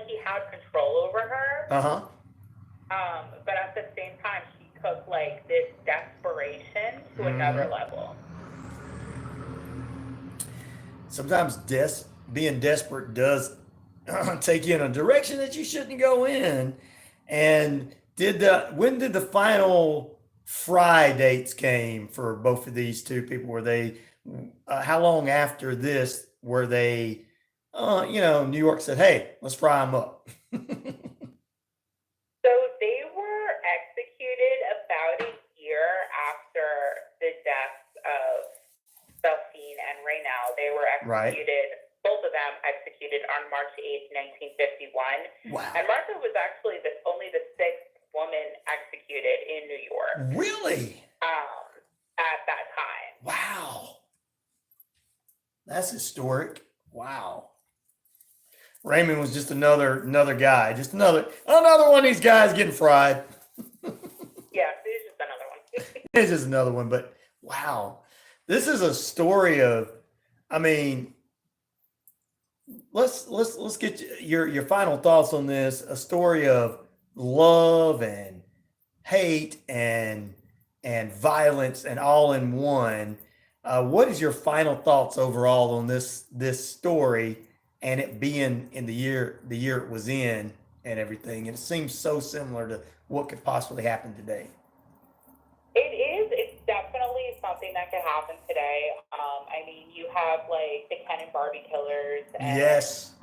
he had control over her. But at the same time, she took like this desperation to another level. Sometimes being desperate does take you in a direction that you shouldn't go in. And when did the final fry dates came for both of these two people? Were they how long after this were they New York said, hey, let's fry them up? So they were executed about a year after the deaths of Delphine and Raynell. They were executed, both of them executed on March 8th, 1951. Wow. And Martha was actually only the 6th woman executed in New York. Really? At that time. Wow. That's historic. Wow. Raymond was just another guy, just another one of these guys getting fried. Yeah, he's just another one. It's just another one, but wow. This is a story of, I mean, let's get your final thoughts on this. A story of love and hate and violence and all in one. What is your final thoughts overall on this story and it being in the year it was in and everything? And it seems so similar to what could possibly happen today. It is. It's definitely something that could happen today. I mean, you have like the Ken and Barbie killers and yes.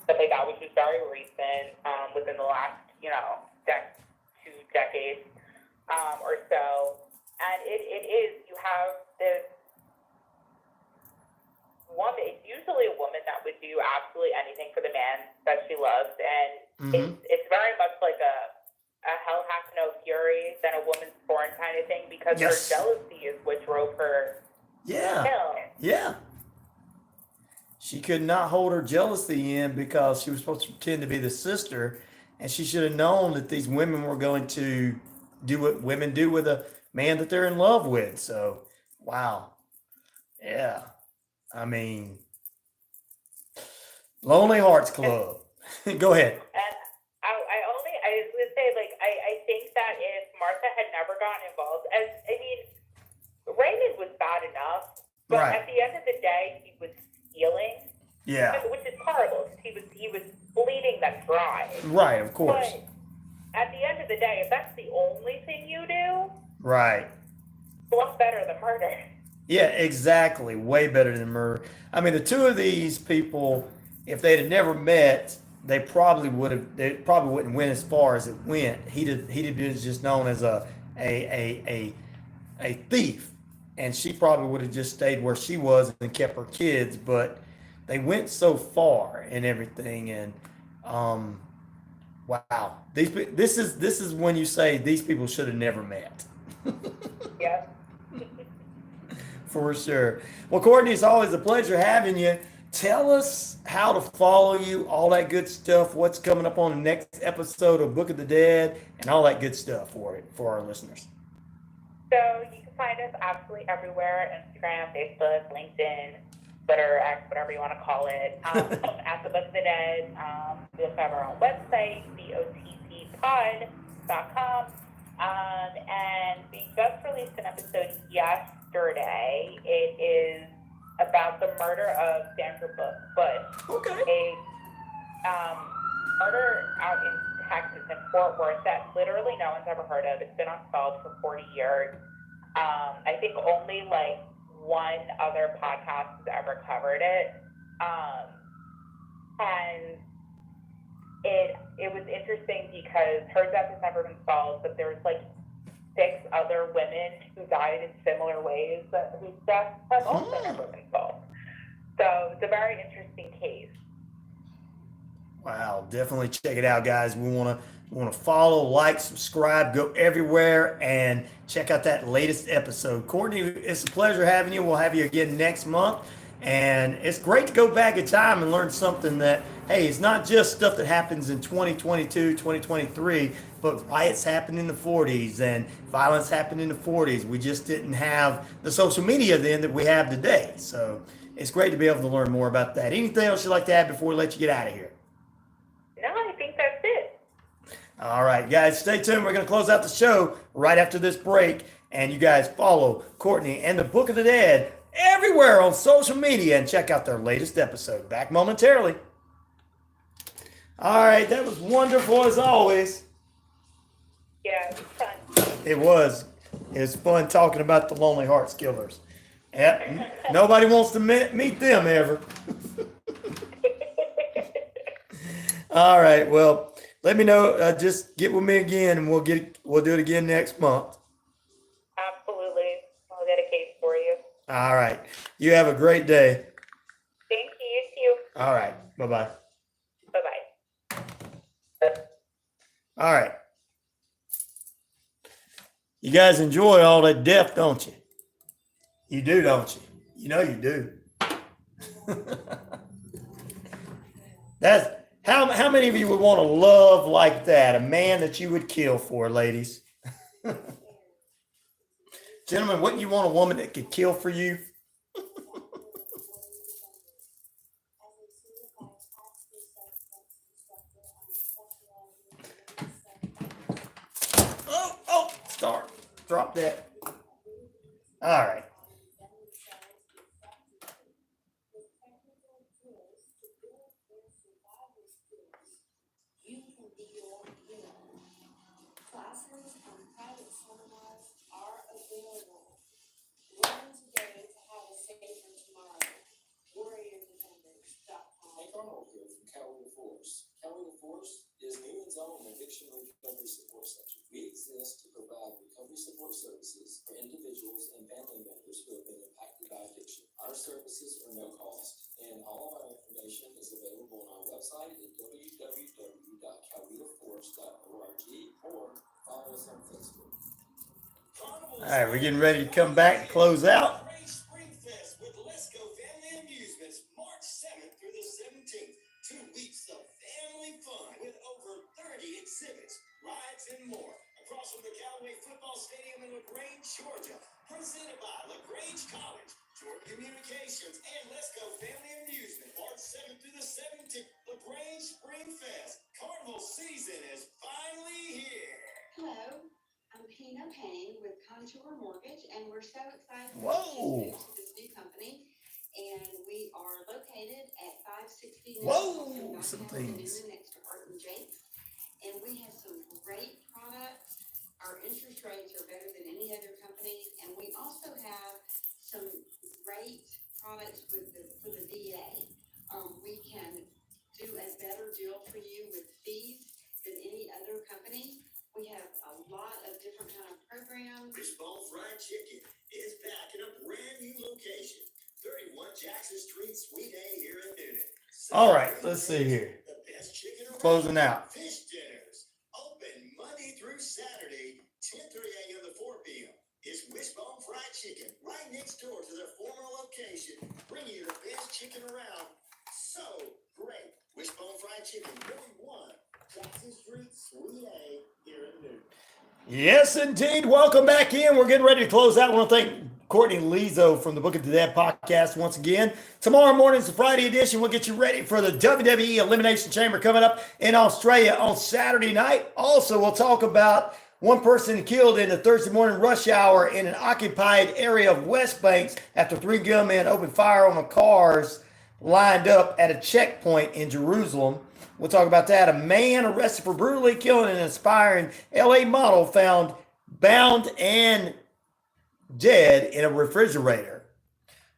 Stuff like that, which was very recent, within the last, 2 decades or so. And it is, you have this woman, it's usually a woman that would do absolutely anything for the man that she loves. And it's very much like a hell hath no fury than a woman's born kind of thing, because her jealousy is what drove her to kill. Yeah. She could not hold her jealousy in because she was supposed to pretend to be the sister, and she should have known that these women were going to do what women do with a man that they're in love with. So, wow. Yeah. I mean, Lonely Hearts Club. Go ahead. And I was going to say, like, I think that if Martha had never gotten involved, Raymond was bad enough, but at the end of the day, he was stealing. Yeah. Which is horrible, because he was bleeding them dry. Right, of course. But at the end of the day, if that's the only thing you do, right, it's a lot better than murder. Yeah, exactly. Way better than murder. I mean, the two of these people, if they'd have never met, they probably wouldn't went as far as it went. He'd been just known as a thief, and she probably would have just stayed where she was and kept her kids. But they went so far and everything, and wow, this is when you say these people should have never met. Yeah. For sure. Well, Courtney, it's always a pleasure having you. Tell us how to follow you, all that good stuff, what's coming up on the next episode of Book of the Dead, and all that good stuff for our listeners. So you can find us absolutely everywhere: Instagram, Facebook, LinkedIn, Twitter, X, whatever you want to call it. At the Book of the Dead, we also have our own website, bottpod.com. And we just released an episode yesterday. It is about the murder of Sandra Bush. Okay. A murder out in Texas, in Fort Worth, that literally no one's ever heard of. It's been unsolved for 40 years. I think only like one other podcast has ever covered it. And it was interesting because her death has never been solved, but there was like 6 other women who died in similar ways whose deaths have also never been solved. So it's a very interesting case. Wow, definitely check it out, guys. We want to follow, like, subscribe, go everywhere, and check out that latest episode. Courtney, it's a pleasure having you. We'll have you again next month. And it's great to go back in time and learn something that, hey, it's not just stuff that happens in 2022, 2023, but riots happened in the 40s and violence happened in the 40s. We just didn't have the social media then that we have today. So it's great to be able to learn more about that. Anything else you'd like to add before we let you get out of here? No, I think that's it. All right, guys, stay tuned. We're going to close out the show right after this break. And you guys follow Courtney and the Book of the Dead everywhere on social media and check out their latest episode. Back momentarily. All right, that was wonderful as always. Yeah, it was fun. It was. It was fun talking about the Lonely Hearts Killers. Yep. Nobody wants to meet them ever. All right, well, let me know. Just get with me again, and we'll do it again next month. Absolutely. I'll get a case for you. All right. You have a great day. Thank you. You too. All right. Bye-bye. Bye-bye. All right. You guys enjoy all that death, don't you? You do, don't you? You know you do. That's how many of you would want to love like that? A man that you would kill for, ladies. Gentlemen, wouldn't you want a woman that could kill for you? Start. Drop that. All right. Classes and private seminars are available. Learn today to have a safer tomorrow. WarriorDefenders.com. Hey, Arnold here from Coweta Force. Coweta Force is Newman's own addiction recovery support center. We exist to provide recovery support services for individuals and family members who have been impacted by addiction. Our services are no cost, and all of our information is available on our website at www.cowetaforce.org or follow us on Facebook. All right, we're getting ready to come back and close out. Springfest with Let's Go Family Amusements, March 7th through the 17th. 2 weeks of family fun with over 30 exhibits, rides, and more. Across from the Callaway Football Stadium in LaGrange, Georgia. Presented by LaGrange College, Jordan Communications, and Let's Go Family Amusement, March 7th through the 17th. LaGrange Springfest. Carnival season is finally here. Hello, I'm Pina Payne with Contour Mortgage, and we're so excited to Whoa. introduce you to this new company. And we are located at 560 Whoa, some things. next to Art and Jake's. And we have some great products. Our interest rates are better than any other company. And we also have some great products for the VA. We can do a better deal for you with fees than any other company. We have a lot of different kind of programs. Wishbone Fried Chicken is back in a brand new location. 31 Jackson Street, Suite A here in Newnan. All right, let's see here. The best chicken around. Closing out. Fish dinners. Open Monday through Saturday, 10:30 a.m. to 4 p.m. It's Wishbone Fried Chicken, right next door to their former location, bringing you the best chicken around. So great. Wishbone Fried Chicken, 41 Jackson Street, Suite A, here in Newton. Yes, indeed. Welcome back in. We're getting ready to close out. I want to thank Courtney Liso from the Book of the Dead podcast once again. Tomorrow morning's the Friday edition. We'll get you ready for the WWE Elimination Chamber coming up in Australia on Saturday night. Also, we'll talk about one person killed in the Thursday morning rush hour in an occupied area of West Banks after 3 gunmen opened fire on the cars lined up at a checkpoint in Jerusalem. We'll talk about that. A man arrested for brutally killing an aspiring LA model found bound and dead in a refrigerator.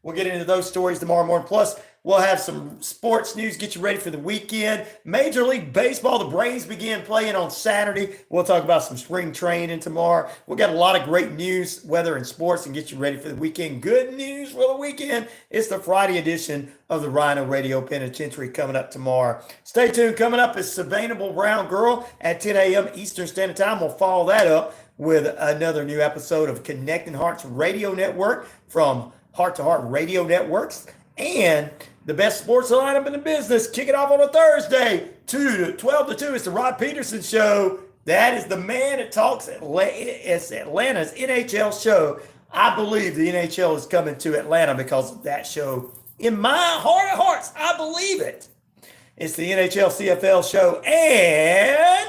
We'll get into those stories tomorrow morning. Plus, we'll have some sports news, get you ready for the weekend. Major League Baseball, the Braves begin playing on Saturday. We'll talk about some spring training tomorrow. We've got a lot of great news, weather, and sports, and get you ready for the weekend. Good news for the weekend. It's the Friday edition of the RyanORadio Penitentiary coming up tomorrow. Stay tuned. Coming up is Sustainable Brown Girl at 10 a.m. Eastern Standard Time. We'll follow that up with another new episode of Connecting Hearts Radio Network from Heart to Heart Radio Networks. And the best sports lineup in the business, kick it off on a Thursday, 12 to 2. It's the Rod Peterson Show. That is the man that talks. It's Atlanta's NHL show. I believe the NHL is coming to Atlanta because of that show. In my heart of hearts, I believe it. It's the NHL CFL show and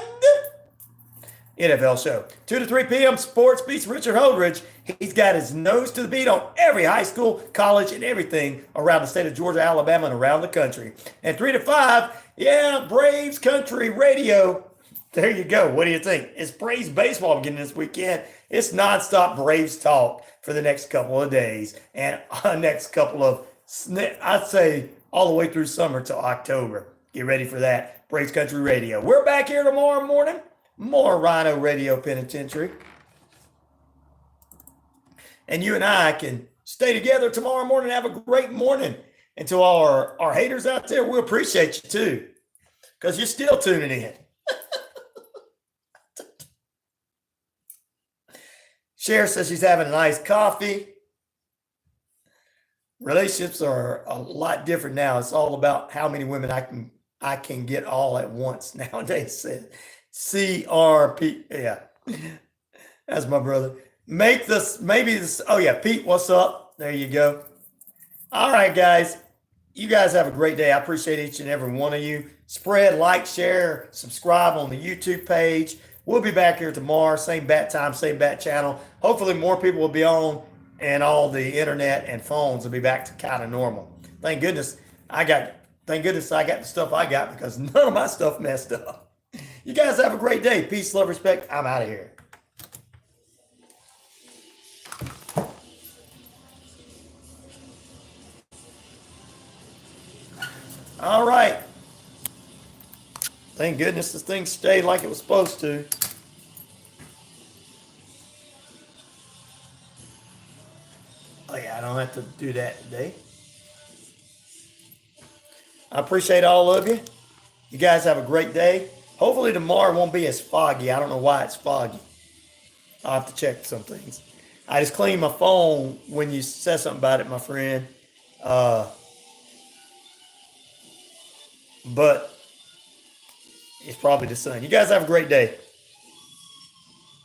NFL show. 2 to 3 p.m. Sports Beats Richard Holdridge. He's got his nose to the beat on every high school, college, and everything around the state of Georgia, Alabama, and around the country. And 3 to 5, Braves Country Radio. There you go. What do you think? It's Braves baseball beginning this weekend. It's nonstop Braves talk for the next couple of days and next couple of, I'd say, all the way through summer till October. Get ready for that. Braves Country Radio. We're back here tomorrow morning. More RyanORadio Penitentiary. And you and I can stay together tomorrow morning and have a great morning. And to all our haters out there, we appreciate you too, because you're still tuning in. Cher says she's having an iced coffee. Relationships are a lot different now. It's all about how many women I can get all at once nowadays. CRP. Yeah. That's my brother. Oh yeah, Pete, what's up? There you go. All right, guys. You guys have a great day. I appreciate each and every one of you. Spread, like, share, subscribe on the YouTube page. We'll be back here tomorrow. Same bat time, same bat channel. Hopefully more people will be on and all the internet and phones will be back to kind of normal. Thank goodness I got the stuff I got because none of my stuff messed up. You guys have a great day. Peace, love, respect. I'm out of here. All right. Thank goodness this thing stayed like it was supposed to. Oh yeah, I don't have to do that today. I appreciate all of you. You guys have a great day. Hopefully tomorrow won't be as foggy. I don't know why it's foggy. I'll have to check some things. I just cleaned my phone when you said something about it, my friend. But it's probably the sun. You guys have a great day.